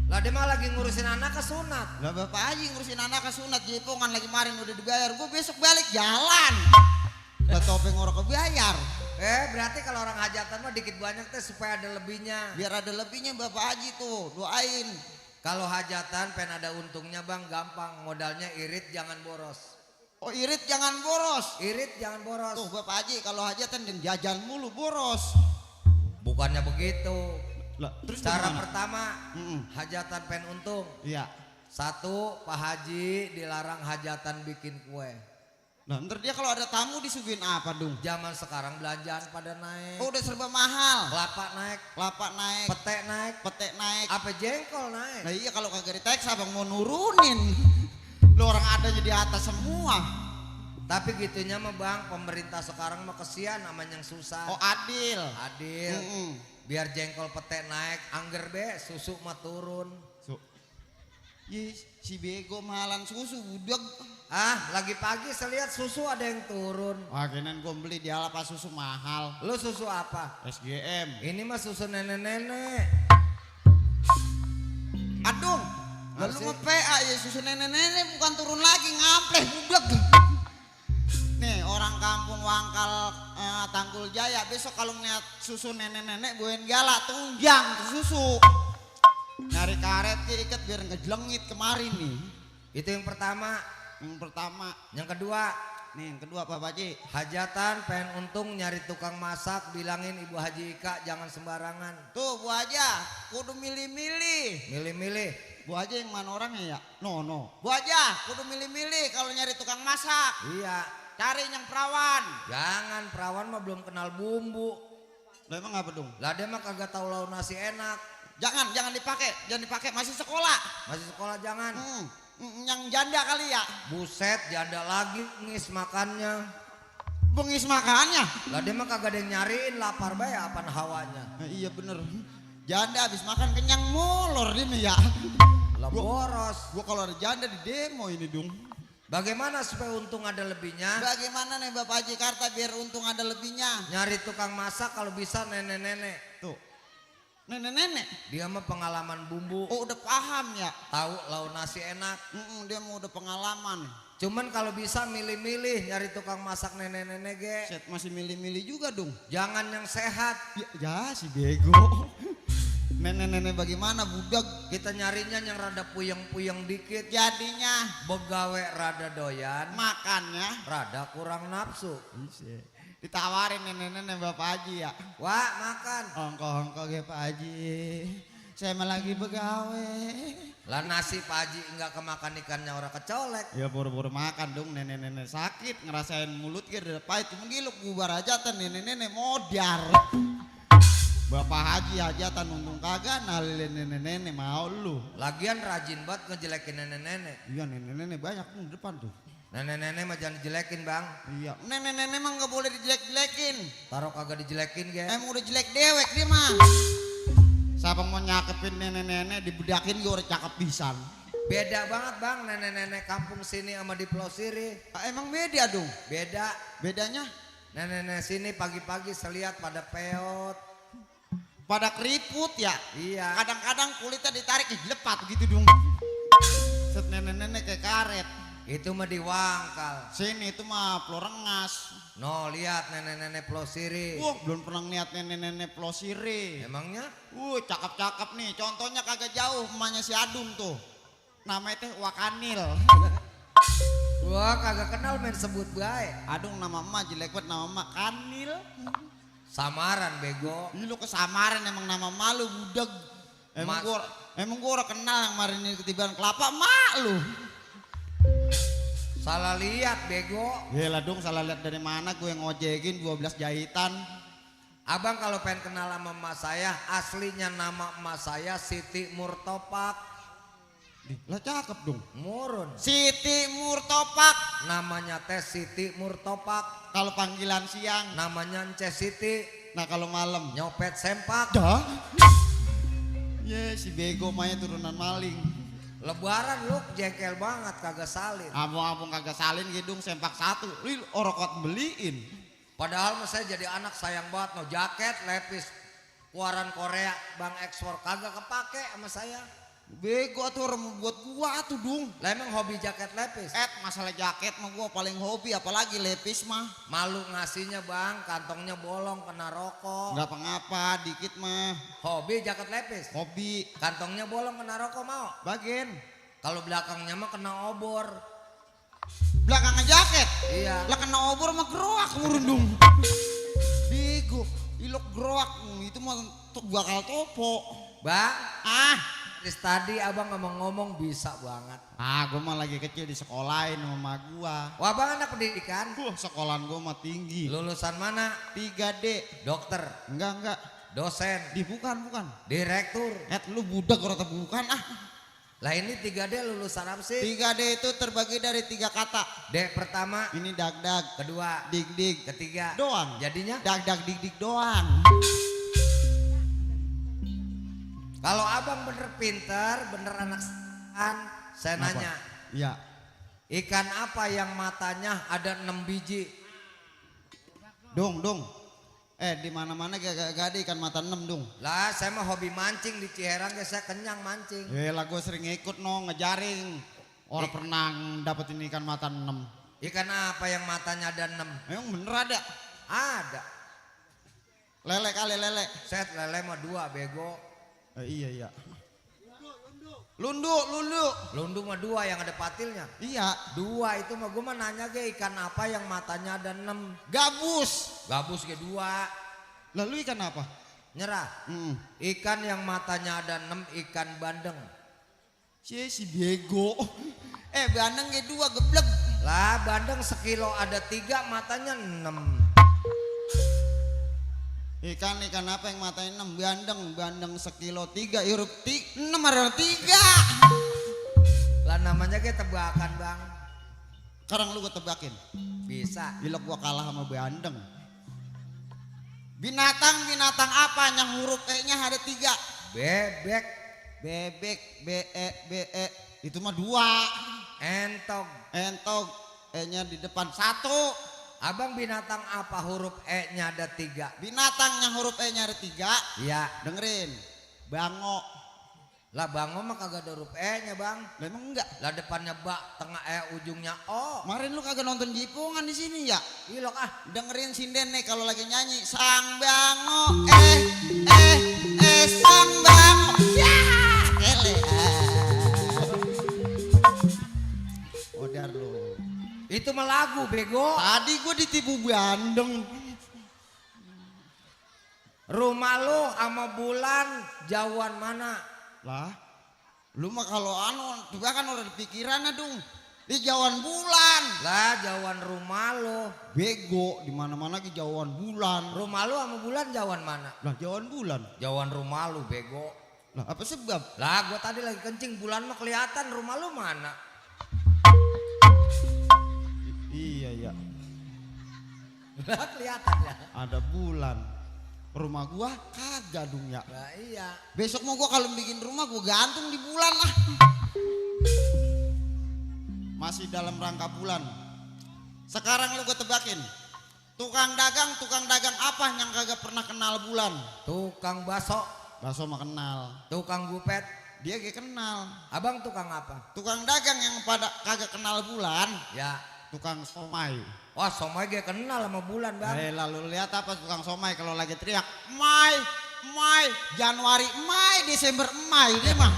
Lah dia mah lagi ngurusin anak ke sunat. Lah Bapak Haji ngurusin anak ke sunat jipongan lagi kemarin udah dibayar. Gue besok balik jalan. Lah topeng orang kebayar. Berarti kalau orang hajatan mah dikit banyak teh supaya ada lebihnya. Biar ada lebihnya Bapak Haji tuh doain. Kalau hajatan pengen ada untungnya bang gampang, modalnya irit jangan boros. Oh irit jangan boros. Irit jangan boros. Tuh Bapak Haji kalau hajatan dan jajan mulu boros. Bukannya begitu. Lah, terus Cara gimana? pertama Mm-mm. hajatan pengen untung. Iya. 1, Pak Haji dilarang hajatan bikin kue. Nah ntar dia kalau ada tamu disuguhin apa dong? Zaman sekarang belanjaan pada naik. Oh udah serba mahal. Kelapa naik, Kelapa naik, pete naik, petek naik. apa jengkol naik. Nah iya kalau kagak diteks abang mau nurunin. Lu orang ada di atas semua. Tapi gitunya mah bang, pemerintah sekarang mah kesian sama yang susah. Oh adil. Adil. Mm-mm. Biar jengkol pete naik, angger be, susu mah turun. Yes, si bego mahalan susu budak. Ah, lagi pagi saya lihat susu ada yang turun. Wah kenen gue beli di Alapa susu mahal. Lu susu apa? SGM. Ini mah susu nenek-nenek. Adung. Lalu Masih? nge-PA ya susu nenek-nenek bukan turun lagi ngampleh budak. Nih orang kampung Wangkal Tanggul Jaya besok kalau ngeliat susu nenek-nenek buain galak tunjang tuh susu. Nyari karet ikat biar ngejelengit kemarin nih. Itu yang pertama. Yang pertama. Yang kedua, Nih yang kedua Pak Haji. hajatan pengen untung nyari tukang masak, bilangin Ibu Haji Ika jangan sembarangan. Tuh Bu Haja kudu milih-milih. Milih-milih. Bu Haja yang mana orangnya ya? No. Bu Haja kudu milih-milih kalau nyari tukang masak. Iya. Cari yang perawan. Jangan, perawan mah belum kenal bumbu. Lah emang apa dong? Lah dia mah kagak tahu lauk nasi enak. Jangan dipakai masih sekolah. Masih sekolah jangan. Yang janda kali ya. Buset, janda lagi ngis makannya. Bengis makannya. Lah dia mah kagak ada yang nyariin, lapar bae apaan hawanya. Nah, iya bener. Janda habis makan kenyang molor ini ya. Lah boros. Gua kalau ada janda di demo ini dong. Bagaimana supaya untung ada lebihnya? Bagaimana nih Bapak Haji Karta biar untung ada lebihnya? Nyari tukang masak kalau bisa nenek-nenek. Tuh. Nenek-nenek. Dia mah pengalaman bumbu. Oh udah paham ya. Tahu lauk nasi enak. Dia mau udah pengalaman. Cuman kalau bisa milih-milih nyari tukang masak nenek-nenek ge. Set masih milih-milih juga dong. Jangan yang sehat. Ya si bego. Nenek-nenek bagaimana budak? Kita nyarinya yang rada puyeng-puyeng dikit. Jadinya Begawe rada doyan. makannya Rada kurang nafsu. ditawarin nenek-nenek Bapak Haji ya. Wah makan. Ongko-ongko ge Pak Haji. Saya mah lagi begawe. Lah nasi Pak Haji enggak kemakan ikannya orang kecolek. Ya buru-buru makan dong nenek-nenek sakit ngerasain mulut kira udah pahit cuma giluk bubar hajatan nenek-nenek modar. Bapak Haji hajatan untung kagak nalilin nenek-nenek mau lu. Lagian rajin banget ngejelekin nenek-nenek. Iya nenek-nenek banyak tuh di depan tuh. Nenek-nenek mah jangan dijelekin bang. Iya nenek-nenek emang gak boleh dijelek-jelekin. Taruh kagak dijelekin ge. Emang udah jelek dewek dia mah. Siapa mau nyakepin nenek-nenek dibedakin gue udah cakep pisan. Beda banget bang nenek-nenek kampung sini sama di Pulau Siri. Emang beda dong. Beda. Bedanya Nenek-nenek sini pagi-pagi selihat pada peot. pada keriput ya. Iya. Kadang-kadang kulitnya ditarik lepat gitu dong. Set nenek-nenek kayak karet. Itu mah di Wangkal. Sini itu mah Pulau Rengas. No lihat nenek-nenek Pulau Siri. Wah belum pernah ngeliat nenek-nenek Pulau Siri. Emangnya? Cakep-cakep nih. Contohnya kagak jauh emaknya si Adung tuh. Namanya teh Wakanil. Gua kagak kenal main sebut baik. Adung nama emak jelek banget nama emak Kanil. Samaran bego. Ih, lu kesamaran emang nama malu budak. Emang gua orang kenal yang kemarin ini ketiban kelapa emak lu. Salah lihat bego. Yelah dong salah lihat dari mana gue ngojekin 12 jahitan. Abang kalau pengen kenal sama emak saya, aslinya nama emak saya Siti Murtopak. Lah cakep dong. Murun. Siti Murtopak. Namanya teh Siti Murtopak. Kalau panggilan siang. Namanya Ence Siti. Nah kalau malam. Nyopet sempak. Dah. Ya si bego mainnya turunan maling. Lebaran lu jengkel banget kagak salin. Abang-abang kagak salin gedung sempak satu. Lu orokot beliin. Padahal mah saya jadi anak sayang banget no jaket lepis keluaran Korea bang ekspor kagak kepake sama saya. Bego tuh orang buat gua tuh dong. Lah emang hobi jaket lepis. Masalah jaket mah gua paling hobi apalagi lepis mah. Malu ngasihnya bang, kantongnya bolong kena rokok. Enggak apa-apa, dikit mah. Hobi jaket lepis. Hobi. Kantongnya bolong kena rokok mau. Bagian. Kalau belakangnya mah kena obor. Belakangnya jaket. Iya. Lah kena obor mah geroak murundung. Bego, ilok geroak itu mah bakal topo. Bang, tadi abang ngomong-ngomong bisa banget. Gua mah lagi kecil di sekolahin sama gua. Wah bang anak pendidikan. Sekolahan gua mah tinggi. Lulusan mana? 3D. Dokter. Enggak. Dosen. Bukan. Direktur. Lu budak orang bukan Lah ini 3D lulusan apa sih? 3D itu terbagi dari 3 kata. D pertama. Ini dag-dag. Kedua. Dig-dig. Ketiga. Doang. Jadinya? Dag-dag dig-dig doang. Kalau abang bener pinter, bener anak saya nanya. Iya. Ikan apa yang matanya ada 6 biji? Dong. Di mana-mana gak ada ikan mata 6 dong. Lah saya mah hobi mancing di Ciherang ya saya kenyang mancing. Lah gue sering ikut ngejaring. Orang pernah dapetin ikan mata 6. Ikan apa yang matanya ada 6? Emang bener ada? Ada. Lele kali lele. Set lele mah 2 bego. Iya. Lundu. Lundu mah 2 yang ada patilnya. Iya. 2 itu mah gue mah nanya ge ikan apa yang matanya ada 6. Gabus. Gabus ge 2. Lalu ikan apa? Nyerah. Ikan yang matanya ada 6 ikan bandeng. Si bego. Bandeng ge 2 geblek. Lah bandeng sekilo ada 3 matanya 6. Ikan apa yang matanya 6? Bandeng sekilo 3 huruf 6 ada 3. Lah namanya kayak tebakan bang. Sekarang lu gue tebakin. Bisa. Gila gua kalah sama bandeng. Binatang apa yang huruf E-nya ada 3? Bebek. B-E. Itu mah 2. Entog. E-nya di depan 1. Abang binatang apa huruf E-nya ada 3? Binatang yang huruf E-nya ada 3. Iya. Dengerin. Bango. Lah bango mah kagak ada huruf E-nya bang. Lah emang enggak? Lah depannya bak, tengah E, ujungnya O. Kemarin lu kagak nonton Jipongan di sini ya? Ilok Dengerin sinden nih kalau lagi nyanyi. Sang bango. Sang bango. Ya. Ele. Odar lu. Itu mah lagu bego. Tadi gue ditipu bandeng. Rumah lu sama bulan jauhan mana? Lah, lu mah kalau juga kan udah di pikiran dong. Di jauhan bulan. Lah jauhan rumah lu. Bego, di mana-mana ke jauhan bulan. Rumah lu sama bulan jauhan mana? Lah jauhan bulan. Jauhan rumah lu bego. Lah apa sebab? Lah gua tadi lagi kencing bulan mah kelihatan, rumah lu mana? Iya. Lah kelihatan ya. Ada bulan. Rumah gua kagak dong ya. Lah iya. Besok mau gua kalau bikin rumah gua gantung di bulan lah. Masih dalam rangka bulan. Sekarang lu gua tebakin. Tukang dagang apa yang kagak pernah kenal bulan? Tukang baso. Baso mah kenal. Tukang gupet. Dia gak kenal. Abang tukang apa? Tukang dagang yang pada kagak kenal bulan. Ya. Tukang somai. Wah somai gue kenal sama bulan bang. Lalu lihat apa tukang somai kalau lagi teriak Mai, Januari, Mai, Desember, Mai dia mah.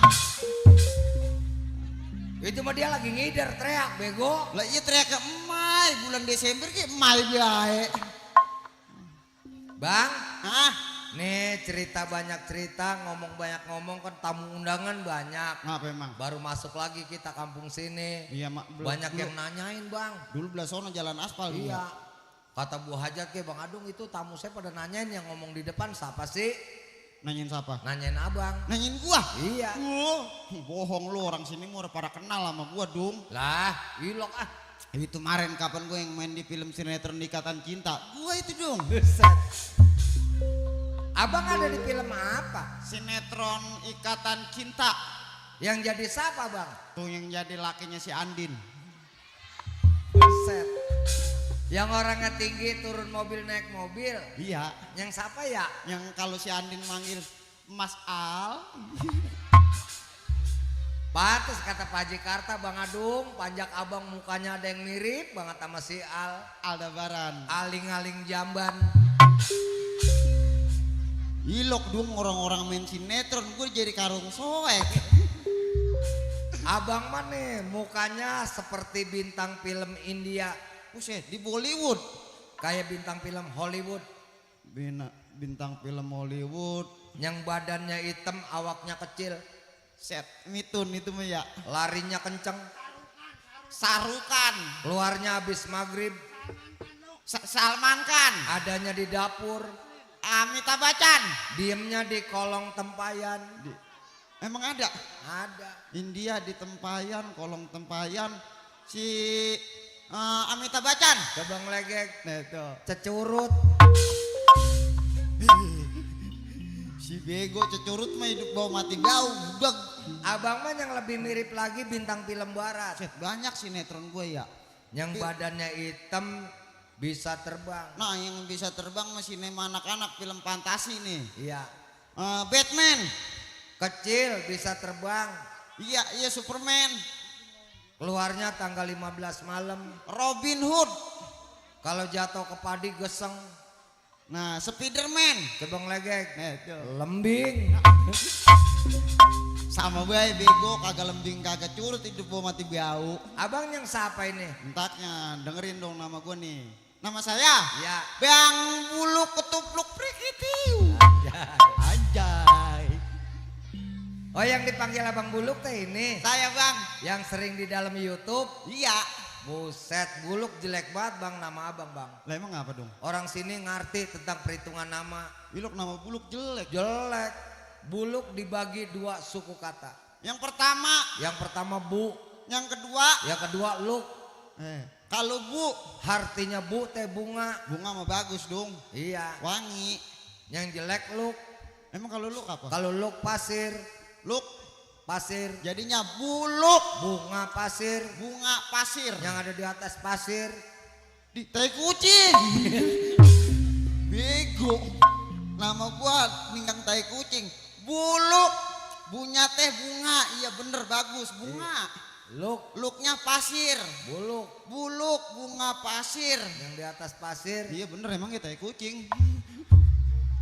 Itu mah dia lagi ngider teriak bego. Lah iya teriak ke Mai, bulan Desember ke Mai bae. Bang, nih cerita banyak cerita, ngomong banyak ngomong kan tamu undangan banyak. Ngapa emang? Baru masuk lagi kita kampung sini. Iya banyak yang nanyain bang. Dulu belah sono jalan aspal. Iya. Kata Bu Hajat ke Bang Adung itu tamu saya pada nanyain yang ngomong di depan siapa sih? Nanyain siapa? Nanyain abang. Nanyain gua? Iya. Bohong lu, orang sini mau udah pada kenal sama gua dong. Lah, ilok ah. Itu kemarin kapan gue yang main di film sinetron Ikatan Cinta? Gua itu dong. Buset. Abang ada di film apa? Sinetron Ikatan Cinta. Yang jadi siapa bang? Tuh yang jadi lakinya si Andin. Buset. Yang orangnya tinggi turun mobil naik mobil. Iya. Yang siapa ya? Yang kalau si Andin manggil Mas Al. Pantes kata Pak Haji Karta Bang Adung, panjak abang mukanya ada yang mirip banget sama si Aldebaran. Aling-aling jamban. Ilok dong orang-orang main sinetron, gue jadi karung soek. Abang mah nih mukanya seperti bintang film India. Buset, di Bollywood. Kayak bintang film Hollywood. Bintang film Hollywood. Yang badannya hitam, awaknya kecil. Set, mitun itu mah ya. Larinya kenceng. Sarukan. Keluarnya habis maghrib. Salman Khan. Adanya di dapur. Amitabh Bachchan. Diemnya di kolong tempayan. Emang ada? Ada. India di tempayan, kolong tempayan. Si Amitabh Bachchan. Coba ngelegek. Nah itu. Cecurut. Si bego cecurut mah hidup bawah mati jauh. Budak. Abang mah yang lebih mirip lagi bintang film barat. Set, banyak sinetron gue ya. Yang badannya hitam bisa terbang. Nah yang bisa terbang masih sinema anak-anak film fantasi nih. Iya. Batman. Kecil bisa terbang. Iya Superman. Keluarnya tanggal 15 malam. Robin Hood. Kalau jatuh ke padi geseng. Nah Spiderman. Coba ngelegek. Nah itu. Lembing. Sama bae bego kagak lembing kagak curut hidup bawah mati bau. Abang yang siapa ini? Entaknya dengerin dong nama gue nih. Nama saya? Ya. Bang Buluk Ketupluk Prikitiu. Anjay. Oh yang dipanggil Abang Buluk teh ini. Saya bang. Yang sering di dalam YouTube. Iya. Buset, Buluk jelek banget bang nama abang bang. Lah emang apa dong? Orang sini ngerti tentang perhitungan nama. Ilok nama Buluk jelek. Jelek. Buluk dibagi 2 suku kata. Yang pertama bu. Yang kedua. Yang kedua luk. Kalau bu. Artinya bu teh bunga. Bunga mah bagus dong. Iya. Wangi. Yang jelek luk. Emang kalau luk apa? Kalau luk pasir. Luk. Pasir. Jadinya buluk. Bunga pasir. Bunga pasir. Yang ada di atas pasir. Di tai kucing. Bego. Nama gua ninggang tai kucing. Buluk. Bunya teh bunga. Iya bener bagus. Bunga. Luk. Luknya pasir. Buluk. Buluk. Bunga pasir. Yang di atas pasir. Iya bener emang ya tai kucing.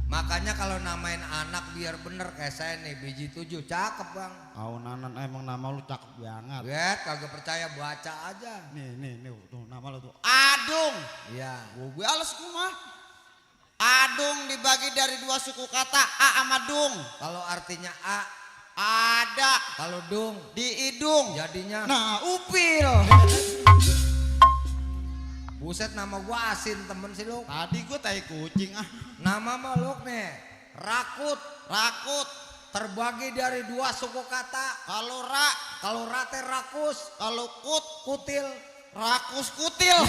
Makanya kalau namain anak biar bener kayak saya nih biji 7 cakep bang. Nanan emang nama lu cakep banget. Bet kagak percaya baca aja. Nih tuh nama lu tuh Adung. Iya. Gue alas gua mah. Adung dibagi dari 2 suku kata A sama dung. Kalau artinya A Ada. kalau dung Di hidung. jadinya. Nah upil. Buset nama gua asin temen sih lu. Tadi gue tai kucing ah. Nama mah lu nih Rakut. Rakut. Terbagi dari 2 suku kata. Kalau ra teh rakus. kalau Kutil. rakus kutil.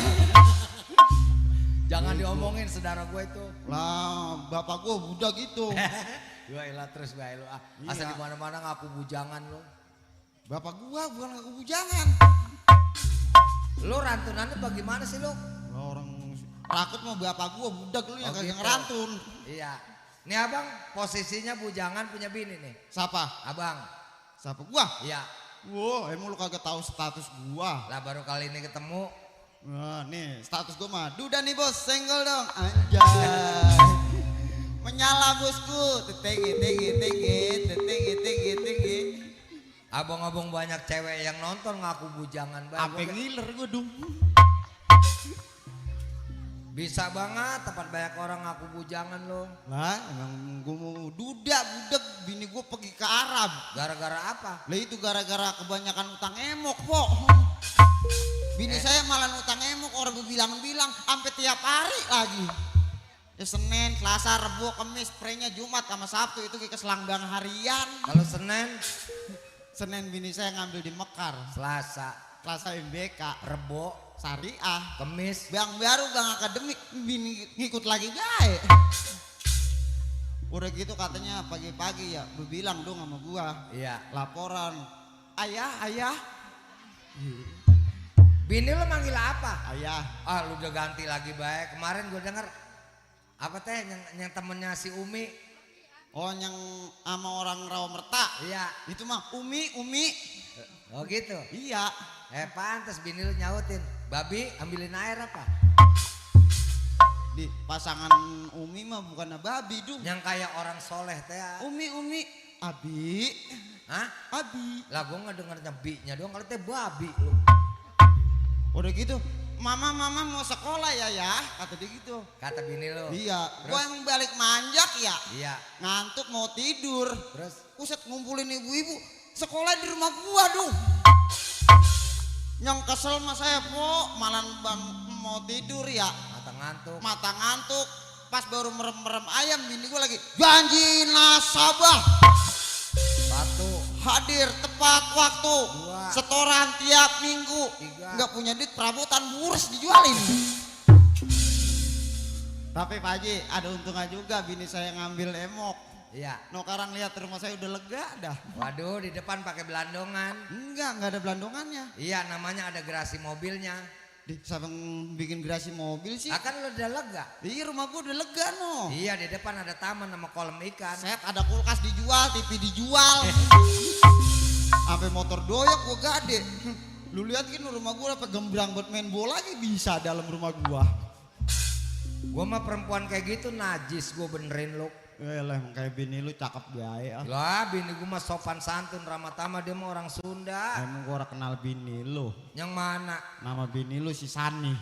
Jangan diomongin saudara gue itu. Lah bapak gue budak gitu. Gua ilah terus bae lu ah. Asal Iya. di mana-mana ngaku bujangan lu. Bapak gue bukan ngaku bujangan. Lu rantunannya bagaimana sih lu? Lah orang rakut mah bapak gue budak lu yang Oh, kagak gitu. ngerantun. Iya. Nih abang posisinya bujangan punya bini nih. Siapa? Abang. Siapa gua? Iya. Wow, emang lu kagak tahu status gua. Lah baru kali ini ketemu. Nah, nih status gua mah. Duda nih bos, senggol dong. Anjay. Menyala bosku. Tetegi. Abang-abang banyak cewek yang nonton ngaku bujangan banget. Apa ngiler gua dong. Bisa banget tempat banyak orang ngaku bujangan lo. Lah, emang gua mau duda budak bini gua pergi ke Arab. Gara-gara apa? Lah itu gara-gara kebanyakan utang emok, po. Bini saya malah utang emok orang bilang-bilang sampai tiap hari lagi. Ya Senin, Selasa, Rebo, Kamis, spraynya Jumat sama Sabtu itu ke selanggang harian. Kalau Senin, Senin bini saya ngambil di Mekar, Selasa, Selasa MBK, Rebo, Syariah, Kemis. Bang baru Bang akademik bini ngikut lagi gae. Udah gitu katanya pagi-pagi ya, lu bilang dong sama gua. Iya. Laporan. Ayah. Bini lo manggil apa? Ayah. Ah lu udah ganti lagi baik. Kemarin gue denger apa teh yang temennya si Umi. Oh yang sama orang Rawamerta. Iya. Itu mah Umi. Oh gitu. Iya. Pantes bini lu nyautin. Babi ambilin air apa? Di pasangan Umi mah bukan babi dong. Yang kayak orang soleh teh. Umi. Abi. Hah? Abi. Lah gue ngedengernya bi-nya doang, kalau teh babi lu. Udah gitu. Mama mau sekolah ya, kata dia gitu. Kata bini lu. Iya. Terus? Gua emang balik manjak ya. Iya. Ngantuk mau tidur. Terus? Kuset ngumpulin ibu-ibu. Sekolah di rumah gua dong. Yang kesel mah saya po, malah bang mau tidur ya. Mata ngantuk. Pas baru merem-merem ayam bini gua lagi janji nasabah. Satu. Hadir tepat waktu. Dua. Setoran tiap minggu. Tiga. Nggak punya duit perabotan burs dijualin. Tapi Pak Haji ada untungnya juga bini saya ngambil emok. Iya. No karang lihat rumah saya udah lega dah. Waduh di depan pakai belandongan. Enggak ada belandongannya. Iya namanya ada gerasi mobilnya. Di sabang bikin gerasi mobil sih. Akan lo udah lega. Iya rumah gua udah lega no. Iya di depan ada taman sama kolam ikan. Set ada kulkas dijual, TV dijual. Sampai motor doyok gua gade. Lu lihat kan rumah gua apa gembrang buat main bola aja bisa dalam rumah gua. Gua mah perempuan kayak gitu najis gua benerin lo. Lah emang kayak bini lu cakep biaya. Lah bini gua mah sopan santun ramah tamah, dia mah orang Sunda. Emang gua kenal bini lu. Yang mana? Nama bini lu si Sani.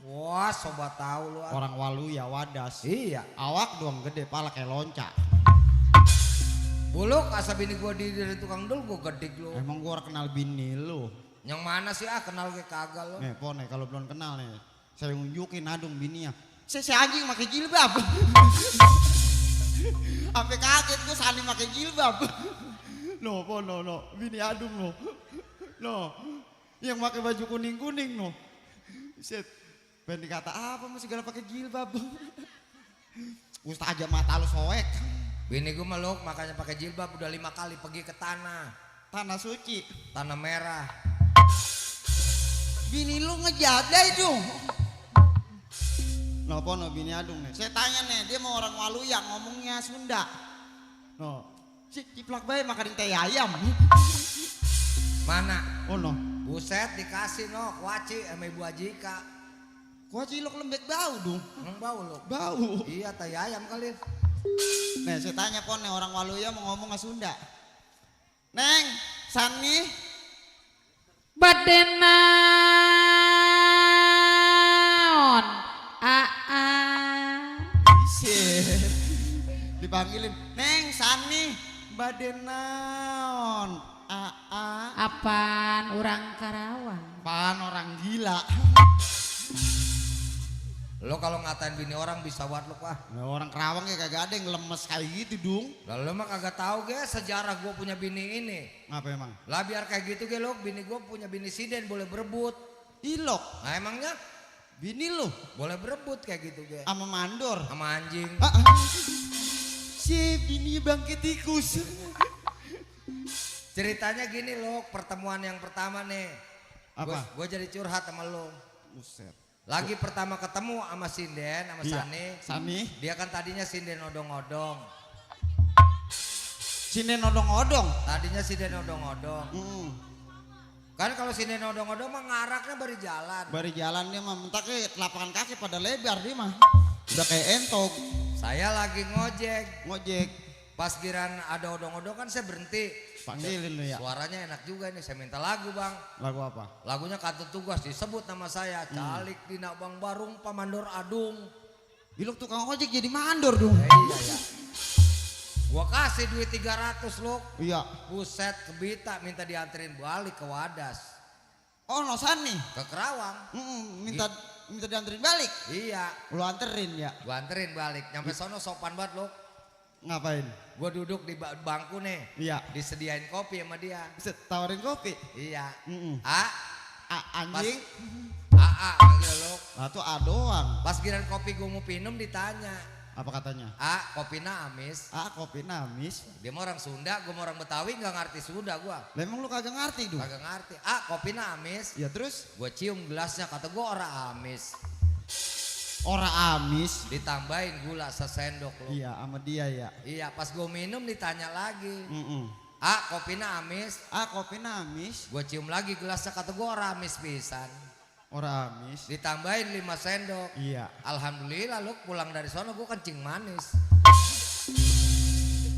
Wah sobat tahu lu. Orang Waluya Wadas. Iya. Awak doang gede, pala kayak lonca. Buluk asa bini gua dari tukang dul gua gedik lu. Emang gua kenal bini lu. Yang mana sih kenal gue kagak lu. Nih po nih kalau belum kenal nih. Saya unjukin adung bininya. Saya anjing pakai jilbab. Sampai kaget gue Sani pakai jilbab. No, po no. Bini adung no. No. Yang pakai baju kuning-kuning no. Set. Pengen dikata apa masih segala pakai jilbab. Ustaz aja mata lu soek. Bini gue meluk makanya pakai jilbab udah 5 kali pergi ke tanah suci. Tanah merah. Bini lu ngejadai dong. No po no bini adung nih. Saya tanya nih dia mau orang Waluya ngomongnya Sunda. No. Si ciplak bae makanin teh ayam. Mana? Oh no. Buset dikasih no kuaci sama Ibu Ajika. Kuaci lo lembek bau dong. Emang bau lo? Bau. Iya tai ayam kali. Nih saya tanya pon nih orang Waluya mau ngomong nggak Sunda. Neng, Sani. Badenaon Dipanggilin, Neng, Sani, badenaon. apaan urang Karawang. Pan orang gila. Lo kalau ngatain bini orang bisa buat lo ah. Nah, orang Karawang ya kagak ada yang lemes kayak gitu dong. Lalu lo mah kagak tahu ge sejarah gue punya bini ini. Apa emang? Lah biar kayak gitu ge lo, bini gue punya bini siden boleh berebut. Ilok, Nah emangnya bini lu boleh berebut kayak gitu ge. sama mandor. Sama anjing. Si bini bangke tikus. Ceritanya gini lo, pertemuan yang pertama nih. Apa? Gue jadi curhat sama lo. Buset. Lagi pertama ketemu sama Sinden, sama Iya. Sani. Sani, Dia kan tadinya Sinden odong-odong. sini nodong-odong. Tadinya Sinden odong-odong. Kan kalau Sinden odong-odong mah ngaraknya bari jalan. Bari jalan dia mah mentak telapak kaki pada lebar dia mah. Udah kayak entog. Saya lagi ngojek. Pas Giran ada odong-odong kan saya berhenti. panggilin lu ya. Suaranya enak juga nih, saya minta lagu bang. Lagu apa? Lagunya Kantor Tugas, disebut nama saya. Calik dina Bang Barung Pamandor Adung. Ilok tukang ojek jadi mandor dong. Iya ya. Gua kasih duit 300 lo. Iya. Buset kebita minta dianterin balik ke Wadas. Oh no Sani. Ke Kerawang. Minta minta dianterin balik. Iya, Lu anterin ya? gua anterin balik. Nyampe sono sopan banget lo. Ngapain? Gua duduk di bangku nih. Iya. Disediain kopi sama dia. Set, tawarin kopi. Iya. Mm-mm. Anjing. Aa manggil lo. Nah tuh A doang. Pas giliran kopi gua mau minum ditanya. Apa katanya? Kopina amis. Kopi namis. Dia mau orang Sunda, gua mau orang Betawi nggak ngerti Sunda gua. Lah emang lu kagak ngerti dong? Kagak ngerti. Kopina amis. Ya terus? Gua cium gelasnya, kata gua ora amis. Ora amis. Ditambahin gula sesendok lo. Iya sama dia ya. Iya, pas gua minum ditanya lagi. Mm-mm. Kopina amis. Kopi namis. Gua cium lagi gelasnya, kata gua ora amis pisan. Ora amis. Ditambahin 5 sendok. Iya. Alhamdulillah lu pulang dari sono gua kencing manis.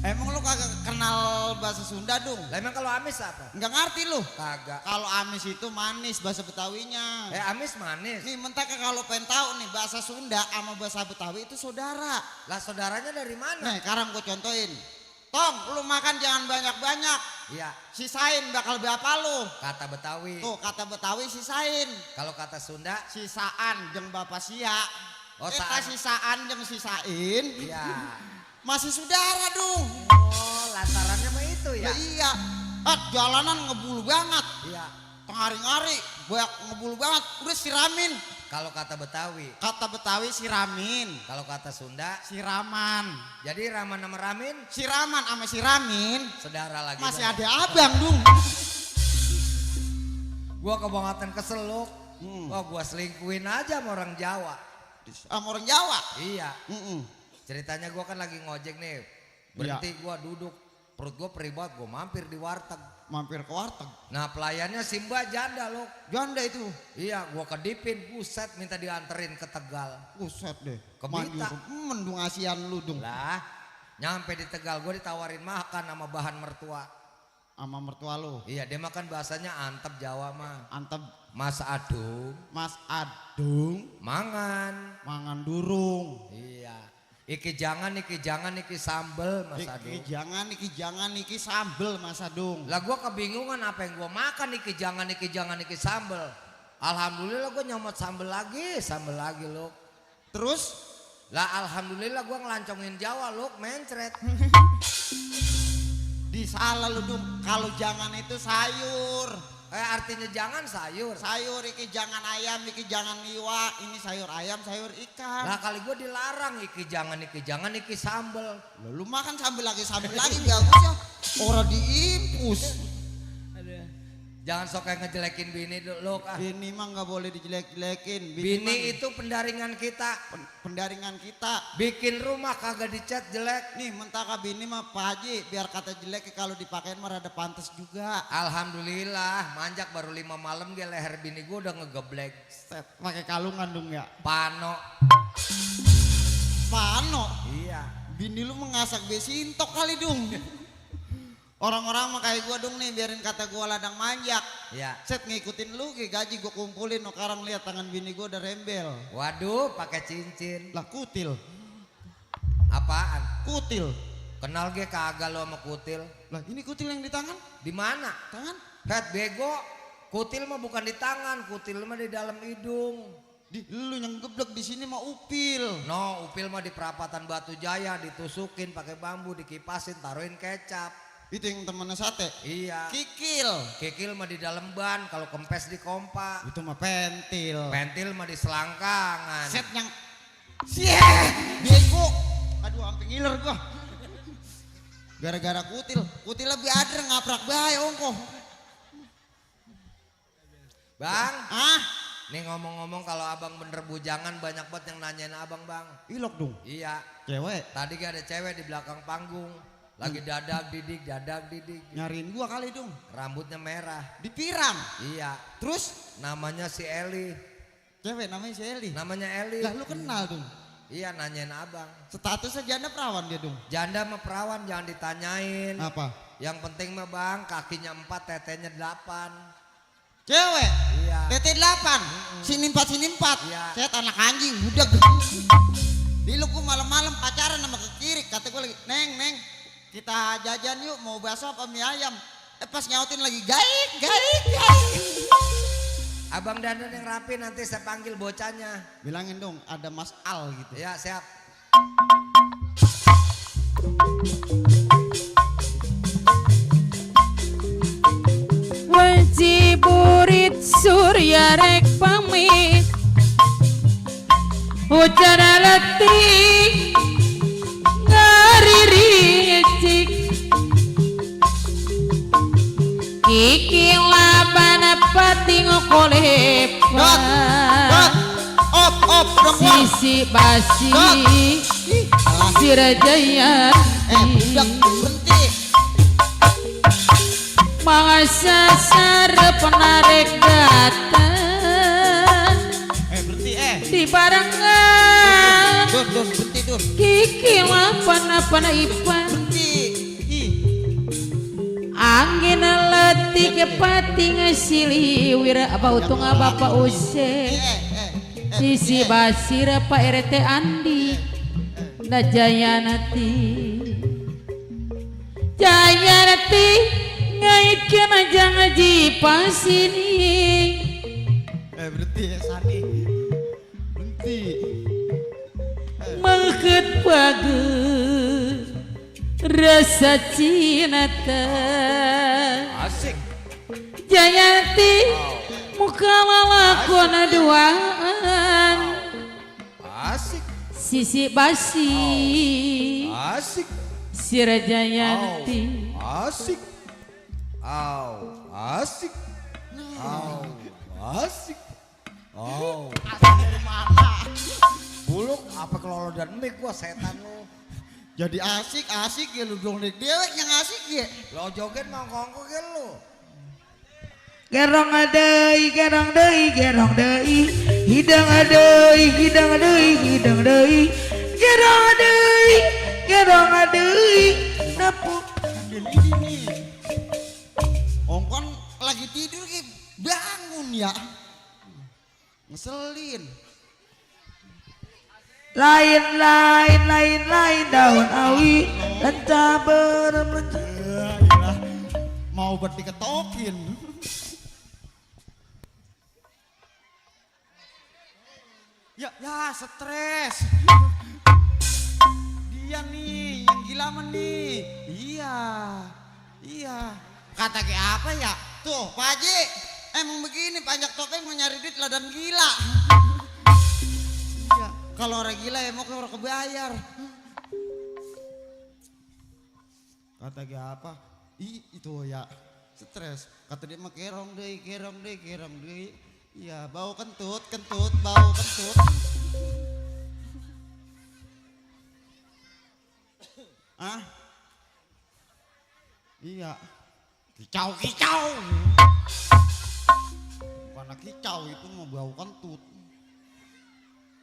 Emang lu kagak kenal bahasa Sunda dong? Lah emang kalau amis apa? Nggak ngerti lu? Kagak. Kalau amis itu manis bahasa Betawinya. Amis manis. Nih mentaka kalau pengen tahu nih bahasa Sunda sama bahasa Betawi itu saudara. Lah saudaranya dari mana? Nah sekarang gue contohin. Tong, lu makan jangan banyak-banyak. Iya, Sisain bakal berapa lu? kata Betawi. Tuh kata Betawi sisain. Kalau kata Sunda, Sisaan jeung bapak sia. saan. Sisaan jeung sisain. Iya. Masih saudara dong. Oh, lantarannya mah itu ya? Ya iya. Jalanan ngebulu banget. Iya. Tengari-ngari, banyak ngebulu banget. Udah siramin. Kalau kata Betawi. Kata Betawi siramin. Kalau kata Sunda, Siraman. jadi Raman sama Ramin, Siraman sama siramin. saudara lagi. Masih banget. ada abang dong. Gua kebangetan kesel lu. Wah, gua selingkuhin aja sama orang Jawa. Sama orang Jawa. Iya. Mm-mm. Ceritanya gua kan lagi ngojek nih. Berhenti gua duduk. Perut gua perih banget, gua mampir di warteg. Mampir ke warteg. Nah, pelayannya si Mbak janda lo. Janda itu. Iya, gua kedipin, buset minta dianterin ke Tegal. Buset deh. Kebita. Mendung asian lu dong. Lah, nyampe di Tegal gua ditawarin makan sama bahan mertua. Sama mertua lu. Iya, dia makan bahasanya antep Jawa mah. Antep. Mas adung, Mas Adung. mangan. Mangan durung. Iya. Iki jangan, iki sambel Mas adung. Iki jangan, iki sambel Mas Adung. Lah gua kebingungan apa yang gua makan iki jangan, iki sambel. Alhamdulillah gua nyomot sambel lagi lo. Terus? Lah alhamdulillah gua ngelancongin Jawa lo, mencret. Disalah lu dong. Kalau jangan itu sayur. Artinya jangan sayur. Sayur iki jangan ayam, iki jangan iwa. Ini sayur ayam, sayur ikan. Lah kali gua dilarang iki jangan, iki sambel. Lu makan sambel lagi bagus ya. Orang diimpus. Jangan sok kayak ngejelekin bini lo kah. Bini mah nggak boleh dijelek-jelekin. Bini itu pendaringan kita. Pendaringan kita. Bikin rumah kagak dicat jelek. Nih mentaka bini mah Pak Haji biar kata jelek kalau dipakein mah rada pantas juga. Alhamdulillah manjak baru 5 malam dia leher bini gua udah ngegeblek. Set, pakai kalungan dong ya. Pano. Pano. Iya. Bini lu mengasak besintok kali dong. Orang-orang mah kayak gua dong nih biarin kata gua ladang manjak. Iya. Set ngikutin lu ke gaji gua kumpulin. Sekarang lihat tangan bini gua udah rembel. Waduh, pakai cincin. Lah kutil. Apaan? Kutil. Kenal gue kagak lo sama kutil. Lah ini kutil yang di tangan? Di mana? Tangan? Het bego. Kutil mah bukan di tangan, kutil mah di dalam hidung. Lu yang geblek di sini mah upil. No, upil mah di perapatan Batu Jaya ditusukin pakai bambu, dikipasin, taruhin kecap. Itu yang temennya sate? Iya. Kikil. Kikil mah di dalam ban, kalau kempes di kompa. Itu mah pentil. Pentil mah di selangkangan. Set yang bego. Aduh sampai ngiler gua. Gara-gara kutil. Kutil lebih ada ngaprak bahaya ongkoh. Bang, Nih ngomong-ngomong kalau abang bener bujangan banyak banget yang nanyain abang bang. ilok dong. Iya. Cewek. Tadi gak ada cewek di belakang panggung. Lagi dadag didik. Nyariin gua kali dong. Rambutnya merah. Dipirang. Iya. Terus Namanya si Eli. cewek namanya si Eli. Namanya Eli. Lah lu kenal dong. Iya nanyain abang. Statusnya janda perawan dia dong. Janda sama perawan jangan ditanyain. Apa? Yang penting mah bang kakinya 4 tetenya 8. Cewek. Iya. Tete 8. Sini 4 sini 4. Iya. Set anak anjing budak. Di lu gua malam-malam pacaran sama ke kiri. Kata gua lagi, Neng, kita jajan yuk mau bakso apa mie ayam. Pas nyautin lagi gaik. Abang dandan yang rapi nanti saya panggil bocahnya. Bilangin dong ada Mas Al gitu. Ya siap. Wajiburit surya rek pamit ucara letih ngariricik kiki laban pati ngokolepa Op, dong. sisi basi sirajaya Budak berhenti. mangasa sarep penarik datang Berhenti di barengan Dur, berhenti dur. kiki lapan ipan Berhenti. Ih, angin letih kepati ngasili wira bautung bapak use sisi basir Pak RT Andi na Jayanati ngaitkan aja ngaji pasini berhenti Sani. Berhenti. mangket bagus rasa cinta Asik. Jayanti muka lalakona duaan Asik. sisi basi Asik. Sira Jayanti Asik. Asik. Asik. Buluk apa kelolo dan mik gua setan lu. Jadi asik ya lu dong dek dewek yang asik ya. Lo joget mangkongko ke lu. Gerong adei, gerong dei, gerong dei, hidang adei, hidang adei, hidang dei, gerong adei, gerong adei, napu. Ambil ini nih. Ongkon lagi tidur ki bangun ya. Ngeselin. Lain daun awi, lencah bermencah. Iyalah, mau buat diketokin. Ya stres. Dia nih yang gila nih. Iya. Kata kayak apa ya? Tuh Pak Haji, emang begini pajak topeng mau nyari duit ladan gila. Iya. Kalau orang gila emang orang kebayar. Kata kayak apa? Itu ya stres. Kata dia mah kerong deh. Iya, bau kentut, bau kentut. Ah? Iya. Kicau. Bukan kicau itu mau bau kentut.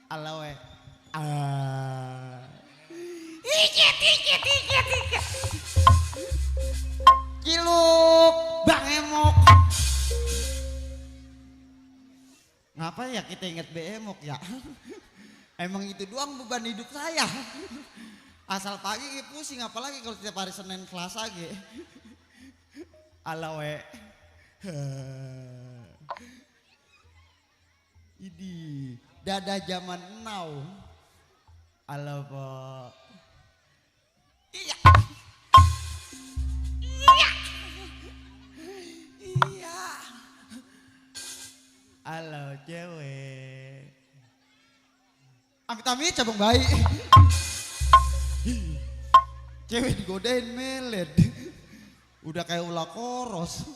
Alawe. Iket. Ciluk, Bang Emok. Ngapa ya kita ingat Emok ya? Emang itu doang beban hidup saya. Asal pagi pusing, apalagi kalau setiap hari Senin Selasa ge. Alawe. Idi, dada zaman now. Ala Pak. Iya. Halo cewek. Amit cabang bayi. Cewek digodain melet. Udah kayak ulah koros.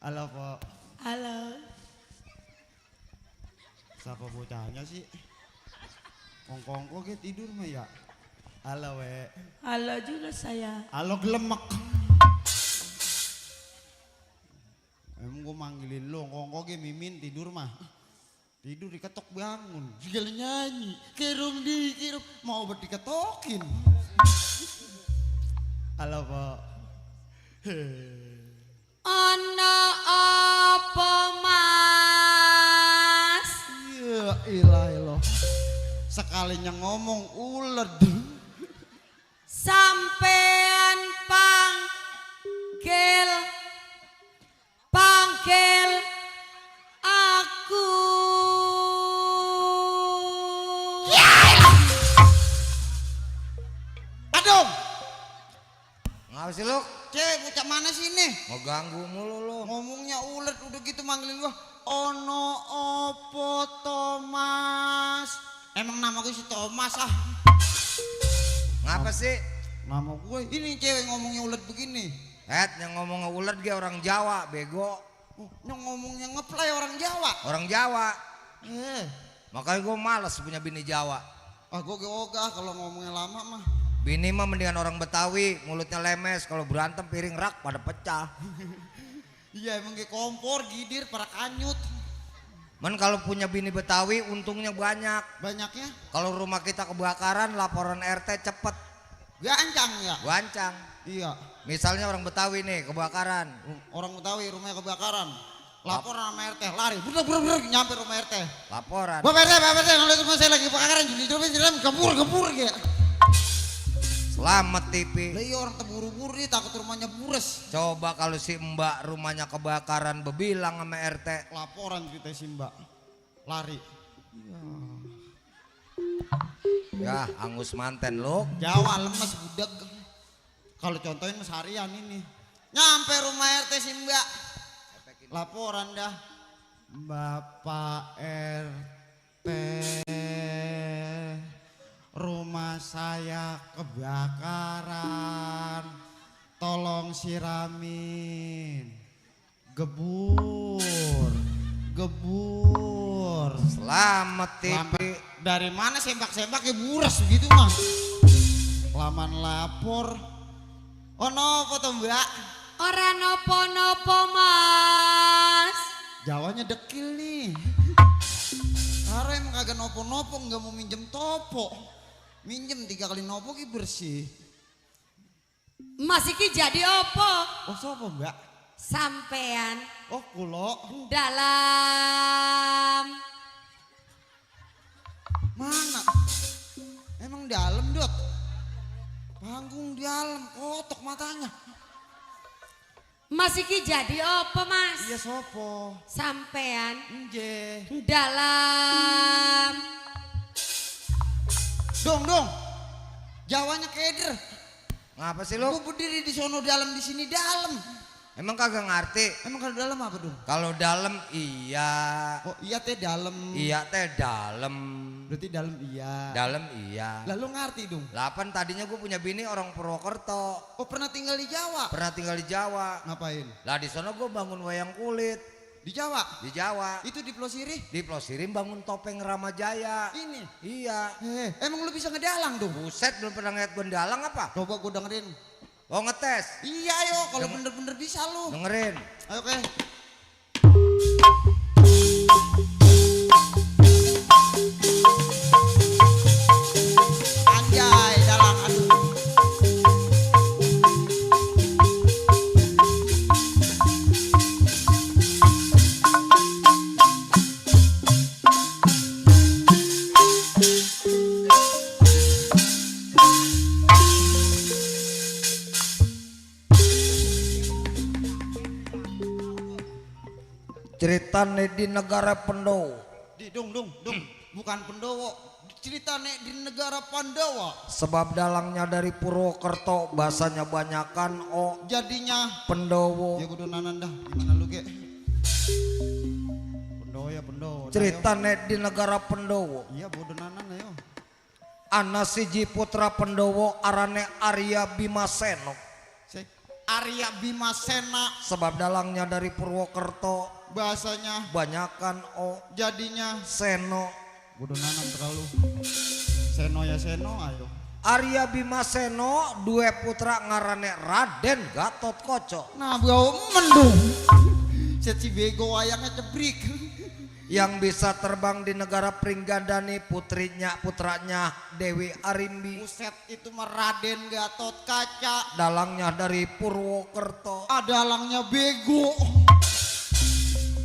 Halo Pak. halo Siapa bocahnya sih? Kongkongko ke tidur mah ya. Halo we. halo juga saya Halo gelemek. Emang gue manggilin lo, kongko ke mimin tidur mah. Tidur diketok bangun. Segala nyanyi. Kerung mau diketokin. Halo Pak. ono apa mas Ya ilah. Sekalinya ngomong ulet. sampean panggil Ngapa sih lu? Cewek bocah mana sih ini? Mau ganggu mulu lu. Ngomongnya ulet udah gitu manggilin gua. Ono opo Thomas. Emang nama gue si Thomas ah. Ngapa sih? Nama gue ini cewek ngomongnya ulet begini. Yang ngomong ulet dia orang Jawa, bego. Oh, yang ngomongnya ngeplay orang Jawa. Orang Jawa. Eh, Makanya gue males punya bini Jawa. gue ogah kalau ngomongnya lama mah. Bini mah mendingan orang Betawi, mulutnya lemes. Kalau berantem piring rak pada pecah. Iya emang kayak kompor, gidir, para kanyut. Men kalau punya bini Betawi untungnya banyak. Banyaknya Kalau rumah kita kebakaran laporan RT cepet. gancang ya. Gancang. Iya. Misalnya orang Betawi nih kebakaran. Orang Betawi rumahnya kebakaran. Laporan sama RT, lari. Bur nyampe rumah RT. Laporan. Bapak RT, ngeliat rumah saya lagi kebakaran. Jadi gebur ya. Selamat TV. Lah iya orang terburu-buru nih takut rumahnya bures. Coba kalau si Mbak rumahnya kebakaran bebilang sama RT. Laporan kita si Mbak. Lari. Ya, angus manten lu. Jawa lemes budak. Kalau contohin mas harian ini. Nyampe rumah RT si Mbak. Laporan dah. Bapak RT, rumah saya kebakaran. Tolong siramin. Gebur. Selamat TV. Dari mana sembak-sembak ya buras begitu mah. Laman lapor. Oh no foto Mbak. Ora nopo-nopo Mas. Jawanya dekil nih. Karena emang kagak nopo-nopo nggak mau minjem topo. Minjem 3 kali nopo ki bersih. Mas iki jadi opo? Oh sopo Mbak? Sampean Oh kulo. dalam Mana? Emang dalam Dot? Panggung dalam kotok matanya. Mas iki jadi opo Mas? Iya sopo. Sampean Nje. dalam Dong. Jawanya keder. Ngapa sih lu? Gue berdiri di sono dalam di sini dalam. Emang kagak ngerti? Emang kalau dalam apa dong? Kalau dalam iya. Oh iya teh dalam. Iya teh dalam. Berarti dalam iya. Dalam iya. Lalu ngerti dong. Lapan tadinya gue punya bini orang Purwokerto. Oh pernah tinggal di Jawa? Pernah tinggal di Jawa. Ngapain? Lah di sana gue bangun wayang kulit. Di Jawa? Di Jawa. Itu di Pulau Sirih? Di Plosirin bangun topeng Ramajaya. Ini? Iya. Emang lu bisa ngedalang dong? Buset belum pernah ngeliat gue dalang apa? Coba gue dengerin. Oh ngetes. Iya yo, kalau bener-bener bisa lu. Dengerin. Ayo oke. Anjay, dalang aduh. Ceritane di negara Pendowo. Dong. Bukan Pendowo. Cerita nek di negara Pandawa. Sebab dalangnya dari Purwokerto, bahasanya banyakan Jadinya Pendowo. ya kudu nanan dah. Gimana lu, Ge? Pendowo ya Pendowo. Ceritane di negara Pendowo. Iya bodoh nanan ayo. Ana siji putra Pendowo arane Arya Bimaseno. Arya Bimasena Sebab dalangnya dari Purwokerto, bahasanya banyakan jadinya Seno. bodoh nanan terlalu. Seno ya Seno ayo. Arya Bimaseno dua putra ngarane Raden Gatotkaca. Nah bau mendung. Si bego wayangnya cebrik. Yang bisa terbang di negara Pringgandani putranya Dewi Arimbi. Buset itu mah Raden Gatotkaca. Dalangnya dari Purwokerto. Dalangnya bego.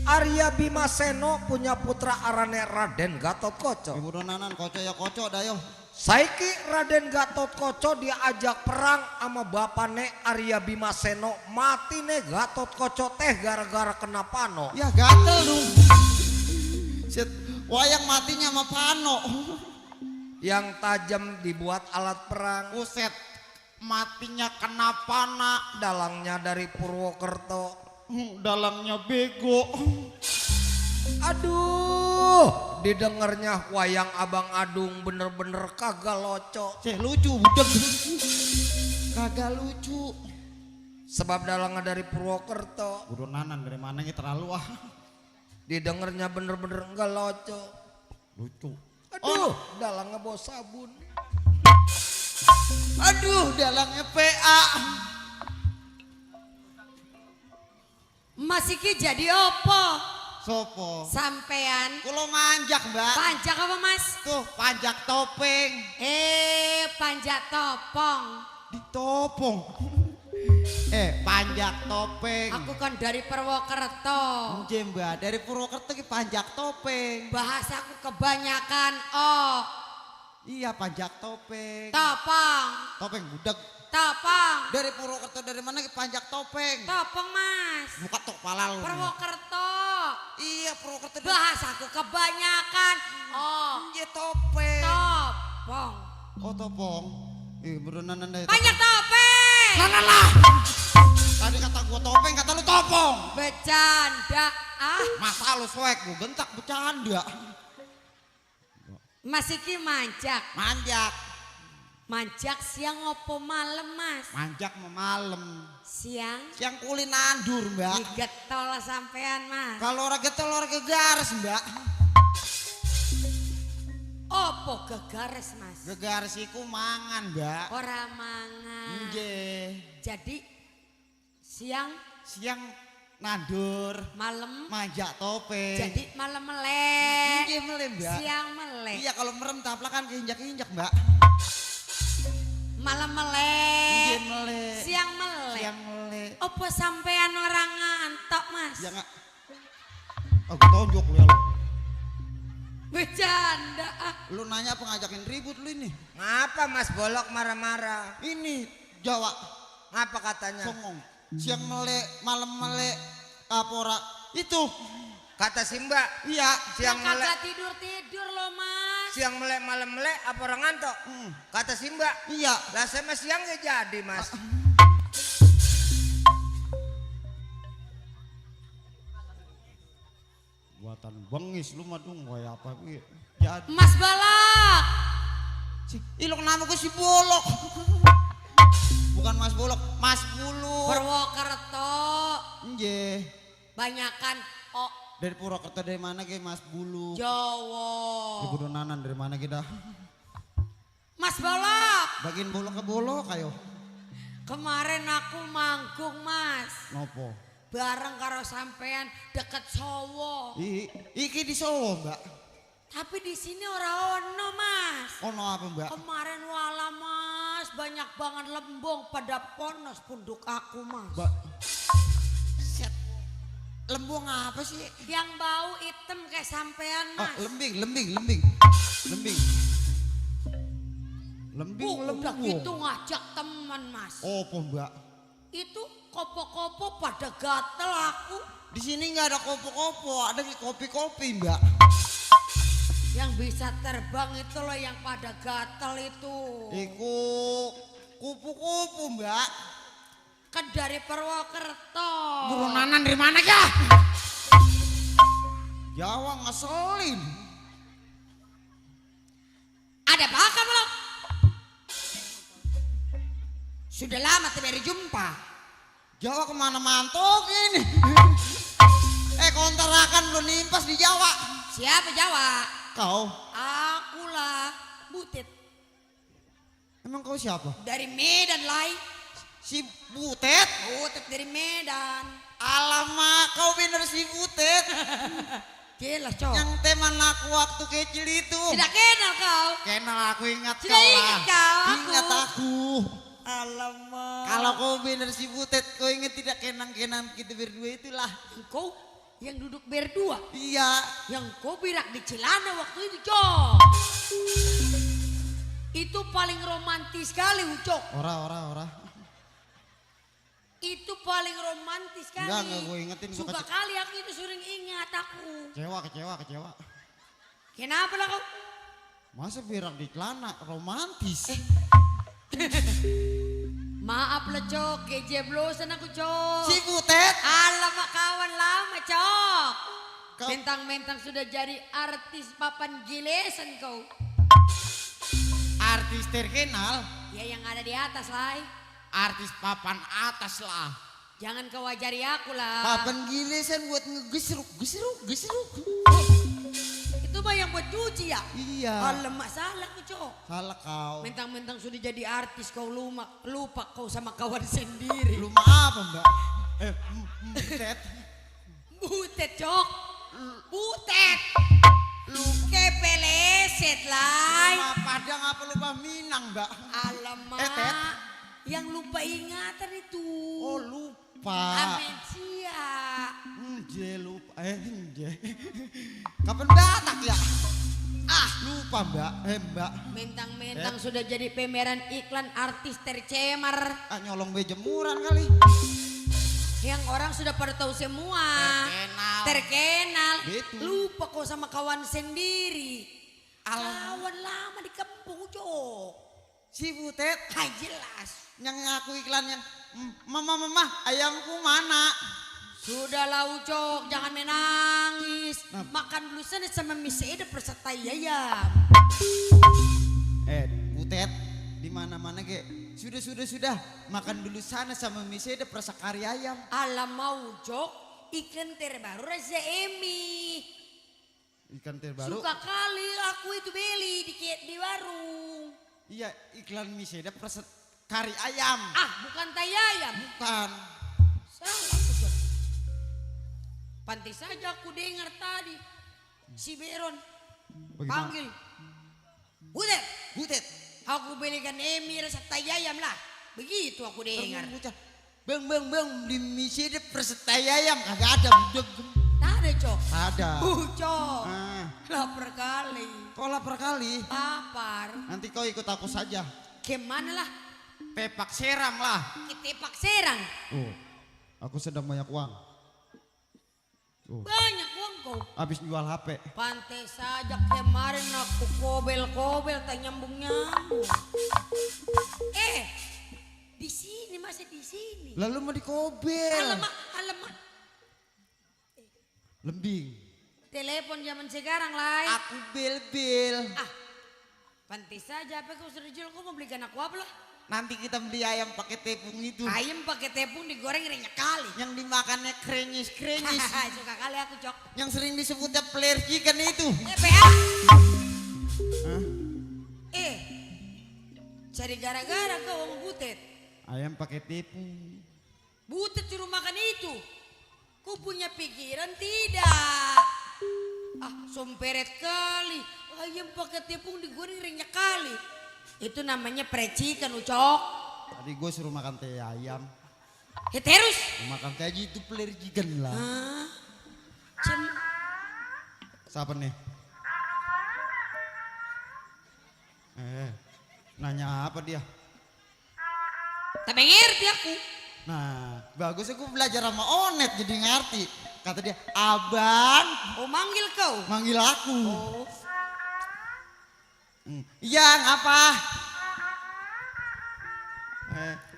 Arya Bimaseno punya putra arane Raden Gatotkaca. Bodoh nanan koco ya koco dah yo. Saiki Raden Gatotkaca diajak perang sama bapane Arya Bimaseno. Matine Gatotkaca teh gara-gara kena pano. Ya gatel dong. Set wayang matinya sama pano. Yang tajam dibuat alat perang. Buset Matinya kenapa nak? Dalangnya dari Purwokerto. Dalangnya bego. Aduh, didengarnya wayang Abang Adung bener-bener kagak loco. Lucu budak. Kagak lucu. Sebab dalangnya dari Purwokerto. Udah nanan dari mana ini terlalu ah. Didengarnya bener-bener enggak loco. Lucu. Aduh, dalangnya bawa sabun. Aduh, dalangnya PA. Mas iki jadi opo? Sopo? Sampean Kulo manjak mbak. panjak apa mas? Tuh panjak topeng. Panjak topong. Ditopong. Panjak topeng. Aku kan dari Purwokerto. Nggih mbak, dari Purwokerto ki panjak topeng. Bahasaku kebanyakan oh. Iya panjak topeng. Topong. Topeng budak. Topong. Dari Purwokerto dari mana ki panjak topeng? Topong mas. Buka tok pala lu. Purwokerto. Iya Purwokerto. Bahasaku kebanyakan oh. Iya topeng. Topong. Oh topong. Berenanan deh. Panjak topeng. Sana lah. Tadi kata gua topeng, kata lu topong. Bercanda ah. Masa lu swag, gua gentak bercanda. Mas iki manjak. Manjak. Manjak siang opo malam mas? Manjak mau malam. Siang. Siang kuli nandur mbak. Digetol sampean mas. Kalau orang getol orang gegares mbak. Opo gegares mas? Gegares iku mangan mbak. Ora mangan. Nggih. Jadi siang Siang nandur. malam. Manjak topeng. Jadi malam melek. Nggih meleh mbak. Siang melek. Iya kalau merem taplakan keinjak-injak mbak. Malam melek. Nggih meleh. Siang melek. Siang meleh. Opo sampean orang ngantok mas? Ya nggak. Aku tonjok lu ya lu. Bercanda ah. Lu nanya apa ngajakin ribut lu ini? Ngapa Mas Bolok marah-marah? Ini Jawa Ngapa katanya? songong. Siang melek, malam melek, kapora. Itu Kata si Mbak, iya. siang Kagak melek, tidur-tidur loh mas. siang melek, malam melek, apa orang ngantuk? Kata si Mbak, Iya. lah saya mah siang gak jadi Mas. Buatan bengis lu mah dong kayak apa gue. Jadi. Mas Balak. Ih lu kenapa gue si Bolok? Bukan Mas Bolok, Mas Bulu. Purwokerto. Nggih. Banyakan oh Dari Purwokerto dari mana ge Mas Bulu? Jawa. Ibu Donanan dari mana kita? Mas Balak. Bagian bolok ke bolok kayo. Kemarin aku manggung mas. Nopo? Bareng karo sampean deket Sowo. Iki di Solo mbak. Tapi di sini ora ono mas. Ono apa mbak? Kemarin wala mas banyak banget lembong pada ponos punduk aku mas. Mbak. Set. Lembong apa sih? Yang bau hitam kayak sampean mas. Lembing. Lembing, Udah lembong. gitu ngajak teman mas. Opo mbak? Itu kopo-kopo pada gatel aku. Di sini nggak ada kopo-kopo, ada kopi-kopi mbak. Yang bisa terbang itu loh yang pada gatel itu. Iku kupu-kupu mbak. Kan dari Purwokerto. Buronanan dari mana ya? Jawa ngeselin. Ada apa kamu lo? Sudah lama tidak berjumpa. Jawa kemana mantok ini? Kontrakan lu nimpas di Jawa. Siapa Jawa? Kau? Akulah Butet. Emang kau siapa? Dari Medan lai. Si Butet? Butet dari Medan. Alamak, kau bener si Butet. Jelas cowok. Yang teman aku waktu kecil itu. Tidak kenal kau. Kenal aku ingat Sudah kau ingat lah. kau aku. Ingat aku. Alamak. Kalau kau bener si Butet, kau ingat tidak kenang-kenang kita berdua itulah. Kau yang duduk berdua. Iya. Yang kau birak di celana waktu itu cok. Itu paling romantis sekali Ucok. Ora. Itu paling romantis sekali. Enggak gue ingetin. Suka kali aku itu sering ingat aku. Kecewa. Kenapa lah kau? Masa berak di celana romantis? Maaf lah Cok, gejeblosan aku Cok. Si Butet. Alamak kawan lama Cok. Kau- Mentang-mentang sudah jadi artis papan gilesan kau. Artis terkenal. Ya yang ada di atas lah. Artis papan atas lah. Jangan kau ajari aku lah. Papan gilesan buat ngegesruk. Itu mah yang buat cuci ya? Iya. Alamak salah aku Cok. Salah kau. Mentang-mentang sudah jadi artis kau lupa kau sama kawan sendiri. Lu apa mbak? Butet. Butet Cok. Butet. Lu kepeleset lah. Nama Padang apa lupa Minang mbak? Alamak. Tet. Yang lupa ingatan itu. Oh lupa. Amnesia. Lupa. Kapan Batak ya? Lupa mbak. Mbak. Mentang-mentang sudah jadi pemeran iklan artis tercemar. Nyolong jemuran kali. Yang orang sudah pada tahu semua. Terkenal. Betul. Lupa kau sama kawan sendiri. Kawan lama di kampung Cok. Si Butet. Jelas. Yang ngaku iklan yang mama ayamku mana? Sudahlah Ucok, jangan menangis. Makan dulu sana sama Miss Eda perserta ayam. Butet, di mana-mana ge. Sudah. Makan dulu sana sama Miseda prasakari ayam. Alam mau Ucok, ikan terbaru rasa Emi. Ikan terbaru. Suka kali aku itu beli di warung. Iya, iklan Miseda prasakari ayam. Bukan tai ayam. Bukan. Salah Ucok. Pantai saja aku dengar tadi. Si Beron panggil. Butet. Aku belikan Emi rasa tai ayam lah. Begitu aku dengar. Bang, di Miseda prasakari ayam kagak ada budak. Ada Cok. Ada. Cok. Lapar kali. Kau lapar kali. Lapar. Nanti kau ikut aku saja. Kemana lah? Pepak Seram lah. Kita Pak Serang. Oh, aku sedang banyak uang. Banyak uang kau. Habis jual HP. Pantai saja kemarin aku kobel-kobel tak nyambung-nyambung. Di sini masih di sini. Lalu mau dikobel. Alamak. Lembing. Telepon zaman sekarang lah. Aku bel-bel. Pantai saja apa kau sudah jual kau mau belikan aku apa lah? Nanti kita beli ayam pakai tepung itu. Ayam pakai tepung digoreng banyak kali. Yang dimakannya krenyes. Suka kali aku Cok. Yang sering disebutnya player chicken itu. PA. Hah? Cari gara-gara kau Om Butet. Ayam pakai tepung. Butet suruh makan itu. Ku punya pikiran tidak. Somperet kali. Ayam pakai tepung digoreng banyak kali. Itu namanya precikan Ucok. Tadi gue suruh makan teh ayam. Terus? Makan teh aja itu player chicken lah. Siapa nih? Nanya apa dia? Tak ngerti aku. Nah, bagusnya gue belajar sama Onet jadi ngerti. Kata dia, abang. Manggil kau? Manggil aku. Iya, ngapa?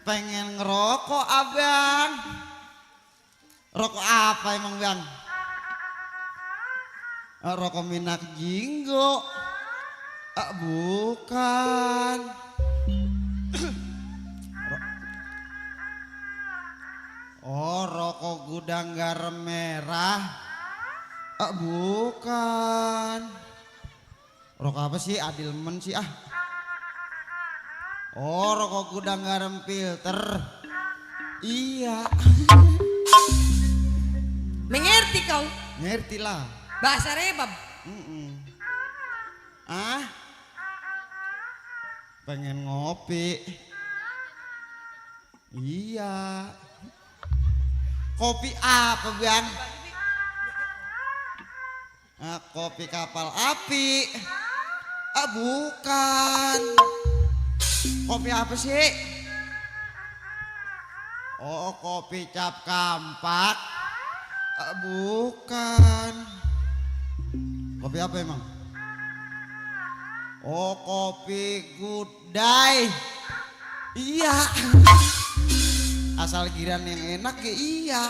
Pengen ngerokok, abang. Rokok apa emang, bang? Rokok Minak Jinggo. Bukan. Rokok Gudang Garam Merah. Bukan. Rokok apa sih? Adilmen sih rokok Gudang Garam Filter. Iya. Mengerti kau? Ngerti lah. Bahasa rebab. Pengen ngopi. Iya. Kopi apa, Bang? Kopi kapal api. Bukan. Kopi apa sih? Kopi cap kampak. Bukan. Kopi apa emang? Kopi good day. Iya. Asal giran yang enak ya iya.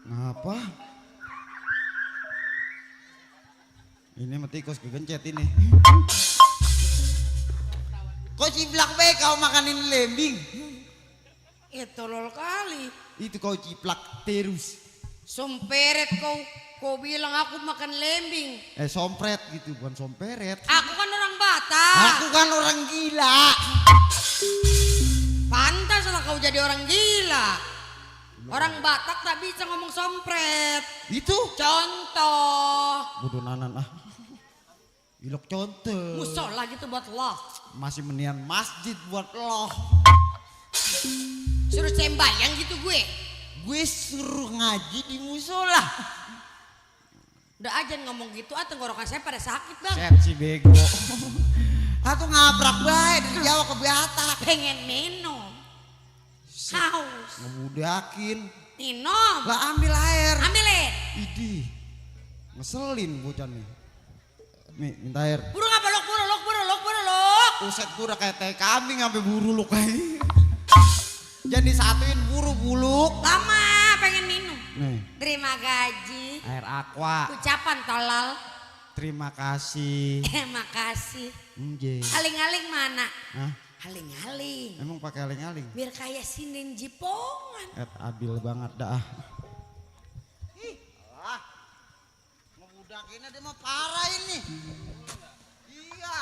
Ngapa? Ini mah tikus kegencet ini. Kok ciplak be kau makanin lembing? Tolol kali. Itu kau ciplak terus. Somperet kau bilang aku makan lembing. Sompret gitu, bukan somperet. Aku kan orang Batak. Aku kan orang gila. Pantas lah kau jadi orang gila. Orang Batak tak bisa ngomong sompret. Itu Contoh. bodoh nanan ah. Ilok contoh. Musola gitu buat lo. Masih menian masjid buat lo. Suruh sembahyang gitu gue. Gue suruh ngaji di musola. Udah aja ngomong gitu, tenggorokan saya pada sakit bang. Set si bego. Aku ngabrak baik dari Jawa ke Batak. Pengen minum. Haus. Ngebudakin. Minum. Lah ambil air. Ambilin. Idih. Ngeselin bocah nih. Nih minta air. Buru ngapa lok. Uset gue udah kayak tai kambing sampai buru lu kayak. Jadi satuin buru buluk. Lama pengen minum. Nih. Terima gaji. Air aqua. Ucapan tolol. Terima kasih. Makasih. Nje. Aling-aling mana? Hah? Aling-aling. Emang pakai aling-aling? Biar kayak sinden jipongan. Abil banget dah. Ngebudak ini dia mah parah ini. Iya.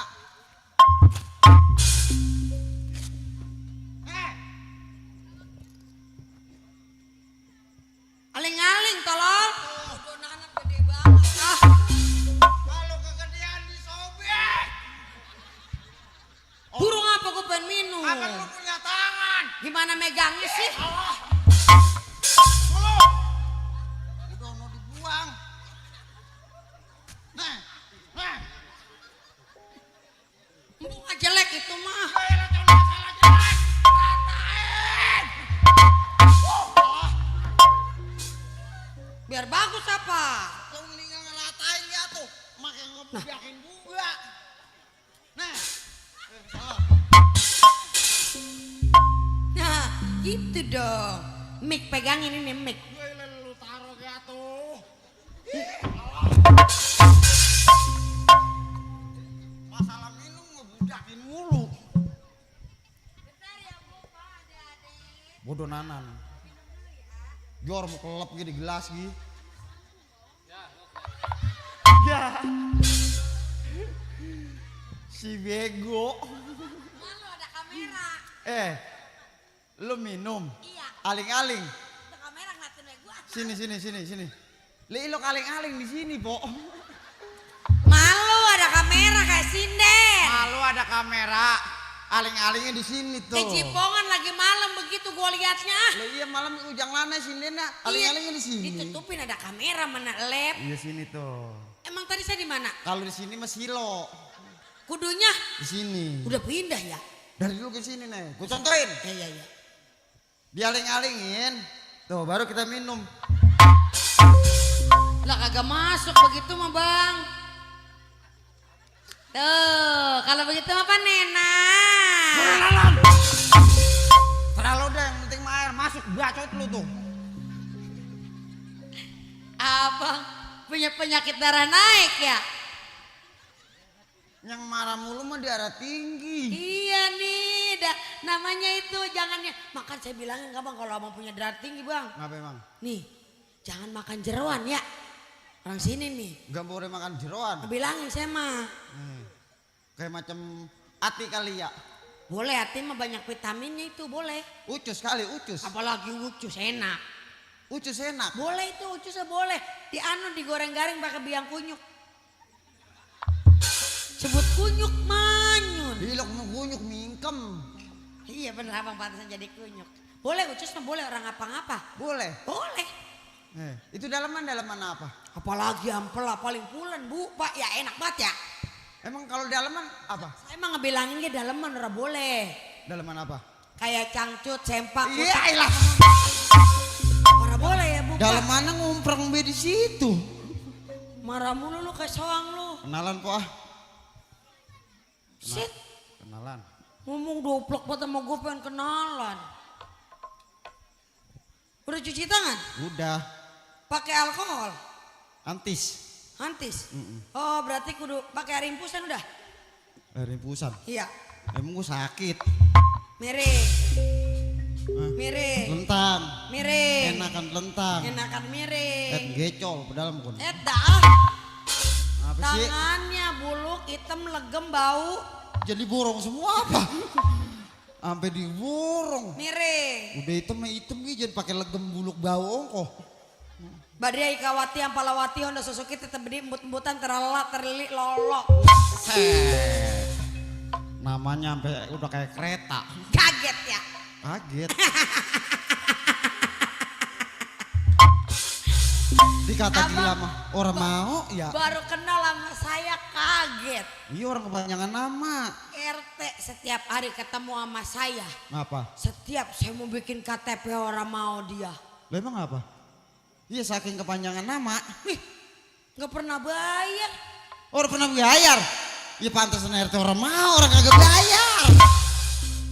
Aling-aling tolol. Donanan gede banget. Kalau kegedean disobek. Burung apa gue pengen minum? Apa lu punya tangan? Gimana megangnya sih? Udah mau dibuang. Nah. Bunga jelek itu mah. Biar bagus apa? Kau mendingan ngeratain dia tuh. Makin ngebudakin juga. Nah. Salah. Nah, gitu dong. Mik pegangin ini mik. Gue lu taruh kayak tuh. Masalah minum ngebudakin mulu. Bodoh nanan. Jor mau kelap gitu di gelas gitu. Ya. Si bego. Malu ada kamera. Lu minum. Iya. Aling-aling. Ada kamera ngeliatin gua. Sini. Lu aling-aling di sini, Po. Malu ada kamera kayak sinden. Malu ada kamera. Aling-alingnya di sini tuh. Jipongan lagi malam begitu gua liatnya. Lah iya malam ujang lana sindena. Aling-alingnya di sini. Ditutupin ada kamera mana lab. Iya sini tuh. Emang tadi saya di mana? Kalau di sini mah silo. Kudunya Di sini. udah pindah ya. Dari dulu ke sini nih. Gue contohin. Iya. Dialing-alingin. Tuh baru kita minum. Lah kagak masuk begitu mah bang. Tuh kalau begitu mah apa Nena? Terlalu deh yang penting mah air masuk bacot lu tuh. Abang punya penyakit darah naik ya? Yang marah mulu mah darah tinggi. Iya nih, namanya itu jangannya. Makan saya bilangin nggak bang kalau abang punya darah tinggi bang. Ngapa emang? Nih, jangan makan jeroan ya. Orang sini nih. Gak boleh makan jeroan. Bilangin saya mah. Kayak macam ati kali ya. Boleh hati mah banyak vitaminnya itu boleh. Ucus kali ucus. Apalagi ucus enak. Ucus enak. Boleh itu ucusnya boleh. Digoreng-garing pakai biang kunyuk. Sebut kunyuk manyun. Dilok mau kunyuk mingkem. Iya bener abang pantasan jadi kunyuk. Boleh ucus mah boleh orang apa-apa. Boleh. Boleh. Itu dalaman apa? Apalagi ampela paling pulen bu. Pak ya enak banget ya. Emang kalau dalaman apa? Saya emang ngebilanginnya daleman ora boleh. Dalaman apa? Kayak cangcut, sempak. Iya lah. Ora boleh ya bu. Dalam mana ngumpreng be di situ? Marah mulu lu kayak soang lu. Kenalan po ah. Shit. Kenalan. Ngomong doplok banget sama gue pengen kenalan. Udah cuci tangan? Udah. Pakai alkohol? Antis. Antis? Oh berarti kudu pakai air impusan udah? Air impusan. Iya. Emang gue sakit. Miring. Miring. Lentang. Miring. Enakan lentang. Enakan miring. Gecol ke dalam kon. Dah. Apa sih? Tangannya buluk, hitam, legem, bau. Jadi borong semua apa? Sampai diborong. Miring. Udah hitam gitu jangan pakai legem buluk bau ongkoh. Badriah Ikawati Ampalawati Honda Suzuki tetep bedi embut-embutan terlelak terlilik lolok. Namanya sampai udah kayak kereta. Kaget ya? Kaget. Dikata gila mah orang mau ya. Baru kenal sama saya kaget. Iya orang kebanyakan nama. RT setiap hari ketemu sama saya. Apa? Setiap saya mau bikin KTP orang mau dia. Lah emang apa? Iya saking kepanjangan nama. Wih, nggak pernah bayar. Orang pernah bayar. Iya pantesan RT orang mau orang kagak bayar.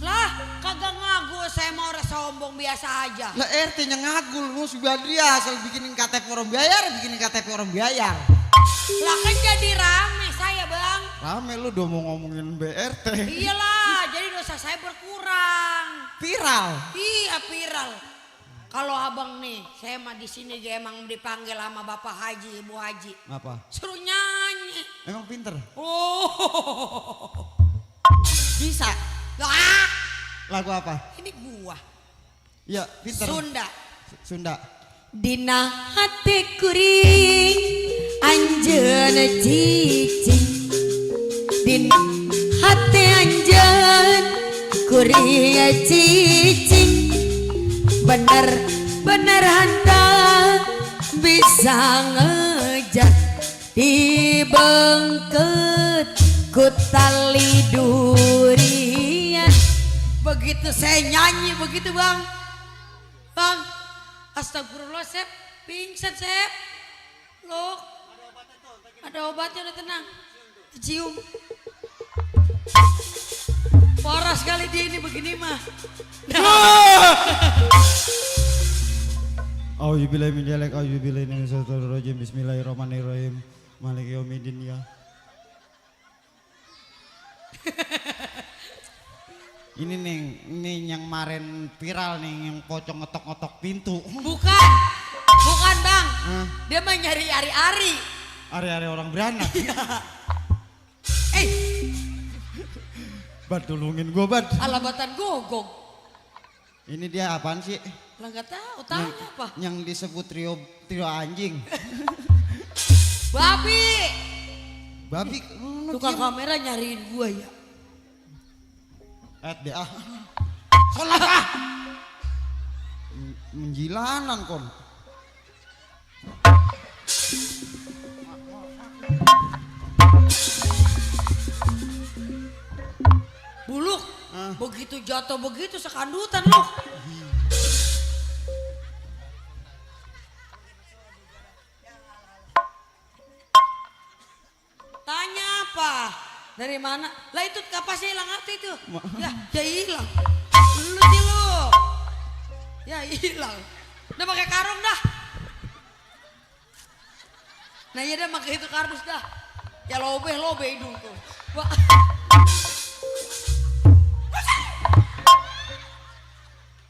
Lah, kagak ngaku saya mau orang sombong biasa aja. Lah RT-nya ngagul lu si Badriah asal bikinin KTP orang bayar, bikinin KTP orang bayar. Lah kan jadi rame saya bang. Rame lu udah mau ngomongin BRT. Iyalah, jadi dosa saya berkurang. Viral. Iya viral. Kalau abang nih, saya mah di sini dia emang dipanggil sama Bapak Haji, Ibu Haji. Apa? Suruh nyanyi. Emang pinter? Oh, Bisa. lah, Lagu apa? ini gua. Iya, pinter. Sunda. Sunda. Dina hati kuring, anjeun cicing. Dina hati anjeun kuring cicing. Bener-bener hanta bisa ngejat dibengket ku tali durian. Begitu saya nyanyi begitu bang. Bang, astagfirullah Sep, pingsan Sep. Loh, ada obatnya udah tenang. Cium. Parah sekali dia ini begini mah. Auzubillahi min jalak, auzubillahi min syaitonir rajim. Bismillahirrahmanirrahim. Maliki yaumiddin ya. Ini nih, ini yang kemarin viral nih, yang pocong ngetok-ngetok pintu. Bukan, bukan bang. Dia mah nyari ari-ari. Ari-ari orang beranak. Bad tulungin gue Bad. Alabatan gogong. Ini dia apaan sih? Lah nggak tahu, tanya apa? Yang disebut trio anjing. Babi. Babi. Tukang kamera nyariin gua ya. Dia sholat ah. Menjilanan kon. Buluk. Begitu jatuh begitu sekandutan lu. Tanya apa? Dari mana? Lah itu kapasnya hilang hati itu. Ya hilang. Lu sih lu. Ya hilang. Udah pakai karung dah. Nah ya dah pakai itu kardus dah. Ya lobe hidung tuh. Wah.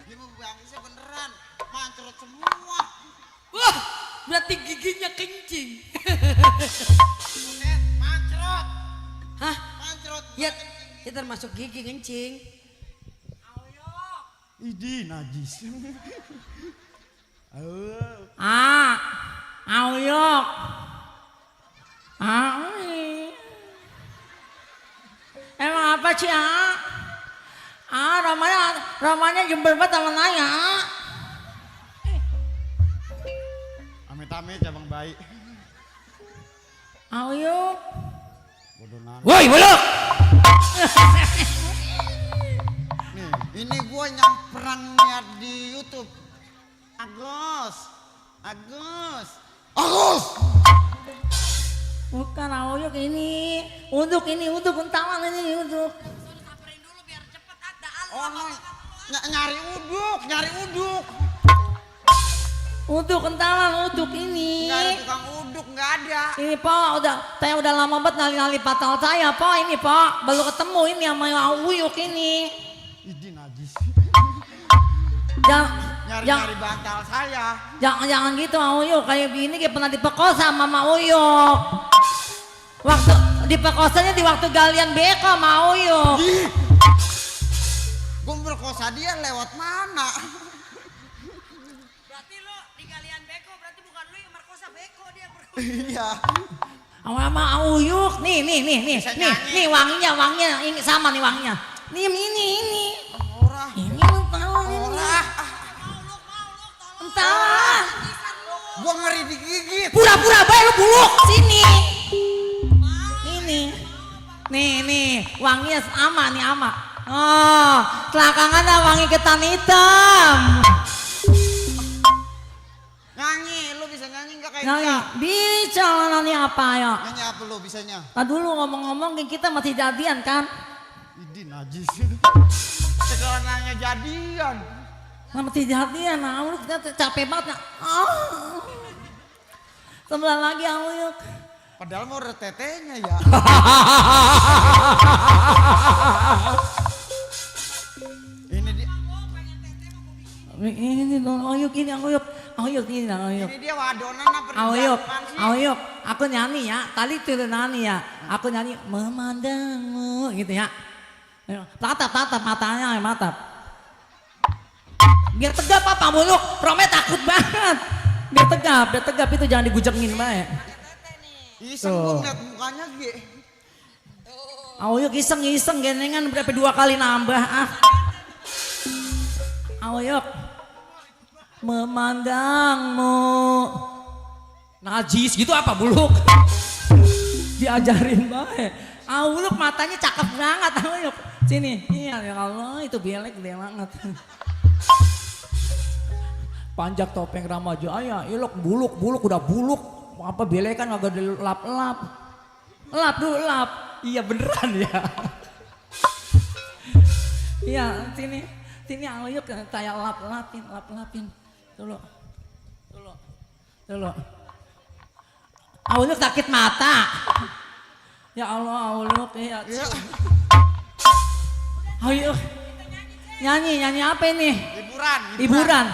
Dia mau bangsa beneran. Mancrot semua. Wah, berarti giginya kencing. Mancrot. Hah? Mancrot. Ya, ya termasuk gigi kencing. Idi najis. Auyok. Emang apa sih ramanya jembel banget sama nanya. Amit-amit cabang bayi. Auyok. Woi, buluk. Nih, ini gua yang perangnya di YouTube. Agus. Bukan Auyok ini. Untuk untalan ini untuk. Samperin dulu biar cepet. Oh, no. Nyari uduk. Uduk entalan, uduk ini. Nggak ada tukang uduk, nggak ada. Ini Pak, saya udah lama banget nali-nali patal saya Pak, ini Pak. Baru ketemu ini sama yang Uyuk ini. Idin najis. Jangan Nyari bantal saya. jangan gitu Mak Uyuk, kayak gini kayak pernah diperkosa sama Mak Uyuk. Waktu diperkosanya di waktu galian beko Mak Uyuk. Gue berkosa dia lewat mana? Berarti lo di galian beko, berarti bukan lo yang merkosa beko, dia merkosa. Iya. Sama Uyuk, nih, wanginya, ini sama nih wanginya. Nih, ini. Ora. Ini lu tahu ini. Ora. Entah. Gua ngeri digigit. Pura-pura bae lu buluk sini. Ini. Nih, wanginya sama nih ama. Oh, belakangan ada wangi ketan hitam. Nyanyi, lu bisa nyanyi nggak kayak Nyanyi, dia? bisa nyanyi apa ya? Nyanyi apa lu bisanya? Nah dulu ngomong-ngomong kita masih jadian kan? Idin najis. Sekarang nanya jadian. Nah masih jadian, nah lu kita capek banget. Nah. Oh. Sebelah lagi Uyuk. Padahal mau ada tetenya ya. Ini dia. Ini dong Uyuk ini Uyuk ini Uyuk. Ini dia wadonan apa Uyuk, apaan sih? Uyuk, aku nyanyi ya. Tadi turun nyanyi ya. Aku nyanyi memandangmu gitu ya. Tatap matanya, matap. Biar tegap apa Uyuk? Rome takut banget. Biar tegap itu jangan digujengin bae. Iseng gua ngeliat mukanya Ge. Uyuk iseng genengan berapa 2 kali nambah ah. Uyuk memandangmu najis gitu apa buluk diajarin bae. Uyuk matanya cakep banget Uyuk sini iya ya Allah itu belek gede banget. Panjak topeng Ramajaya ilok buluk udah buluk apa belekan agak dilap-lap iya beneran ya. Iya sini Uyuk kayak lap-lapin dulu Uyuk sakit mata ya Allah Uyuk ya. Uyuk nyanyi apa ini? Hiburan.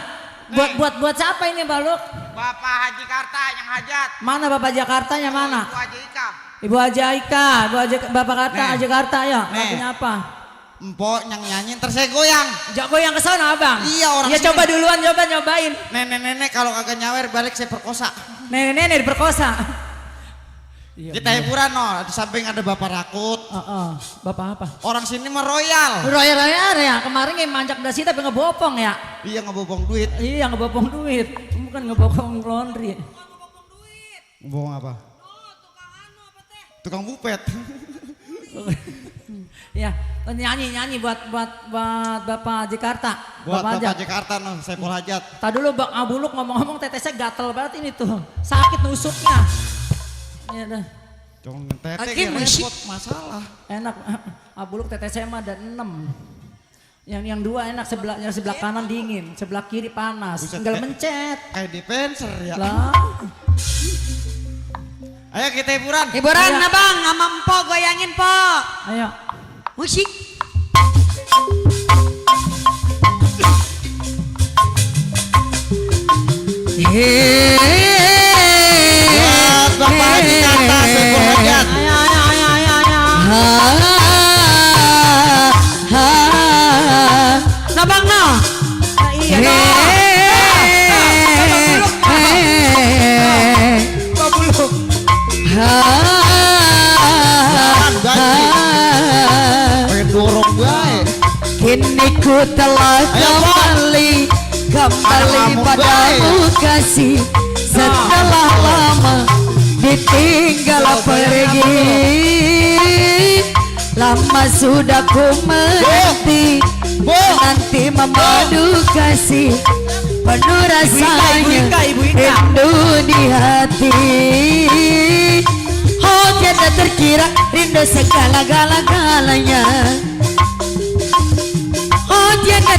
Buat siapa ini Baluk? Bapak Haji Karta yang hajat. Mana Bapak Jakartanya mana? Ibu Haji Ika. Ibu Haji Ika, Bapak Karta, Nih. Haji Karta ya. Nih. Lagunya apa? Empok yang nyanyi ntar saya goyang. Jago yang ke sana Abang. Iya, orang Ya sini. coba duluan nyobain. Nenek-nenek kalau kagak nyawer balik saya perkosa. Nenek diperkosa. Iya, Kita hiburan no, di samping ada Bapak Rakut. Bapak apa? Orang sini mah royal. Royal ya, kemarin yang manjak dasi tapi ngebopong ya. Iya ngebobong duit. Iya ngebopong duit, bukan ngebopong laundry. Ngebobong apa? Tukang bupet. Ya, nyanyi buat Bapak Jakarta. Buat Bapak Hajat. Jakarta no, saya pol hajat. Tadi dulu Bang Abuluk ngomong-ngomong tetesnya gatel banget ini tuh. Sakit nusuknya. Ya dah. Cong tete Akhir repot masalah. Enak. Abuluk tetesnya mah ada 6. Yang 2 enak yang sebelah kanan dingin, sebelah kiri panas. Buset, Tinggal mencet. Kayak dispenser ya. Lah. Ayo kita hiburan. Hiburan Iya. Abang, sama Empok goyangin Pok. Ayo. Musik. Buat Bapak Haji Karta saya pol hajat. Nabang no. Iya no. Babuluk. Pengen dorong baik. Kini ku telah kembali padamu kasih setelah lama ditinggal pergi. Lama sudah ku menanti memadu kasih penuh rasanya Ibu Ika. rindu di hati. Oh tiada terkira rindu segala-galanya.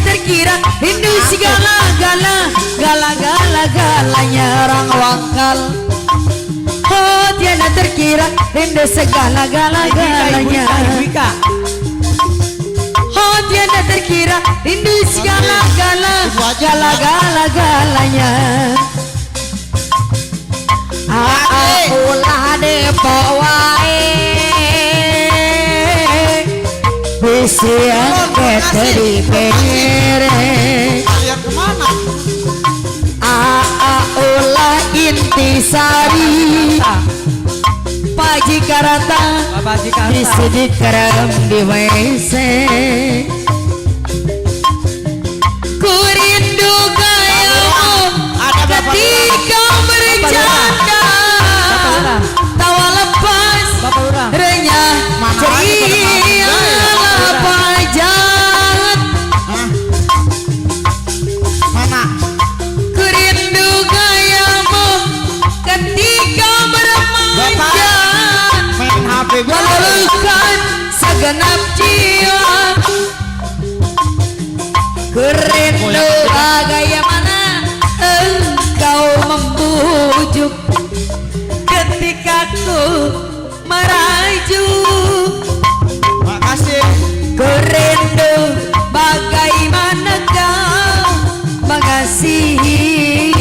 terkira rindu segala-gala, gala-gala-galanya orang wangkal. Oh tiada terkira rindu segala-gala-galanya. Oh tiada terkira rindu segala-gala, gala-gala-galanya. Ulah depo wae bisian kete di pengere. Kalian kemana? Ulah intisari Paji Karata bisa dikerem di WC. Ku rindu gayamu ketika bercanda, tawa lepas renyah ceria pajat. Mana? Ku rindu gayamu ketika bermanja, Main HP gue. meluluhkan segenap jiwa. Ku rindu bagaimana engkau membujuk ketika ku merajuk. Makasih. Ku rindu bagaimana kau mengasihi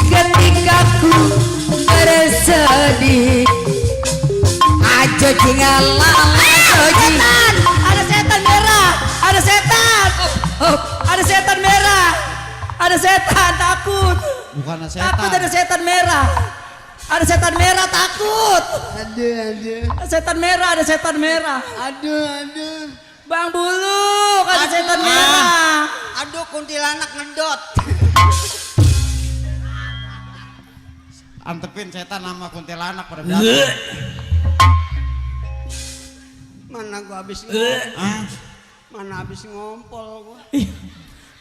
ketika ku bersedih. Ajo jingalah setan, ada setan merah, ada setan. Ada setan merah, ada setan takut. Bukan Takut ada setan merah. Ada setan merah takut. Ada setan merah, ada setan merah. Aduh. Bang Buluk, ada setan merah. Aduh, kuntilanak ngedot. Antepin setan sama kuntilanak pada datang. Mana gua habis mana habis ngompol gua.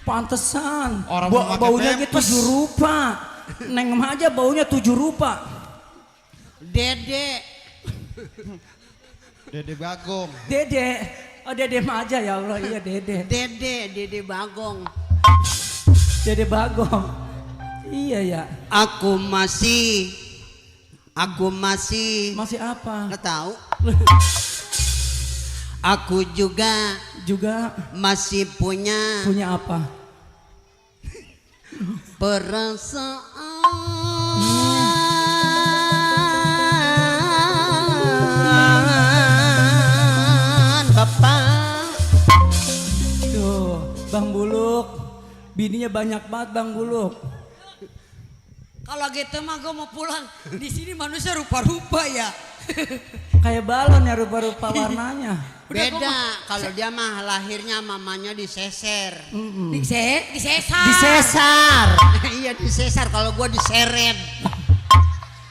Pantesan. Orang mau pakai Baunya gitu pempes. 7 rupa. Neng aja baunya 7 rupa. Dede. Dede Bagong. Dede. Oh Dede mah aja ya Allah. Iya Dede. Dede Bagong. Dede Bagong. Iya ya. Aku masih Masih apa? nggak tahu. Aku juga masih punya apa? perasaan Bapak. Tuh, Bang Buluk. Bininya banyak banget Bang Buluk. Kalau gitu mah gue mau pulang. Di sini manusia rupa-rupa ya. Kayak balon ya rupa-rupa warnanya. Beda, kalau dia mah lahirnya mamanya diseser. Disesar. Iya disesar, kalau gua diseret.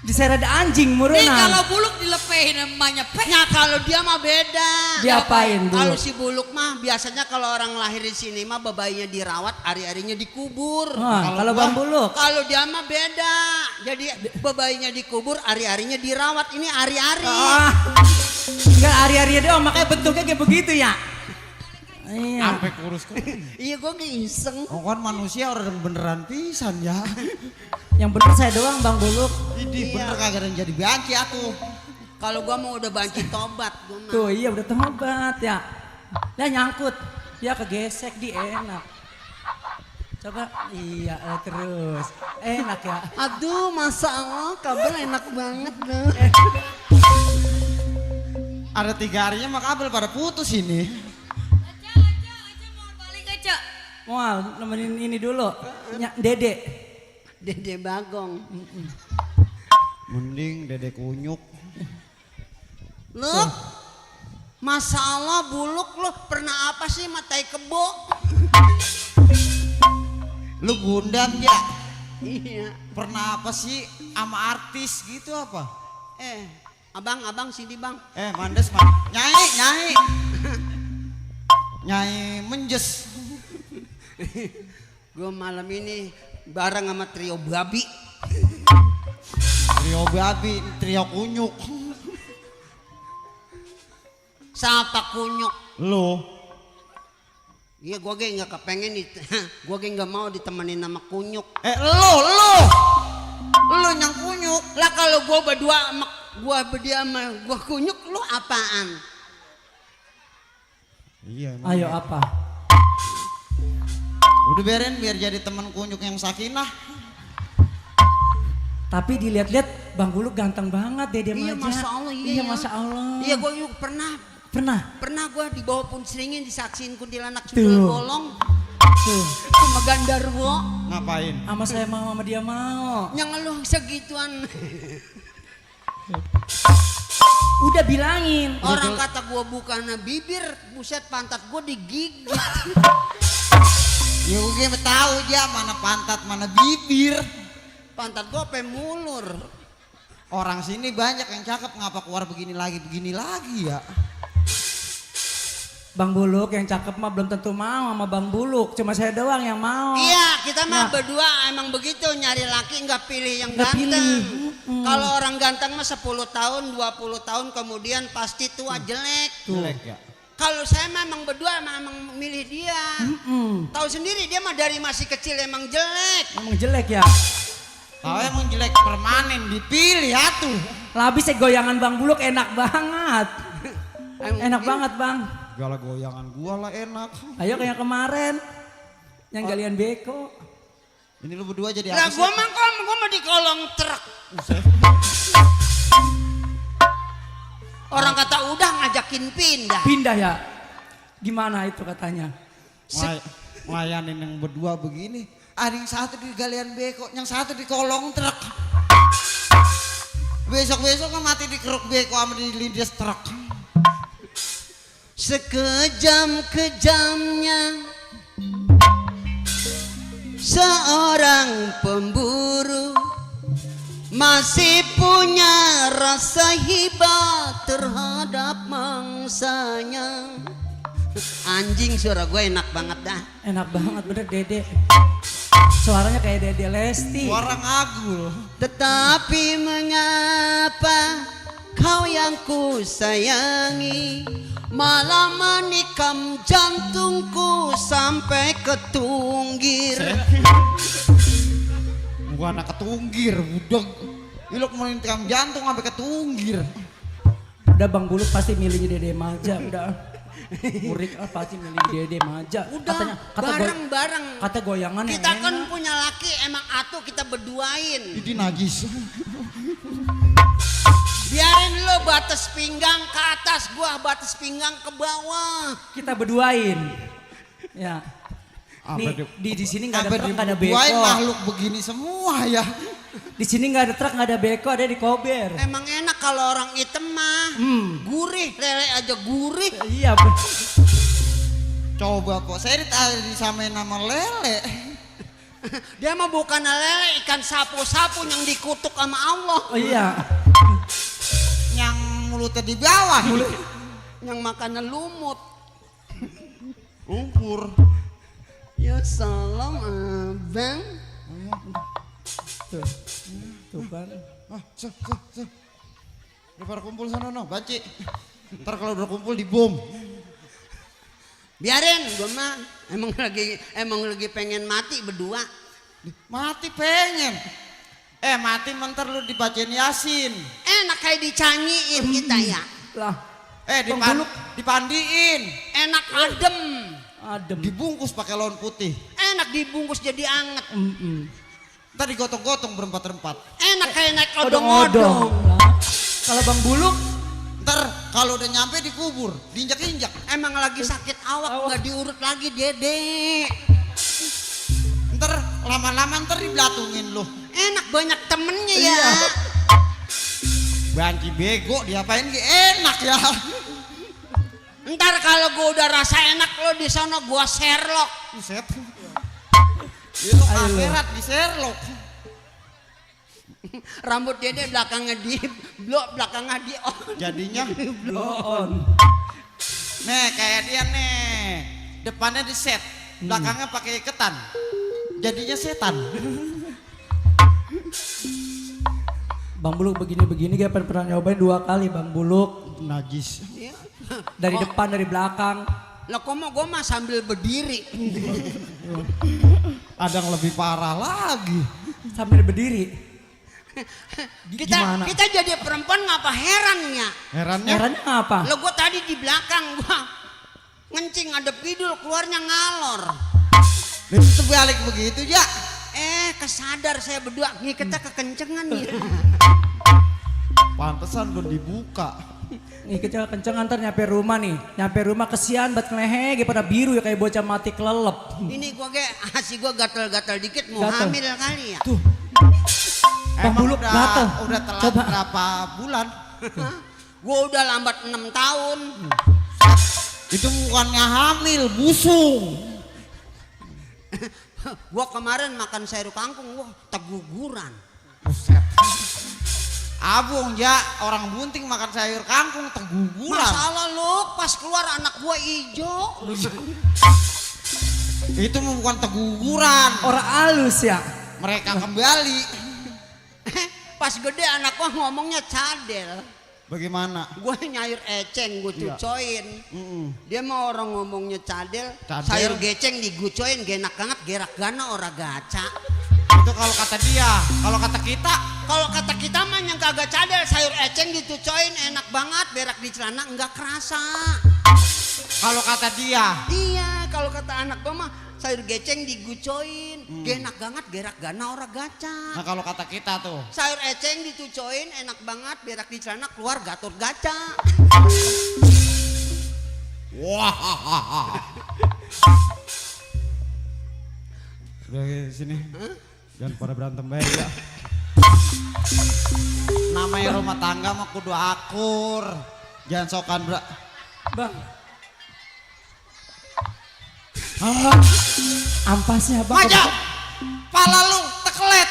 Diseret anjing Nih murena. kalau buluk dilepehin namanya peh. Nah kalau dia mah beda. Diapain Kalau Buluk? si buluk mah biasanya kalau orang lahir di sini mah babayinya dirawat, ari-arinya dikubur. Wah, kalau Bang Buluk. Kalau dia mah beda. Jadi babayinya dikubur, ari-arinya dirawat. Ini ari-ari. Enggak ari-ari doang makanya bentuknya kayak begitu ya. Iya. Sampai kurus kan. Iya gua iseng. Oh kan manusia orang beneran pisan ya. Yang bener saya doang Bang Buluk. Ini bener kagak ada yang jadi banci atuh. Kalau gua mau udah banci tobat gua mah. Tuh iya udah tobat ya. Dia nyangkut. Dia kegesek di enak. Coba iya terus. Enak ya. Aduh, Masya Allah, kabel enak banget loh. Ada 3 harinya mah kabel pada putus ini. Aja mau balik aja. Mual nemenin ini dulu. Dede. Dede Bagong. Mending Dede Kunyuk. Loh, Masya Allah buluk lo pernah apa sih matai kebo? Lu gundam ya? Iya. Pernah apa sih sama artis gitu apa? Abang sini bang. Mandes man. Nyai. Nyai menjes. Gue malam ini bareng sama trio babi. Trio babi, trio kunyuk. Siapa kunyuk? Lu Iya gua ge nggak kepengen gua ge nggak mau ditemenin sama kunyuk. Lu yang kunyuk. Lah kalau gua berdua sama gua kunyuk, lu apaan? Iya. Ayo apa? Udah biarin biar jadi teman kunyuk yang sakinah. Tapi dilihat-lihat Bang Buluk ganteng banget Dede Iya Maja. Masya Allah. Iya Masya Allah. Iya gua yuk pernah gua di bawah Punsringin disaksiin kuntilanak sundel bolong. Tuh. Sama Gandarwo. Ngapain? Sama saya mau, sama dia mau. Yang ngeluh segituan. Udah bilangin. Orang kata gua bukan bibir, buset pantat gua digigit. Ya gue tahu aja mana pantat mana bibir. Pantat gua sampai mulur. Orang sini banyak yang cakep, ngapa keluar begini lagi ya. Bang Buluk yang cakep mah belum tentu mau sama Bang Buluk. Cuma saya doang yang mau. Iya, kita mah berdua emang begitu, nyari laki nggak pilih yang Nggak ganteng. pilih. Kalau orang ganteng mah 10 tahun, 20 tahun kemudian pasti tua jelek. Jelek ya. Kalau saya memang berdua emang milih dia. Tahu sendiri dia mah dari masih kecil emang jelek. Emang jelek ya. Tahu emang jelek permanen dipilih atuh. Lah habis goyangan Bang Buluk enak banget. Enak banget Bang. Gala goyangan gua lah enak. Ayo kayak kemarin. Yang galian beko. Ini lu berdua jadi Lah apa gua sih? mah di kolong truk. Orang kata udah ngajakin pindah. Pindah ya. Gimana itu katanya? Ngelayanin yang berdua begini. Ada yang satu di galian beko, yang satu di kolong truk. Besok-besok kan mati di keruk beko sama di lindas truk. Sekejam-kejamnya seorang pemburu masih punya rasa hibah terhadap mangsanya. Anjing, suara gue enak banget dah. Enak banget bener Dede. Suaranya kayak Dede Lesti. Suara ngagul. Tetapi mengapa kau yang ku sayangi malah menikam jantungku sampai ketunggir. Gua anak ketunggir, budak. Ilok mau nikam jantung sampai ketunggir. Udah Bang Buluk pasti milihnya Dede Maja. Udah. Murid pasti milih Dede Maja. Udah bareng-bareng. Kata goyangan yang kita kan enak. punya laki emang atuh kita berduain. Ini najis. Biarin lo batas pinggang ke atas, gua batas pinggang ke bawah. Kita berduain. Ya. Nih, di sini nggak ada truk, nggak ada beko. Makhluk begini semua ya. Di sini nggak ada truk, nggak ada beko, ada di kober. Emang enak kalau orang hitam mah. Gurih, lele aja gurih. Iya. Coba kok saya disamain nama lele. Dia mah bukan lele, ikan sapu-sapu yang dikutuk sama Allah. Oh iya. Yang mulutnya di bawah. Yang makannya lumut. Lumpur. Ya salam abang. Tuh kan. Udah pada kumpul sana no, banci. Ntar kalau udah kumpul dibom. Biarin, gue mah emang lagi pengen mati berdua. Mati pengen. Mati mentar lu dibacain Yasin. Enak kayak dicanyiin kita ya. Lah. Dipandiin. Enak adem. Dibungkus pakai laun putih. Enak dibungkus jadi anget. Ntar digotong-gotong berempat-rempat. Enak kayak naik odong-odong. Kalau Bang Buluk, ntar kalau udah nyampe dikubur, diinjak-injak. Emang lagi sakit awak, nggak diurut lagi Dede. Ntar lama-lama ntar dibelatungin lu. Enak banyak temennya ya. Banci bego diapain enak ya. Ntar kalau gue udah rasa enak lo di sana gue Sherlock. Buset. Itu akhirat di Sherlock. Rambut Dede belakangnya di blok, belakangnya di on. Jadinya blow on. Nih kayak dia nih. Depannya di set, belakangnya pakai ketan. Jadinya setan. Bang Buluk begini-begini gak pernah nyobain 2 kali Bang Buluk. Najis. Dari depan, dari belakang. Lah kok mau gue mah sambil berdiri. Ada yang lebih parah lagi. Sambil berdiri. Gimana? Kita jadi perempuan ngapa herannya? Herannya? Herannya apa? Lo gue tadi di belakang gue ngencing ngadep kidul keluarnya ngalor. Itu balik begitu ya. Kesadar saya berdua nih kita kekencengan nih. Pantesan belum dibuka. Nih kita kenceng antar nyampe rumah nih. Nyampe rumah kesian bat ngelehege pada biru ya kayak bocah mati kelelep. Ini gue gue gatel-gatel dikit mau Gatel. hamil kali ya. Tuh. Emang Bulu gatel. udah telat Coba. berapa bulan? Gue udah lambat 6 tahun. Itu bukannya hamil, busung. Gue kemarin makan sayur kangkung, wah teguguran. Buset. Abung ya, orang bunting makan sayur kangkung teguguran. Masalah lu pas keluar anak gue ijo. Itu bukan teguguran. Orang halus ya. Mereka kembali. Pas gede anak gue ngomongnya cadel. Bagaimana? Gue nyayur eceng, gue cucoin. Dia mau orang ngomongnya cadel, Cadel? sayur geceng digucoin, genak banget, gerak gana ora gaca. Itu kalau kata dia, kalau kata kita. Kalau kata kita mah yang kagak cadel, sayur eceng ditucoin enak banget, berak di celana enggak kerasa. Kalau kata dia. Iya, kalau kata anak gue mah sayur geceng digucoin, genak banget, gerak gana ora gaca. Nah kalau kata kita tuh. Sayur eceng ditucoin enak banget, berak di celana keluar gatur gaca. Wah. Udah sini. Jangan pada berantem baik ya. Namanya rumah tangga mah kudu akur. Jangan sokan, Bra. Bang. Ampasnya bang. Maju. Pala lu tekelet.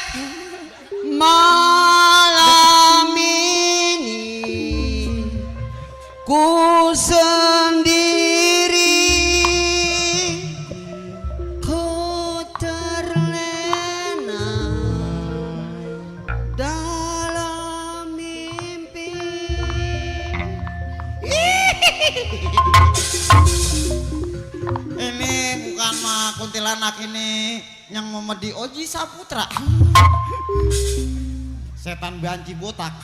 Malam ini ku sendiri, ku terlena dalam mimpi. Ini bukan mah kuntilanak ini yang memedi Oji Saputra. Setan banci botak.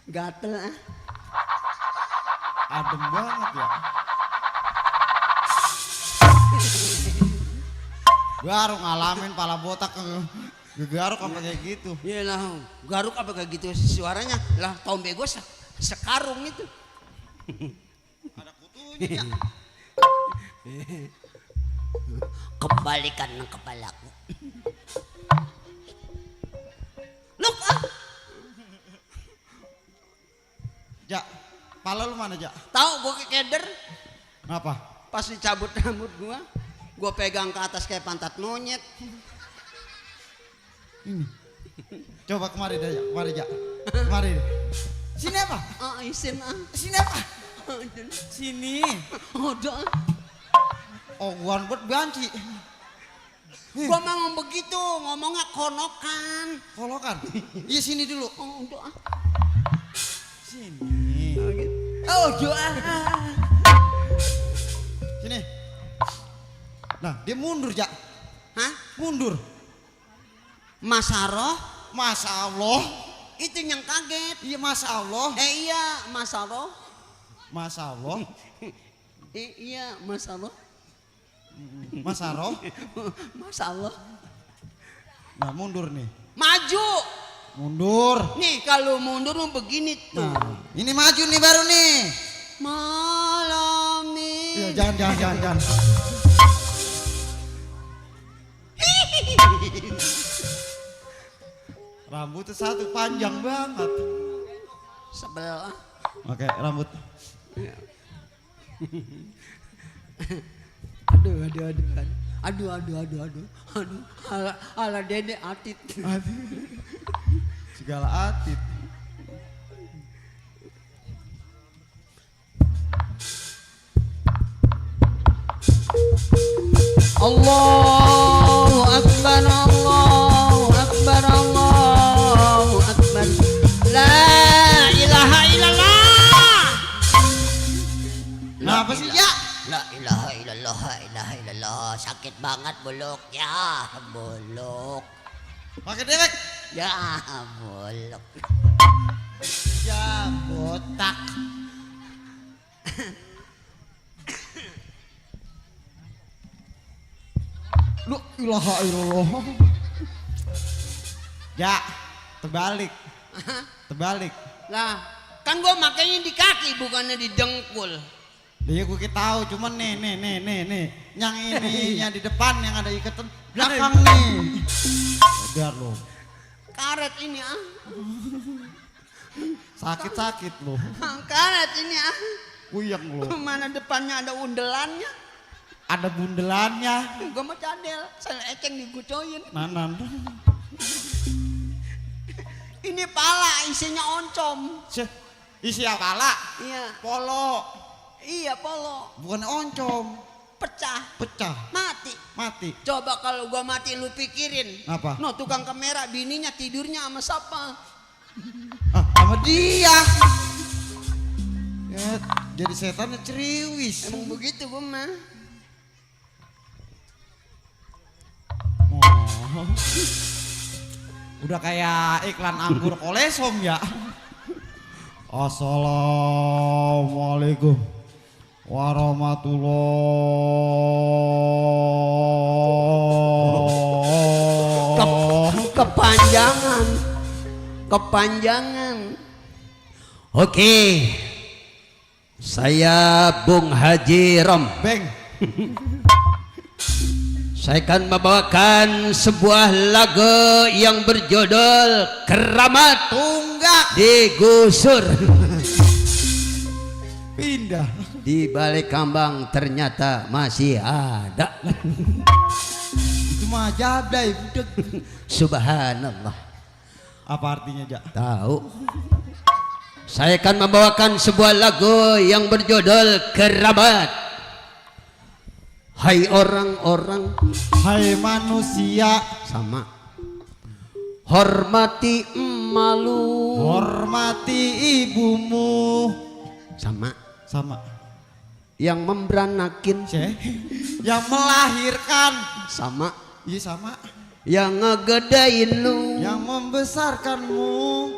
Gatel ah. Adem banget ya. Baru ngalamin pala botak gegaruk apa kayak gitu. Iya lah, garuk apa kayak gitu suaranya lah tombe gue sekarung itu. Ada kutunya. Kembalikan kepalaku. Look ah. Ja, pala lu mana Ja? Tahu gue kekeder Ngapa? pas dicabut rambut gue pegang ke atas kayak pantat monyet. Coba kemari dah Ja, kemari Ja. Kemari. Sini apa? Isin ah. Sini apa? Sini. Udah. Oh, gua buat banci. Gua memang begitu, ngomongnya konokan. Kolokan. Iya sini dulu. Oh, udah. Sini. Oh, doa. Sini. Nah, dia mundur, Ja. Hah? Mundur. Masaroh? Masya Allah. Itu yang kaget. Iya, Masya Allah. Iya, Masaroh. Masya Allah. Iya, Masaroh. Masaroh. Masalah. Nah, mundur nih. Maju. Mundur. Nih, kalau mundur mau begini tuh. Nah, ini maju nih baru nih. Malam Iya, ini. jangan. Rambutnya satu panjang banget. Sebelah. Oke, rambut. Aduh. Ala dede atit. Segala atit. Allahu Akbar, Allahu Akbar, Allahu Akbar. La ilaha illallah. illallah, la ilaha illallah. Sakit banget buluk ya, buluk. Pakai dewek. Ya, buluk. Ya botak. Lu ilaha illallah. Ya, terbalik. Terbalik. Lah, kan gua makanya di kaki bukannya di dengkul. Dia gue tahu, cuman nih. Yang ininya di depan yang ada ikatan belakang nih. Biar lo. Karet ini ah. Sakit lo. Karet ini ah. Puyeng lo. Mana depannya ada undelannya? Ada bundelannya. Gua mau cadel, saya eceng digucoin. Nanan. Ini pala isinya oncom. Isi apa? Iya. Polo. Iya polo. Bukan oncom. Pecah. Mati. Coba kalau gua mati lu pikirin. Apa? No tukang kamera bininya tidurnya sama siapa? Sama dia. Ya, jadi setannya ceriwis. Emang begitu gua mah. Oh. Udah kayak iklan anggur kolesom ya. Assalamualaikum warahmatullahi. Kepanjangan. Oke. Saya Bung Haji Rom. Beng. Saya akan membawakan sebuah lagu yang berjudul Keramat Tunggak Digusur. Pindah. Di balik kambang ternyata masih ada. Itu mah jablay budek. Subhanallah. Apa artinya, Jak? Tahu. Saya akan membawakan sebuah lagu yang berjudul Keramat. Hai orang-orang, hai manusia, sama. Hormati emalu, hormati ibumu, sama. Yang memberanakin, yang melahirkan, sama. Iya sama. Yang ngegedein lu, yang membesarkanmu,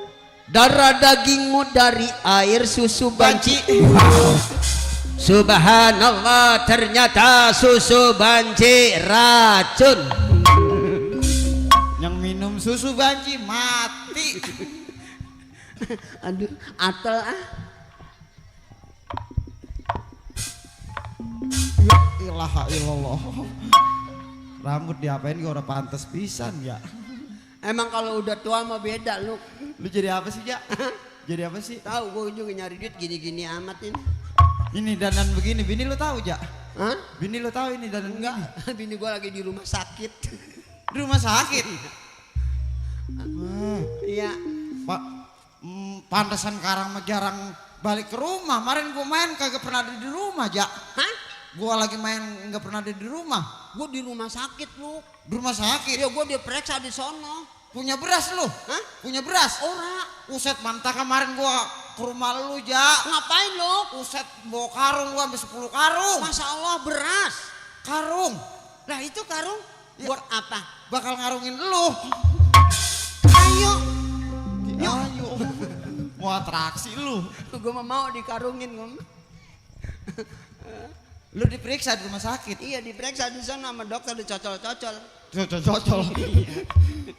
darah dagingmu dari air susu banci. Subhanallah, ternyata susu banci racun. Yang minum susu banci mati. Aduh, atel ah. Ya ilaha illallah. Rambut diapain gak udah pantas pisan ya. Emang kalau udah tua mah beda lu. Lu jadi apa sih, Jak? Jadi apa sih? Tahu gue juga nyari duit gini-gini amat ini. Ini dandan begini, bini lu tahu, Jak? Hah? Bini lu tahu ini dandan Enggak, begini? bini gue lagi di rumah sakit. Di rumah sakit? Iya. Pak, pantesan karang mah jarang balik ke rumah. Kemarin gua main kagak pernah ada di rumah, Jak. Hah? Gua lagi main nggak pernah ada di rumah. Gue di rumah sakit lu. Di rumah sakit? Ya gue diperiksa di sono. Punya beras lu? Hah? Punya beras? Ora. Uset mantap, kemarin gua ke rumah lu, Jak. Ngapain lu? Uset bawa karung gua sampai 10 karung. Masya Allah beras. Karung. Lah itu karung Ya. buat apa? Bakal ngarungin lu. Ayo. Ayo. Mau atraksi lu. Gue mau dikarungin gue. Lu diperiksa di rumah sakit. Iya diperiksa di sana sama dokter dicocol-cocol. Cocol.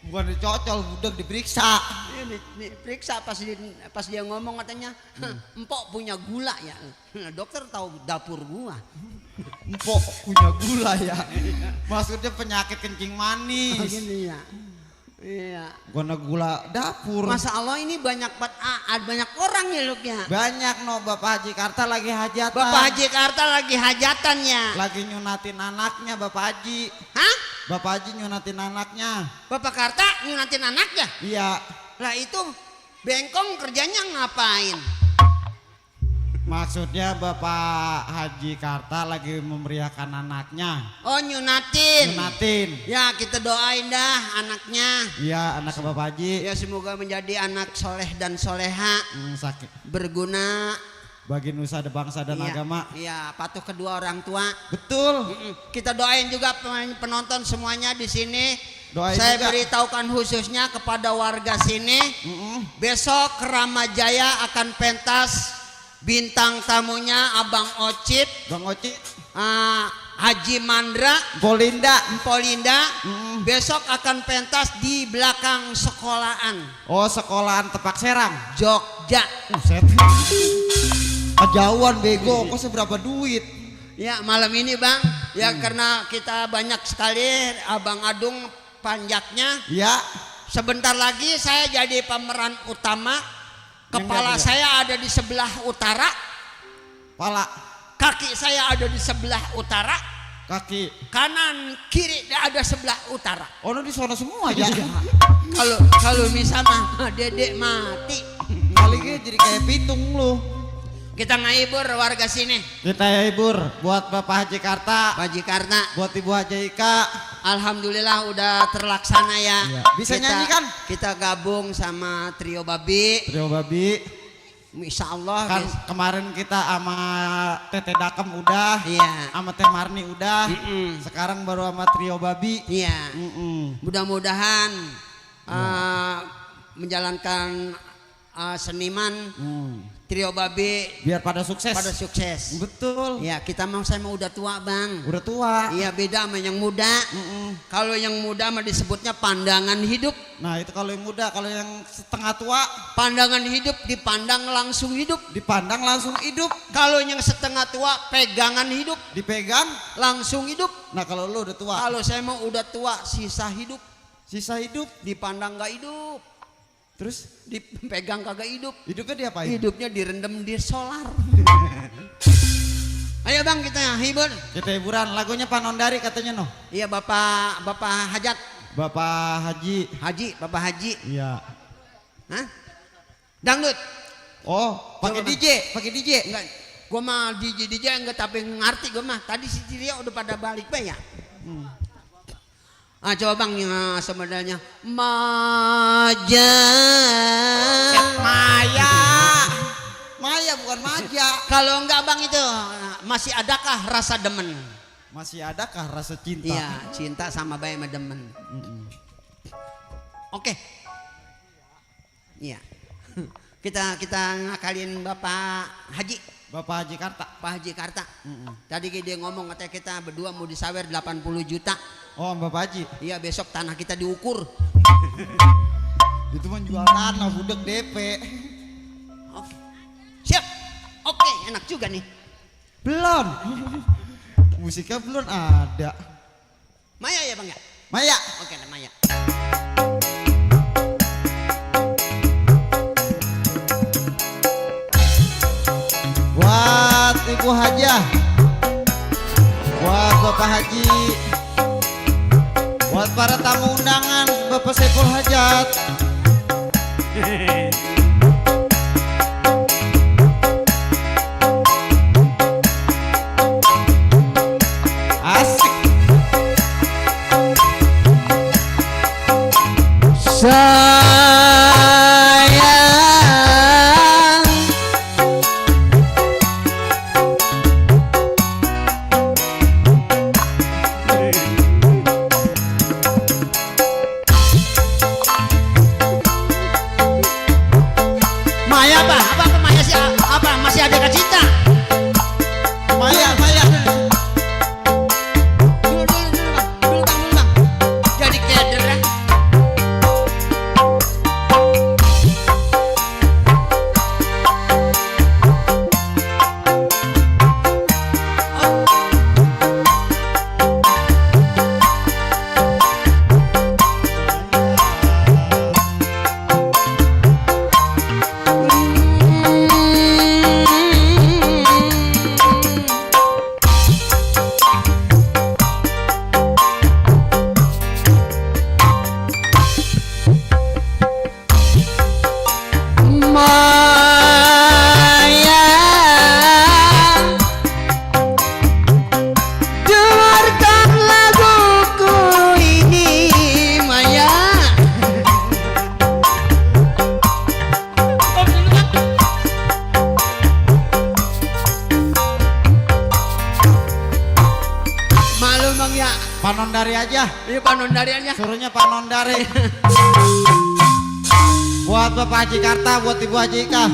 Bukan dicocol, budak diperiksa. Iya diperiksa pas dia ngomong katanya, empok punya gula ya. Nah, dokter tahu dapur gua. Empok punya gula ya. Maksudnya penyakit kencing manis. Gini ya. Iya. Bukan gula dapur. Masya Allah ini banyak orang ya Luk ya. Banyak no, Bapak Haji Karta lagi hajatan. Bapak Haji Karta lagi hajatan ya. Lagi nyunatin anaknya Bapak Haji. Hah? Bapak Haji nyunatin anaknya. Bapak Karta nyunatin anaknya? Iya. Lah itu bengkong kerjanya ngapain? Maksudnya Bapak Haji Karta lagi memeriahkan anaknya. Oh nyunatin. Nyunatin. Ya kita doain dah anaknya. Iya, anak Bapak Haji. Ya semoga menjadi anak soleh dan soleha. Sakit. Berguna. bagi nusa dan bangsa dan Iya, agama. Iya, patuh kedua orang tua. Betul. Kita doain juga penonton semuanya di sini. Doain Saya juga. beritahukan khususnya kepada warga sini. Besok Ramajaya akan pentas bintang tamunya Abang Ocit, Bang Oci, Haji Mandra, Polinda. Polinda. Besok akan pentas di belakang sekolahan Oh, sekolahan Tepak Serang. Jogja. Set. Kejauhan bego, kok seberapa duit? Ya malam ini Bang, ya karena kita banyak sekali Abang Adung panjatnya. Ya, Sebentar lagi saya jadi pemeran utama. Kepala Enggak. saya ada di sebelah utara, pala, kaki saya ada di sebelah utara, kaki. kanan kiri ada sebelah utara. Oh, lu di sana semua ya? Kalau misalnya dedek mati, Kali ini jadi kayak pitung lu. kita ngahibur warga sini. Kita ya hibur buat Bapak Haji Karta, Pak Jikarna, buat Ibu Haji Ika. alhamdulillah udah terlaksana ya. Iya. Bisa nyanyi kan? Kita gabung sama Trio Babi. Trio Babi. Insya Allah. Kan kemarin kita sama Tete Dakem udah, Iya. sama Teh Marni udah. Mm-mm. Sekarang baru sama Trio Babi. Iya. Mudah-mudahan menjalankan seniman Trio Babi Biar pada sukses. pada sukses. Betul. Ya kita saya mau udah tua Bang. Udah tua. Iya beda sama yang muda. Kalau yang muda mah disebutnya pandangan hidup. Nah itu kalau yang muda, kalau yang setengah tua Pandangan hidup dipandang langsung hidup. dipandang langsung hidup, Kalau yang setengah tua pegangan hidup dipegang. langsung hidup. Nah kalau lu udah tua, Kalau saya mau udah tua sisa hidup. sisa hidup, Dipandang gak hidup. terus Dipegang kagak hidup. hidupnya diapain? Hidupnya direndam di solar. Ayo Bang kita hibur. Kita hiburan, lagunya Panondari katanya noh. Iya Bapak Hajat. Bapak Haji. Bapak Haji. Iya. Hah? Dangdut. Oh, pakai Coba, DJ, pakai DJ. Enggak. Gua mah DJ enggak tapi ngerti gua mah. Tadi si Cirio udah pada balik Pak ya. Coba Bang yang sebenarnya Maja. Maya bukan Maja. Kalau enggak Bang itu masih adakah rasa demen? Masih adakah rasa cinta? Iya, cinta sama bayi sama demen. Oke. Iya. Kita ngakalin Bapak Haji. Bapak Haji Karta. Pak Haji Karta. Tadi dia ngomong katanya kita berdua mau disawer 80 juta. Oh, Bapak Haji. Iya, besok tanah kita diukur. Itu menjual tanah budek DP. Oke. Siap. Oke, enak juga nih. Belum. Musiknya belum ada. Maya ya Bang ya? Maya. Oke, ada Maya. Buat Ibu Hajah, buat Bapak Haji, buat para tamu undangan Bapak Saiful Hajat. Asik. Maya apa? Apa Maya sih? Apa masih ada Kak Cinta? Maya, Maya. Dulu Bang. Jadi keder ya. Malu Bang ya. Panondari aja. Ini panondariannya. Suruhnya Panondari. Buat Bapak Haji Karta, buat Ibu Haji Ika.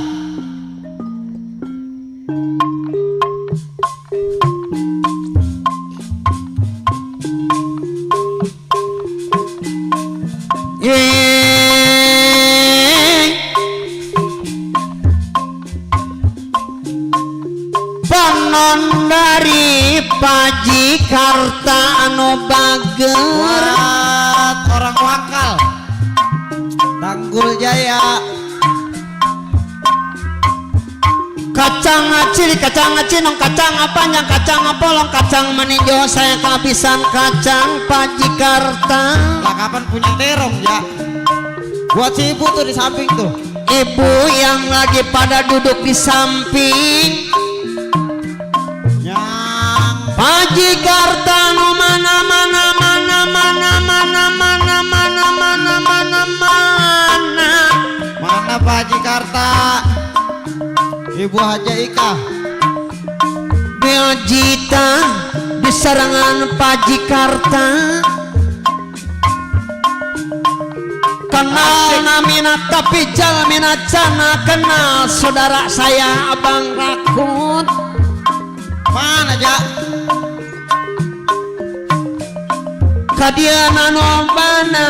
Panondari Paji Karta anu bager. Buat orang Wangkal, Tanggul Jaya. Kacang acil, kacang acinong, kacang apanya, kacang apolong, kacang meninjau, saya kehabisan kacang Paji Karta. Lah kapan punya terong ya? Buat si ibu tuh di samping tuh. Ibu yang lagi pada duduk di samping Yang Paji Karta nu mana mana mana mana mana mana mana mana mana mana. mana Pak Haji Karta? Ibu Haji Ika. Biojita di serangan Paji Karta. Kenal namina tapi jalmina cana kenal saudara saya Abang Rakut. Mana aja? Kadian anu bana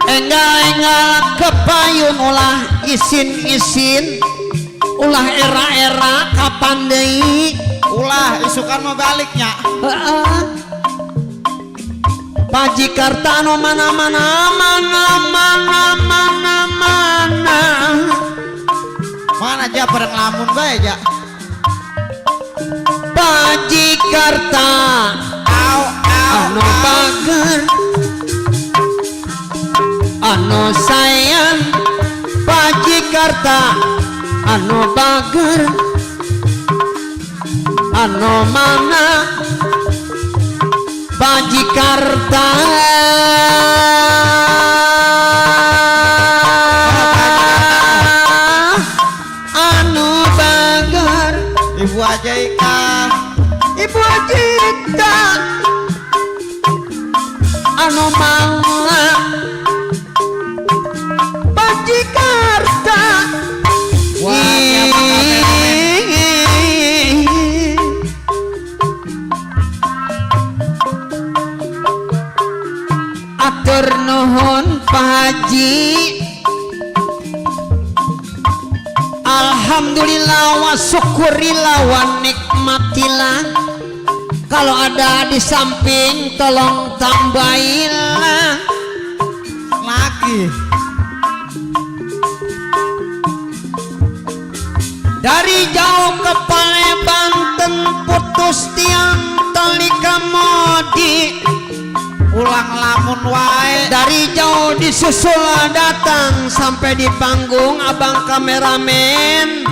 enggal-enggal kepayun ulah isin-isin ulah era-era kapan deui Ulah isukan mau baliknya. heeh. Paji Karta anu mana-mana mana-mana mana-mana. Mana aja pada ngelamun bae aja. Paji Karta anu bager anu sayang. Paji Karta anu bager anu mana Paji Karta anu bager. Ibu Haji Ika. Ibu Cita anu mangga Paji Karta. Atur nuhun Pak Haji. Alhamdulillah wa syukurillah wa nikmatillah. Kalau ada di samping tolong tambahilah Lagi. dari jauh ke Palembang putus tiang tali kamodi. Ulang lamun wae. Dari jauh disusul datang sampai di panggung Abang kameramen.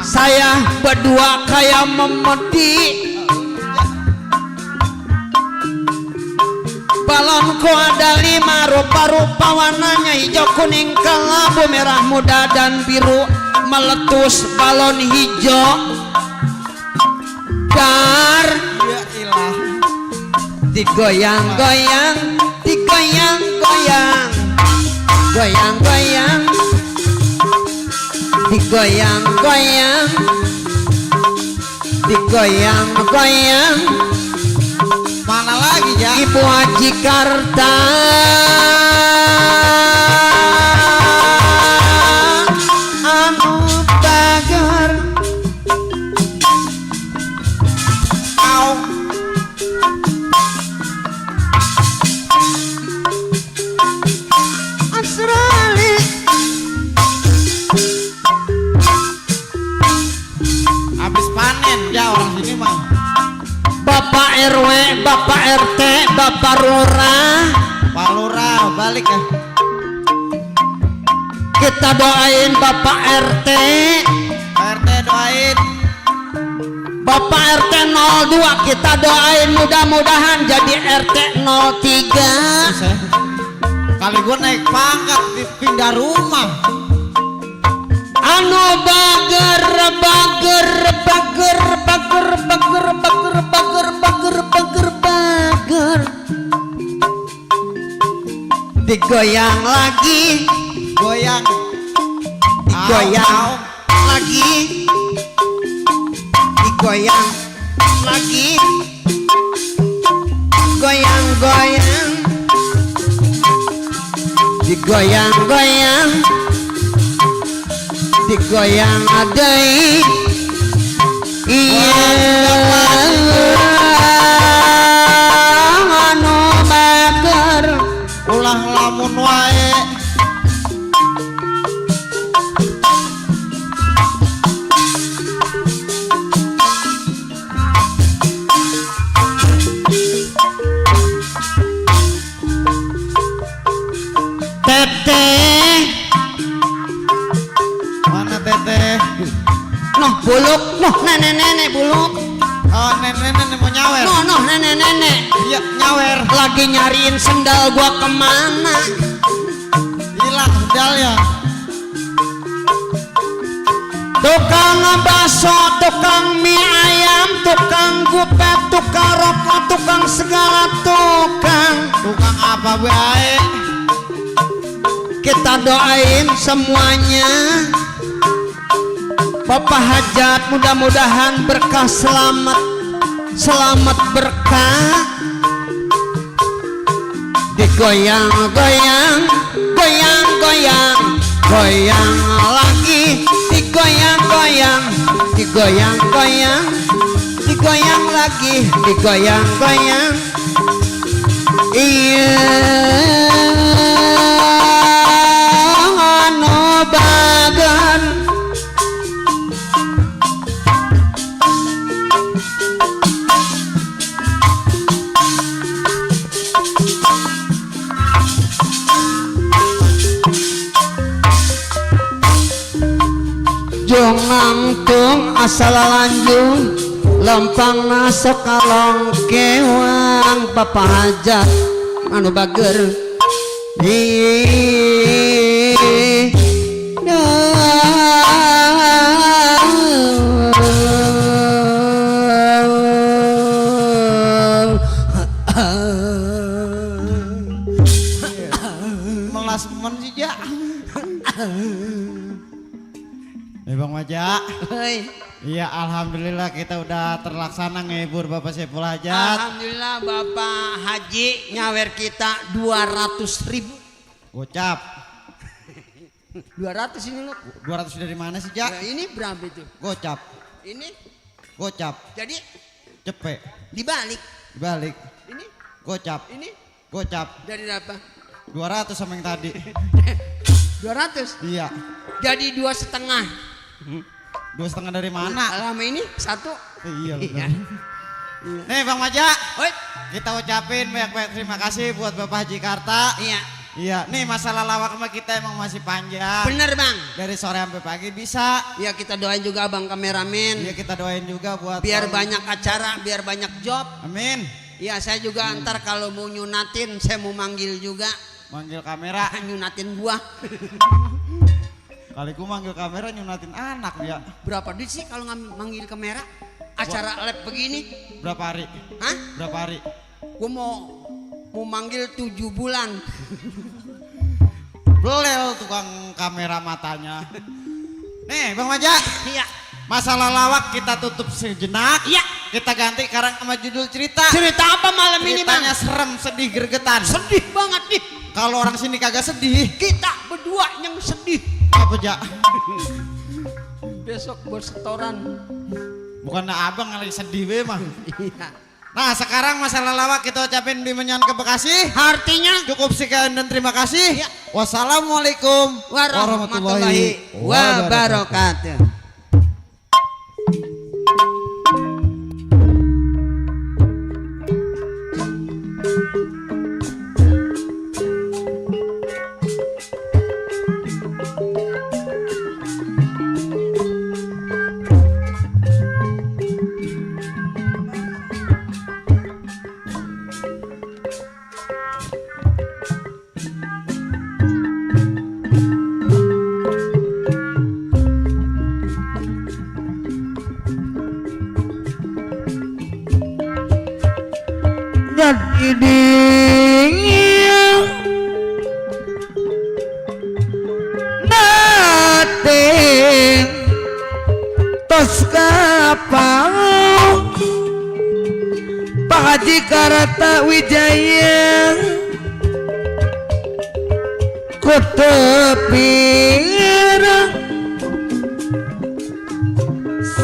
Saya berdua kayak memedi. Balonku ada 5 rupa-rupa warnanya hijau, kuning, kelabu, merah muda dan biru. Meletus balon hijau. Dar Ya ilah. digoyang-goyang, digoyang-goyang, goyang-goyang, digoyang-goyang, digoyang-goyang. Mana lagi ya? Ibu Haji Karta anu bager. Asrali Habis panen ya orang sini mah. Bapak RW, Bapak RT, Bapak Lurah, Pak Lurah balik ya. kita doain Bapak RT, Pak RT doain. Bapak RT 02 kita doain mudah-mudahan jadi RT 03. Kali gue naik pangkat pindah rumah. Anu bager bager bager bager bager bager bager bager bager digoyang lagi, Goyang. digoyang lagi, digoyang lagi, goyang-goyang, digoyang-goyang, digoyang adai, iya anu bager, Ulah lamun wae. teteh, Mana teteh? noh buluk, noh nenek-nenek buluk, Oh nenek mau nyawer. noh nenek-nenek. Iya nyawer. Lagi nyariin sendal gua kemana? Hilang sendal ya. Tukang bakso, tukang mie ayam, tukang gupet, tukang rokok, tukang segala tukang. Tukang apa baik? Kita doain semuanya Bapak Hajat mudah-mudahan berkah, selamat berkah. Digoyang-goyang, goyang-goyang, goyang lagi, digoyang-goyang, digoyang-goyang, digoyang lagi, digoyang-goyang. Iya anu bagan, jong nangtung asal lanjung, lempang masuk kalong kewang. Bapak Hajat anu bager Melas men sih ja. Bang Maja. Iya alhamdulillah kita udah terlaksana ngehibur Bapak Saiful Hajat. Alhamdulillah Bapak Haji nyawer kita 200.000. Gocap. 200 ini lu. 200 dari mana sih ja? Ya, ini berapa itu? Gocap. Ini Gocap. jadi Cepet. dibalik. Balik. Ini Gocap. ini Gocap. dari berapa? 200 sama yang tadi. 200. Iya. Jadi 2,5. 2,5 dari mana? Lama ini 1. Iya benar. Nih Bang Maja. Oi. Kita ucapin banyak-banyak terima kasih buat Bapak Haji Karta. Iya. Iya, nih masalah lawak sama kita emang masih panjang. Bener Bang. Dari sore sampai pagi bisa. Ya kita doain juga Abang kameramen. Iya kita doain juga buat Biar banyak acara, biar banyak job. Amin. Iya saya juga ntar kalau mau nyunatin, saya mau manggil juga. Manggil kamera. Nyunatin gua. Kali gua manggil kamera nyunatin anak ya. Berapa duit sih kalau manggil kamera? Acara lab begini? Berapa hari? Hah? Berapa hari? Gua mau manggil 7 bulan. Belel tukang kamera matanya. Nih Bang Maja. Iya. Masalah lawak kita tutup sejenak. Iya. Kita ganti sekarang sama judul cerita. Cerita apa malam ini Bang? Ceritanya serem, sedih, gregetan. Sedih banget nih. Kalau orang sini kagak sedih. Kita berdua yang sedih. Apa Ja? Besok bersetoran. Bukannya abang yang lagi sedih be mah. Iya. Nah sekarang masalah lawak kita ucapin bimenyan ke Bekasi. Artinya Cukup sekian dan terima kasih. Ya. Wassalamualaikum warahmatullahi wabarakatuh. Jadi dingin Karata Wijaya ku tepirang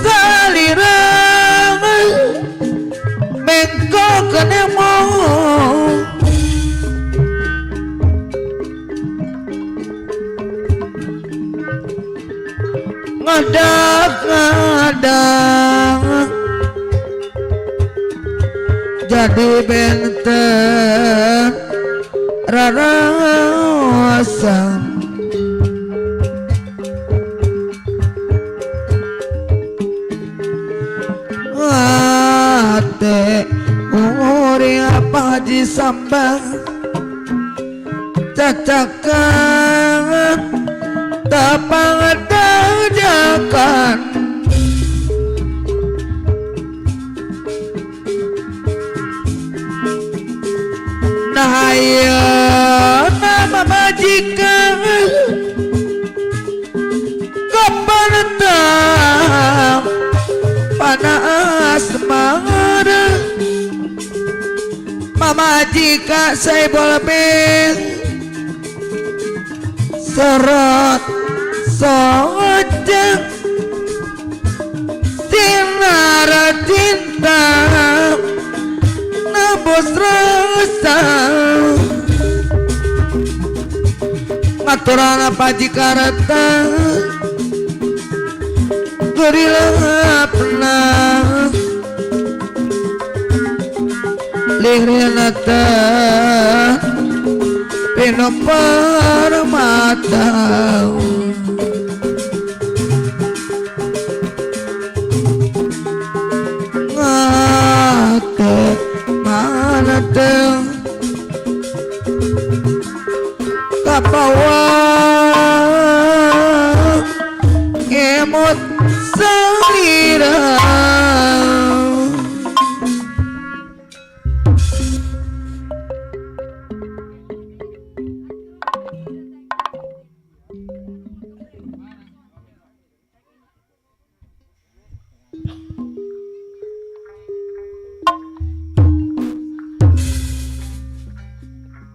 salirang mengko kenemo ngadang-ngadang jadi benten rarasan ate umuri apa di sambang cacakan tapang dadakan nah ya nama majikan kepenentang panas mangada mama jika saya boleh serot sojang sinar cinta nembus rasa ngaturan apa jika rata gerilah pernah lirinata pinompar mata ngate mana teng kapawa emot salira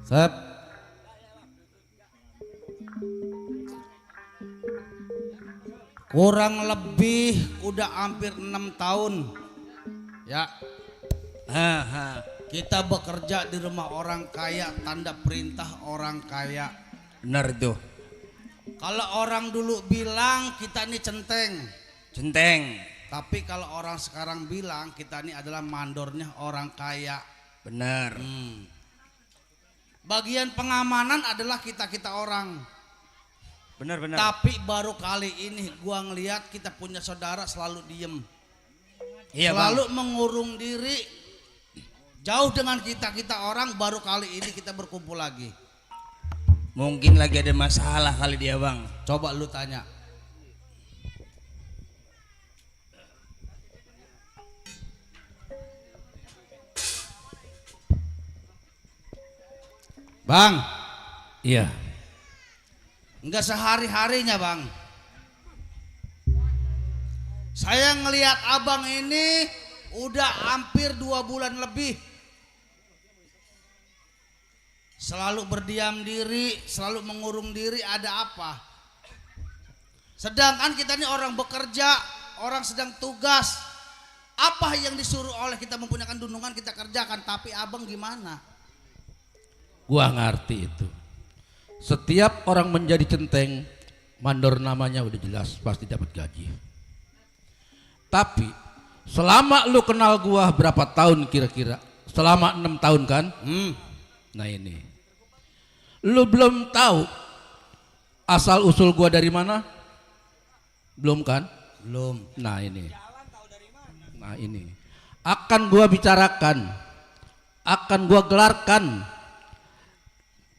Sep. Kurang lebih udah hampir 6 tahun ya. Kita bekerja di rumah orang kaya, tanda perintah orang kaya. Benar itu. Kalau orang dulu bilang kita ini centeng. Centeng. Tapi kalau orang sekarang bilang kita ini adalah mandornya orang kaya. Benar. Bagian pengamanan adalah kita-kita orang. Benar. Tapi baru kali ini gua ngelihat kita punya saudara selalu diem. Iya, selalu mengurung diri. Jauh dengan kita-kita orang, baru kali ini kita berkumpul lagi. Mungkin lagi ada masalah kali dia, Bang. Coba lu tanya. Bang. Iya. Enggak sehari-harinya, Bang. Saya ngelihat abang ini udah hampir 2 bulan lebih. Selalu berdiam diri, selalu mengurung diri, ada apa? Sedangkan kita ini orang bekerja, orang sedang tugas. Apa yang disuruh oleh kita mempunyai dunungan kita kerjakan, tapi abang gimana? Gua ngerti itu. Setiap orang menjadi centeng, mandor namanya udah jelas pasti dapat gaji. Tapi selama lu kenal gua berapa tahun kira-kira? Selama 6 tahun kan? Nah ini. Lu belum tahu asal usul gua dari mana? Belum kan? Belum. Nah ini. Nah ini. Akan gua bicarakan, akan gua gelarkan.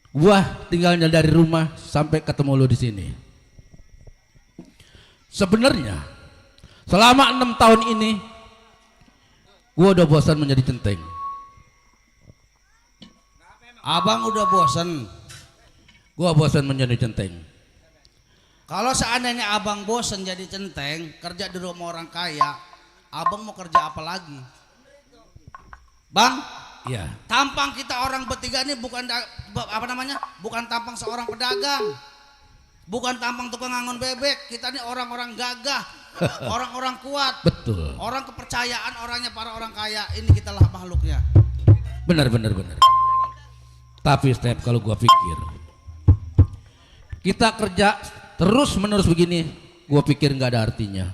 Gua tinggalnya dari rumah sampai ketemu lu di sini. Sebenarnya selama 6 tahun ini gua udah bosan menjadi centeng. Abang udah bosan. Gua bosan menjadi centeng. Kalau seandainya abang bosan jadi centeng, kerja di rumah orang kaya, abang mau kerja apa lagi? Bang, Iya. Tampang kita orang bertiga ini bukan bukan tampang seorang pedagang. Bukan tampang tukang ngangon bebek. Kita ini orang-orang gagah, orang-orang kuat. Betul. Orang kepercayaan, orangnya para orang kaya. Ini kita lah makhluknya. Benar. Tapi Step, kalau gua pikir kita kerja terus menerus begini, gua pikir nggak ada artinya.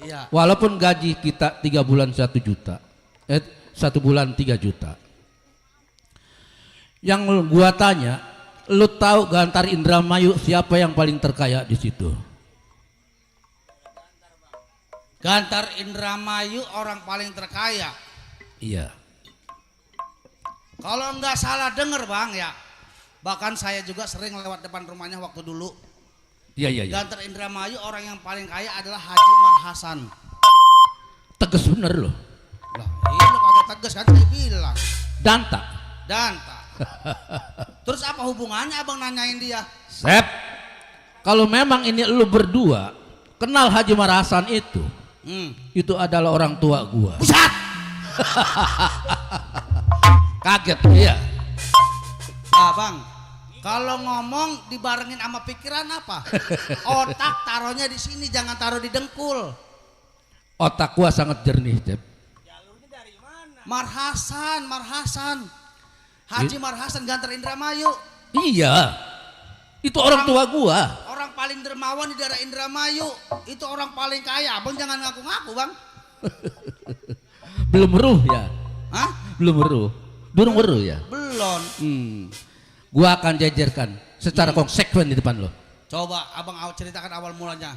Iya. Walaupun gaji kita 3 bulan 1 juta, 1 bulan 3 juta. Yang gua tanya, lu tahu Gantar Indramayu siapa yang paling terkaya di situ? Gantar Indramayu orang paling terkaya. Iya. Kalau nggak salah denger Bang ya. Bahkan saya juga sering lewat depan rumahnya waktu dulu. Iya. Gantar Indramayu orang yang paling kaya adalah Haji Marhasan. Tegas bener loh. Lah, iya lu kagak tegas kan saya bilang. Danta. Terus apa hubungannya abang nanyain dia? Sep, kalau memang ini lu berdua kenal Haji Marhasan itu adalah orang tua gua. Pusat. Kaget ya. Bang, kalau ngomong dibarengin sama pikiran apa? Otak taruhnya di sini, jangan taruh di dengkul. Otak gua sangat jernih, Sep. Marhasan. Haji Marhasan Gantar Indramayu. Iya. Itu orang tua gua. Orang paling dermawan di daerah Indramayu. Itu orang paling kaya. Abang jangan ngaku-ngaku, Bang. Belum meruh ya? Hah? Belum meruh. Durung meruh ya? Belum. Gua akan jajarkan secara konsekuen di depan lo. Coba abang ceritakan awal mulanya.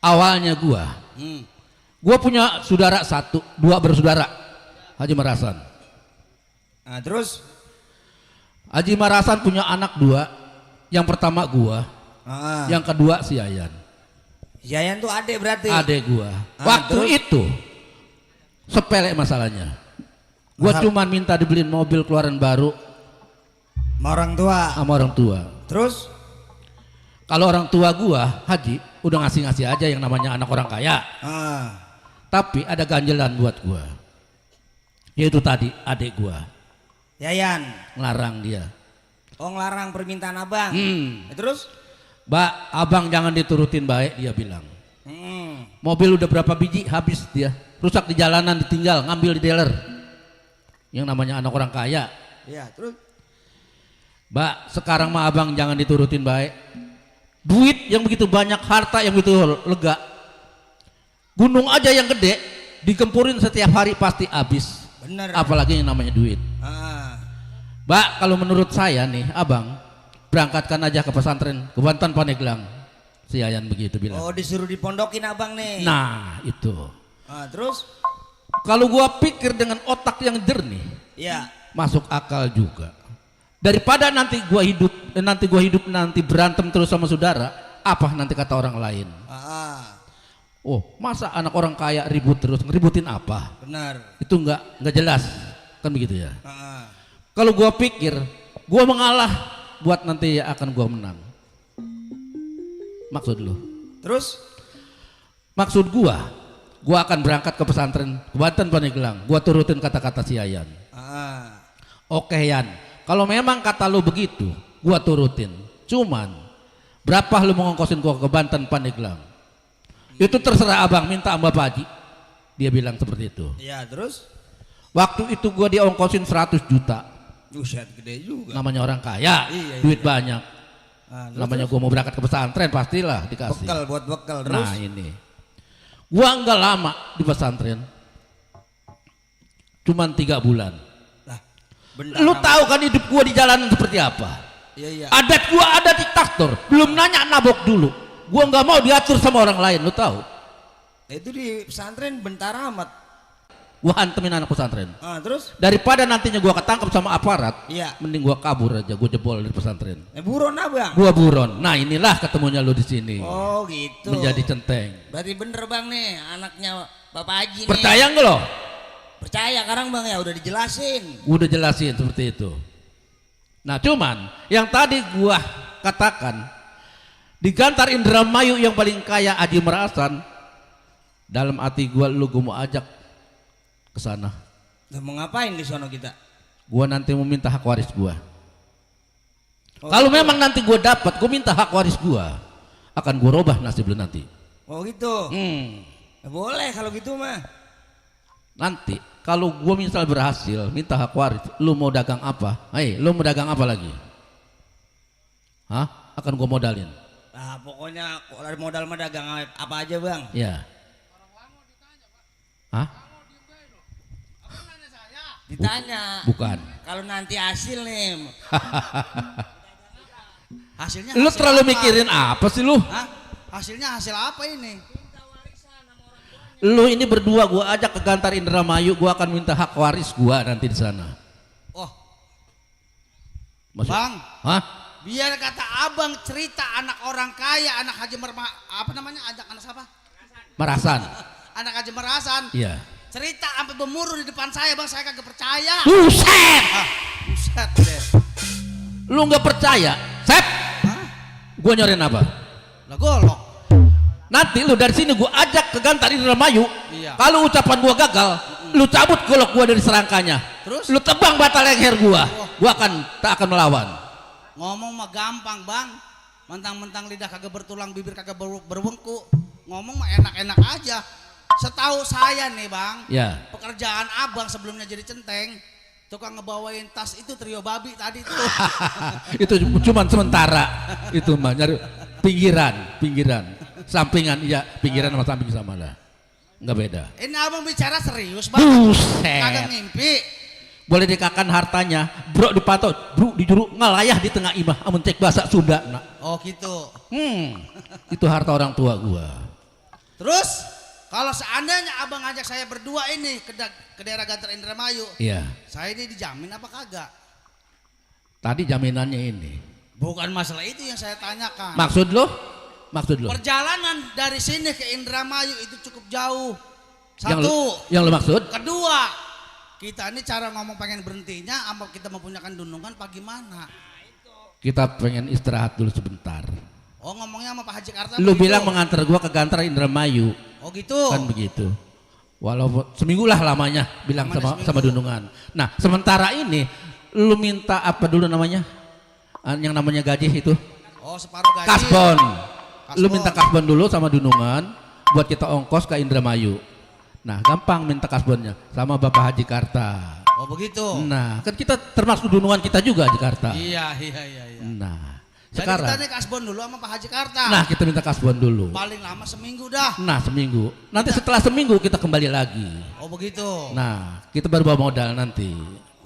Awalnya gua punya saudara 2 bersaudara, Haji Marhasan. Nah, terus Haji Marhasan punya anak 2. Yang pertama gua, yang kedua si Yayan. Yayan tuh adek berarti. Adek gua. Waktu itu sepele masalahnya. Gua cuman minta dibeliin mobil keluaran baru sama orang tua. Terus kalau orang tua gua Haji udah ngasih aja yang namanya anak orang kaya. Tapi ada ganjelan buat gua, yaitu tadi adek gua Yayan ngelarang dia. Oh, ngelarang permintaan abang. Terus Mbak, abang jangan diturutin baik, dia bilang. Mobil udah berapa biji habis dia, rusak di jalanan, ditinggal ngambil di dealer. Yang namanya anak orang kaya. Iya, terus Mbak, sekarang mah abang jangan diturutin baik. Duit yang begitu banyak, harta yang begitu lega, gunung aja yang gede digempurin setiap hari pasti habis. bener. Apalagi yang namanya duit. Mbak, kalau menurut saya nih, abang berangkatkan aja ke pesantren ke Banten Paneglang. Si Yayan begitu bilang. Oh, disuruh dipondokin abang nih. Nah itu. Terus kalau gua pikir dengan otak yang jernih, ya masuk akal juga. Daripada nanti gua hidup nanti berantem terus sama saudara, apa nanti kata orang lain. Oh, masa anak orang kaya ribut terus, ngeributin apa? Benar. Itu nggak jelas, kan begitu ya. Kalau gua pikir gua mengalah buat nanti akan gua menang. Maksud lu? Terus? Maksud gua akan berangkat ke pesantren ke Banten Paneglang. Gua turutin kata-kata si Yayan. Oke Yan, kalau memang kata lu begitu, gua turutin. Cuman berapa lu mau ngongkosin gua ke Banten Paneglang? Itu terserah abang, minta sama Pak Haji. Dia bilang seperti itu. Iya, terus? Waktu itu gua diongkosin 100 juta. Buset, gede juga. Namanya orang kaya, duit banyak. Namanya gua mau berangkat ke pesantren, pastilah dikasih. Bekal buat bekal. Terus? Nah ini, gua nggak lama di pesantren, cuman 3 bulan. Lu tahu kan hidup gua di jalanan seperti apa? Iya. Adat gua ada diktator, belum nanya nabok dulu. Gua nggak mau diatur sama orang lain, lu tahu? Itu di pesantren bentar amat. Gua hantemin anak pesantren. Terus? Daripada nantinya gua ketangkep sama aparat, iya, mending gua kabur aja, gua jebol dari pesantren. Buron abang? Gua buron. Nah inilah ketemunya lu di sini. Oh gitu. Menjadi centeng. Berarti bener bang nih, anaknya Bapak Haji nih. Percaya nggak lo? Percaya sekarang bang ya, udah dijelasin. Udah jelasin seperti itu. Nah cuman yang tadi gua katakan di Gantar Indramayu yang paling kaya Haji Marhasan, dalam hati gua mau ajak ke sana. Mau ngapain di sono kita? Gua nanti mau minta hak waris gua. Kalau memang nanti gua dapat, gua minta hak waris gua, akan gua robah nasib lu nanti. Oh gitu. Boleh kalau gitu mah. Nanti kalau gua misal berhasil minta hak waris, lu mau dagang apa? Lu mau dagang apa lagi? Hah? Akan gua modalin. Nah, pokoknya kalau ada modal mah dagang apa aja, Bang. Ya. Hah? Ditanya. Bukan. Kalau nanti hasil nih. Hasilnya Lu hasil terlalu apa? mikirin apa sih lu? Hah? Hasilnya hasil apa ini? Lu ini berdua gua ajak ke Gantar Indramayu, gua akan minta hak waris gua nanti di sana. Oh. Maksud, Bang, hah? biar kata abang cerita anak orang kaya, anak Haji apa namanya, anak siapa? Merasan. Anak Haji Merasan. Iya. Cerita sampai bermuruh di depan saya, bang, saya kagak percaya. Buset! Buset deh. Lu nggak percaya? Sep? Gua nyorin apa? Lah golok. Nanti lu dari sini gua ajak ke Gantar Indramayu. Iya. Kalau ucapan gua gagal, lu cabut golok gua dari serangkanya. Terus? Lu tebang batang leher gua. Gua tak akan melawan. Ngomong mah gampang, bang. Mentang-mentang lidah kagak bertulang, bibir kagak berbengkuk. Ngomong mah enak-enak aja. Setahu saya nih, bang, Ya. pekerjaan abang sebelumnya jadi centeng, tukang ngebawain tas itu trio babi tadi tuh. Itu cuman sementara. Itu mah nyari pinggiran, sampingan, iya, pinggiran sama samping sama lah. Enggak beda. Ini abang bicara serius, bang. Buset. Kagak ngimpi. Boleh dikakan hartanya, bro dipatok, bro dijuru ngalayah di tengah imah, amun cek bahasa Sunda. Nah. Oh gitu. Itu harta orang tua gua. Terus kalau seandainya abang ngajak saya berdua ini ke daerah Gantar Indramayu, Iya. saya ini dijamin apa kagak? Tadi jaminannya ini. Bukan masalah itu yang saya tanyakan. Maksud lo? Maksud lo? Perjalanan dari sini ke Indramayu itu cukup jauh. Yang lo maksud? Kedua, kita ini cara ngomong pengen berhentinya, apa kita mempunyakan dundungan, apa gimana? Kita pengen istirahat dulu sebentar. Oh, ngomongnya sama Pak Haji Karta. Lu begitu? bilang mengantar gua ke Gantar Indramayu. Oh gitu. Kan begitu. Walaupun seminggu lah lamanya bilang Lamanya sama dundungan. Nah, sementara ini lu minta apa dulu namanya? Yang namanya gaji itu? Oh, separuh gaji. Kasbon. Lu Kasbon. minta kasbon dulu sama dundungan buat kita ongkos ke Indramayu. Nah, gampang minta kasbonnya sama Bapak Haji Karta. Oh begitu. Nah, kan kita termasuk dundungan kita juga Haji Karta. Iya. Nah, Jadi sekarang. kita nih kasbon dulu sama Pak Haji Karta. Nah, kita minta kasbon dulu. Paling lama seminggu dah. Nah, seminggu. Nanti setelah seminggu kita kembali lagi. Oh begitu. Nah, kita baru bawa modal nanti.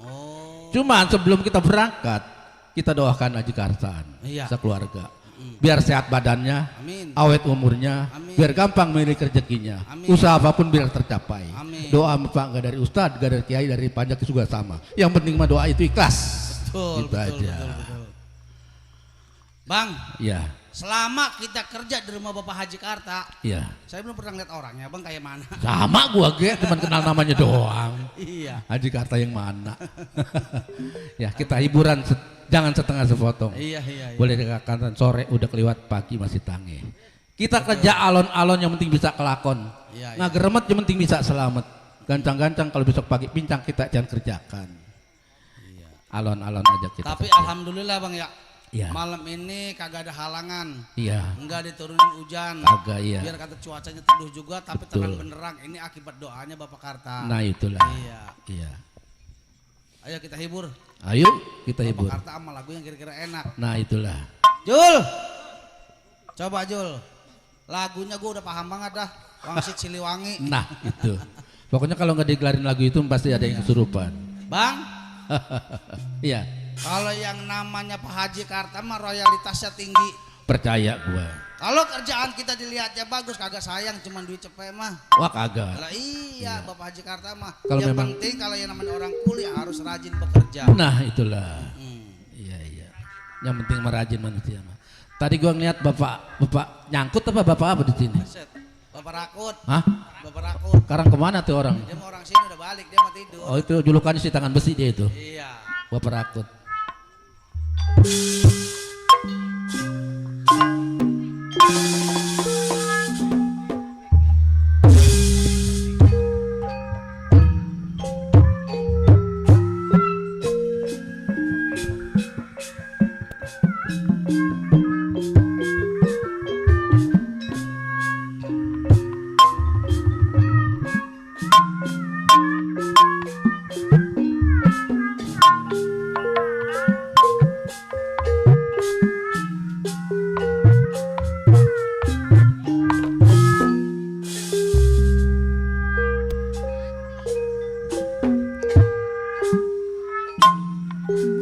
Oh. Cuman sebelum kita berangkat, kita doakan Haji Kartan, Iya. sekeluarga. Biar sehat badannya, Amin. awet umurnya, Amin. biar gampang memiliki rezekinya. Amin. Usaha apapun biar tercapai. Amin. Doa Pak enggak dari ustadz, enggak dari kiai, dari pajak juga sama. Yang penting mah doa itu ikhlas. Betul, Gitu betul, aja. betul. Bang, Iya, selama kita kerja di rumah Bapak Haji Karta, iya. saya belum pernah lihat orangnya, bang, kayak mana? Sama gua ge, cuman kenal namanya doang. Iya. Haji Karta yang mana? Ya, kita hiburan jangan setengah sepotong. Iya. Boleh dikatakan sore udah keliwat, pagi masih tangi. Kita kerja alon-alon yang penting bisa kelakon. Iya. Nah, geremet yang penting bisa selamat. Gancang-gancang kalau besok pagi pincang kita jangan kerjakan. Iya. Alon-alon aja kita. Tapi kerja. alhamdulillah bang ya, Iya. malam ini kagak ada halangan. Iya. Enggak diturunin hujan. Kagak, iya. Biar kata cuacanya teduh juga, tapi Betul. terang benderang. Ini akibat doanya Bapak Karta. Nah, itulah. Iya. Iya. Ayo kita hibur. Ayo kita Bapak hibur. Karta sama lagu yang kira-kira enak. Nah, itulah. Jul, coba Jul. Lagunya gue udah paham banget dah. Wangsit Siliwangi. Nah, itu. Pokoknya kalau nggak digelarin lagu itu pasti ada yang kesurupan. Bang, Iya, kalau yang namanya Pak Haji Karta mah royalitasnya tinggi. percaya gua. Kalau kerjaan kita dilihatnya bagus, kagak sayang cuman duit cepet mah. Wah, kagak. Lah iya, Bapak Haji Karta mah. Kalau Yang memang- penting kalau yang namanya orang kuli harus rajin bekerja. Nah, itulah. Iya. Yang penting merajin manusia mah. Tadi gua ngeliat bapak nyangkut apa bapak apa di sini? Set, Bapak Rakut. Hah? Bapak Rakut. Sekarang kemana tuh orang? Dia mau orang sini udah balik, dia mau tidur. Oh, itu julukannya si tangan besi dia itu. Iya. Bapak Rakut.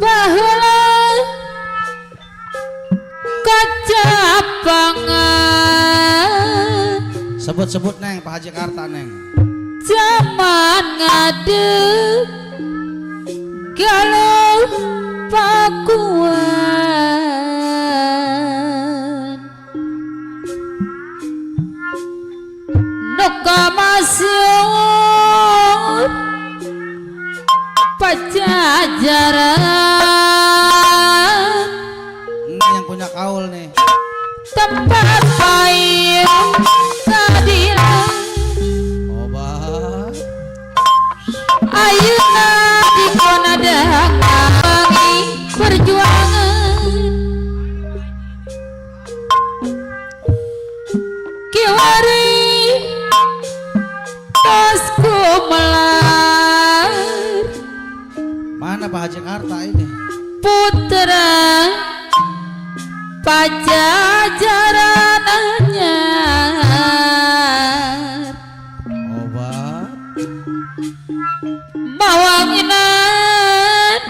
baheula kacapangan Sebut-sebut neng Pak Haji Karta neng. zaman ngadeg galuh pakuan nuka masyur pajajaran Ini yang punya kaul nih. tempat payung kadiran Obat. ayeuna dikona dahangi perjuangan kiwari tos kumelar Mana Pak Haji Karta ini? putra pajajaran anyar Obat. mawanginan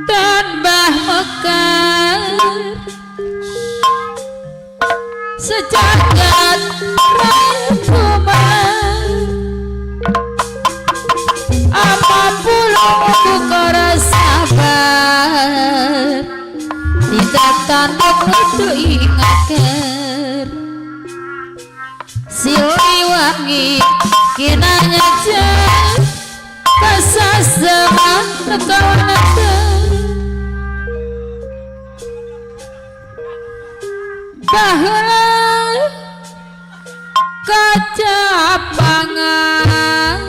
dan bah mekar sejagat raya kumar apapun aku kara sabar tidak tanduk itu ingatkan Siliwangi kinanya jan kasasama kawanatan baheula kacapangan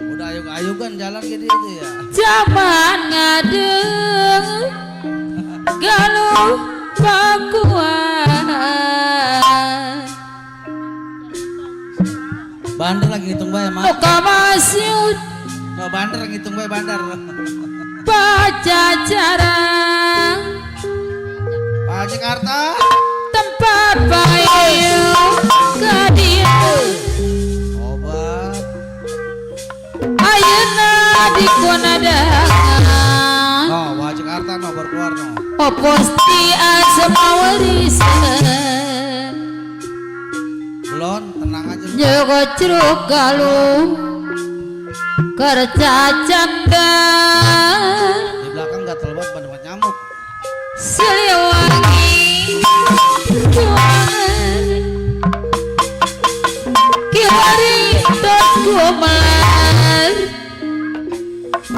Udah ayug-ayugan jalan gitu itu ya. zaman ngadeg galuh pakuan Bandar lagi ngitung bae mah. nuka masyur No, bandar lagi ngitung bae bandar. pajajaran Pak Haji Karta. tempat payung kadiran Obat. ayeuna dikona dahangan No, Pak Haji Karta no baru keluar no. oposti asma warisan Belum, tenang aja. jaga ceruk galuh kerja canda Di belakang gatel banget banyak nyamuk. Siliwangi tuan kiwari tos kumelar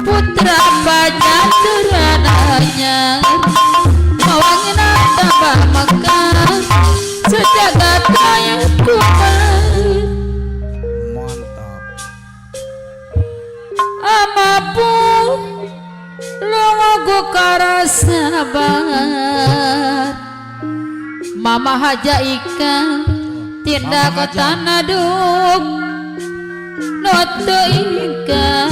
putra pajajaran anyar mawanginan tambah mekar sejagat raya kumar Mantap. amapun lungo kara sabar mama haja ikan tindak Mama Haja. tanaduk noto ingkar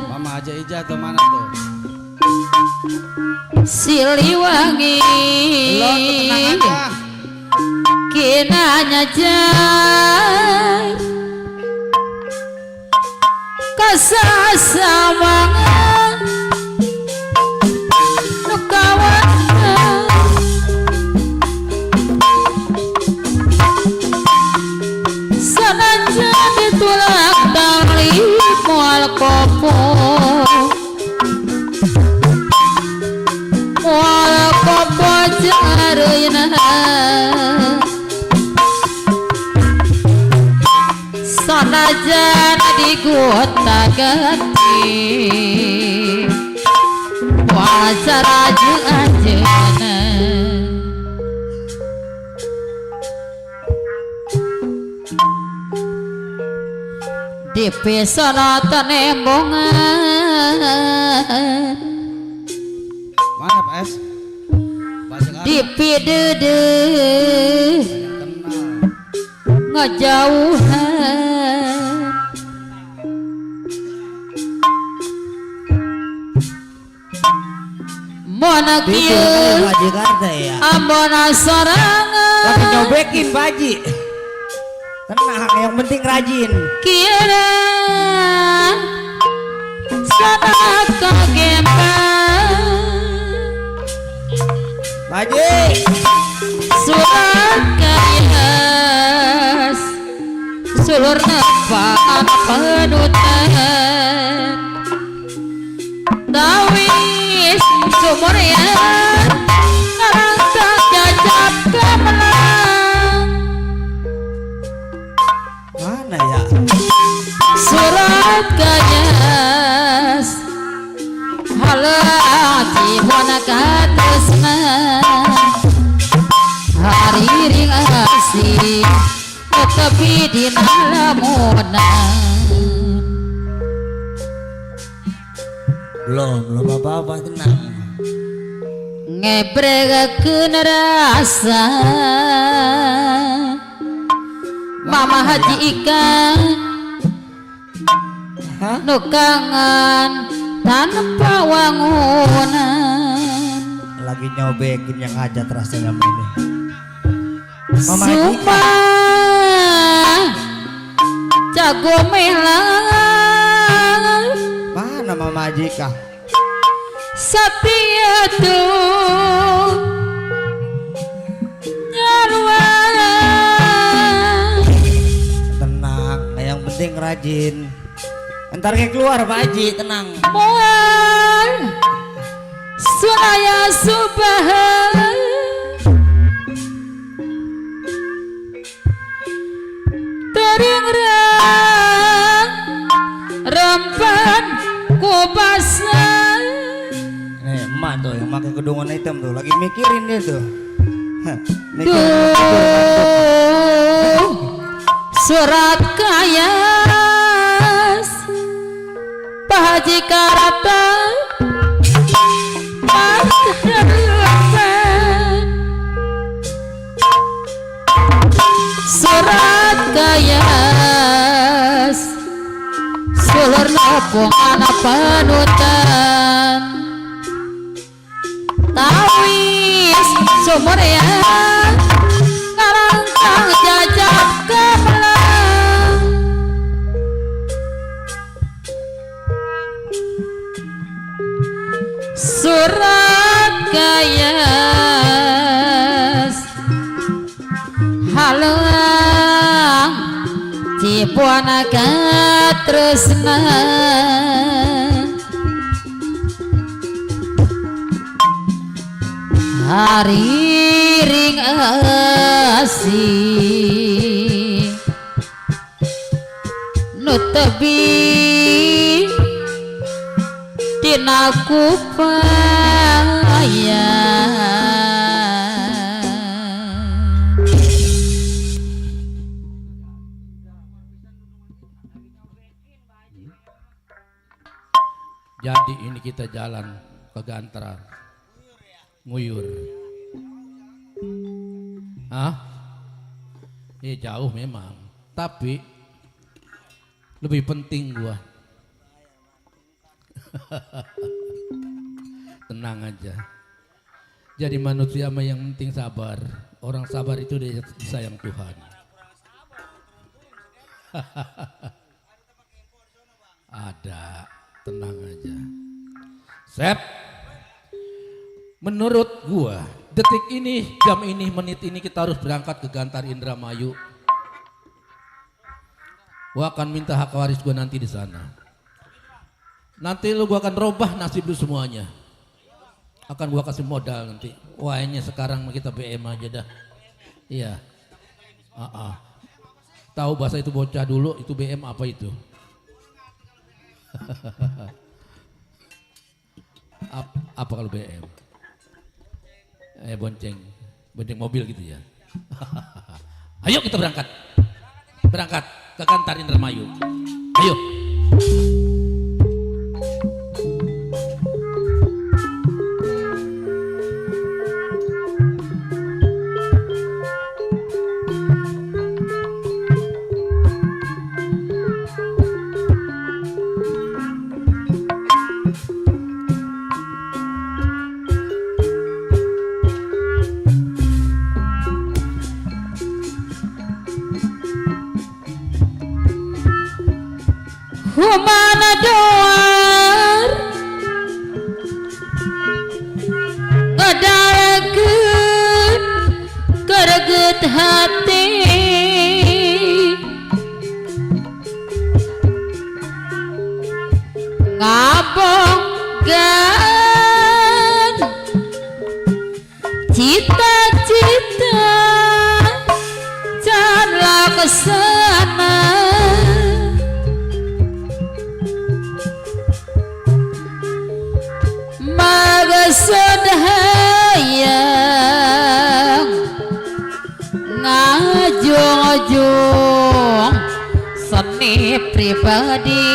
Mama Haja Ija atau mana tuh? Siliwangi Belum, tuh tenang aja. kinanya jar kasasawangan nu kawangan sananja ditulak tali moal kopo moal kopo jareuna sanajan digonta-ganti wacara jeung anjeunna di pesona tanembongan Mana Pak S? Pak Haji Karta. di pidede Kenal. ngejauhan Mona kieu Haji Karta ya. ambona sorangan Lagi nyobekin Pak Haji. Tenang, yang penting rajin. kira sana kagembang Baji surat kayas sulur nepaan penutan dawis sumurian ngarangkak jajab kemenang mana ya surat kayas halati wana katresna hari ring asih tetapi dina lamunan belum apa-apa tenang ngebregakeun rasa Mama Haji Ika nu kangen tanpa wangunan lagi nyobekin yang aja rasanya ini Mama Sumpah jago melang mana Mama Jika setia tuh nyarwa tenang yang penting rajin ntar kayak keluar Pak Haji tenang moal sunaya subahan teringrang rempan kupasan nih emak tuh yang pakai kedungan hitam tuh lagi mikirin dia tuh duh surat kayas Pak Haji Karata surat kayas sulur nopong anak panutan tawis sumur ya ngarangkang jajab kemelang surat kayas halang cipuana katresna hari ring asih nu tebi dina kupayan Jadi ini kita jalan ke Gantaran nguyur. Hah? Ini jauh memang, tapi lebih penting gua. Tenang aja. Jadi manusia mah yang penting sabar. Orang sabar itu disayang Tuhan. Ada, tenang aja. Sep. Menurut gua, detik ini, jam ini, menit ini kita harus berangkat ke Gantar Indramayu. Gua akan minta hak waris gua nanti di sana. Nanti gua akan robah nasib lu semuanya. Akan gua kasih modal nanti. Wahnya sekarang kita BM aja dah. Iya. Tahu bahasa itu bocah dulu, itu BM apa itu? Apa kalau BM? Bonceng mobil gitu ya. Ayo kita berangkat ke Gantar Indramayu. Ayo. Human hati ngabongkan cita-cita can laksana maksud hayang ngajung-jung seni pribadi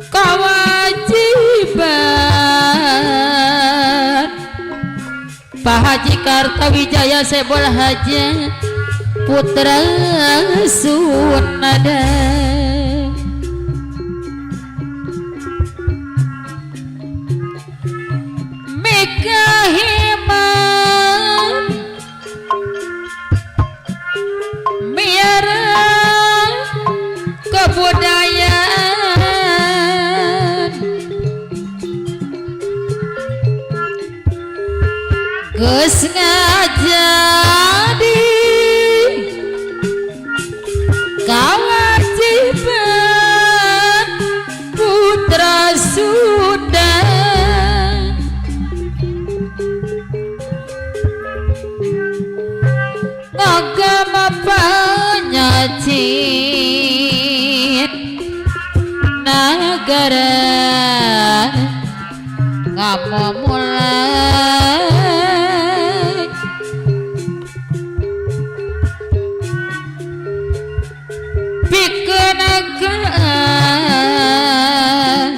kewajiban Pak Haji Kartawijaya Sebol Haja putra Sunada Mekahiman miara kebudayaan geus ngajadi kewajiban putra Sunda agama penyacit negara ngapa mulai pikenagaan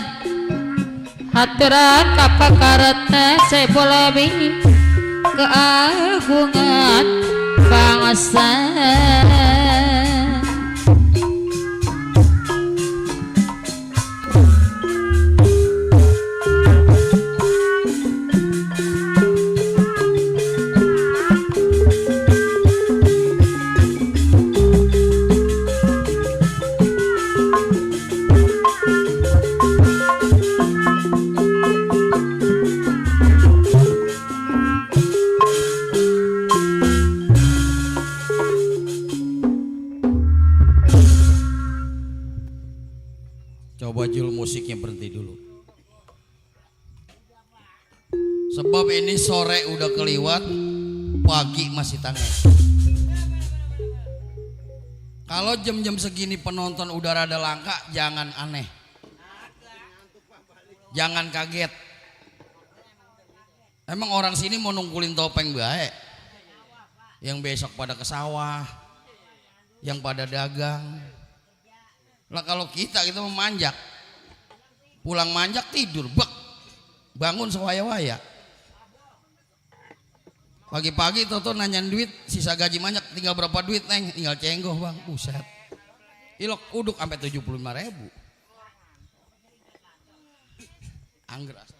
haturan kapakarata sebolabi keagungan bangsa Coba Jul musiknya berhenti dulu. Sebab ini sore udah keliwat, pagi masih tangan. Kalau jam-jam segini penonton udah rada langka, jangan aneh. Jangan kaget. Emang orang sini mau nungkulin topeng baik. Yang besok pada ke sawah, yang pada dagang. Lah kalau kita memanjak, pulang manjak tidur, bek, bangun sewaya-waya. Pagi-pagi toto nanyain duit, sisa gaji manjak tinggal berapa duit neng, tinggal cenggoh bang, buset. Ilok uduk sampai 75.000. Anggras.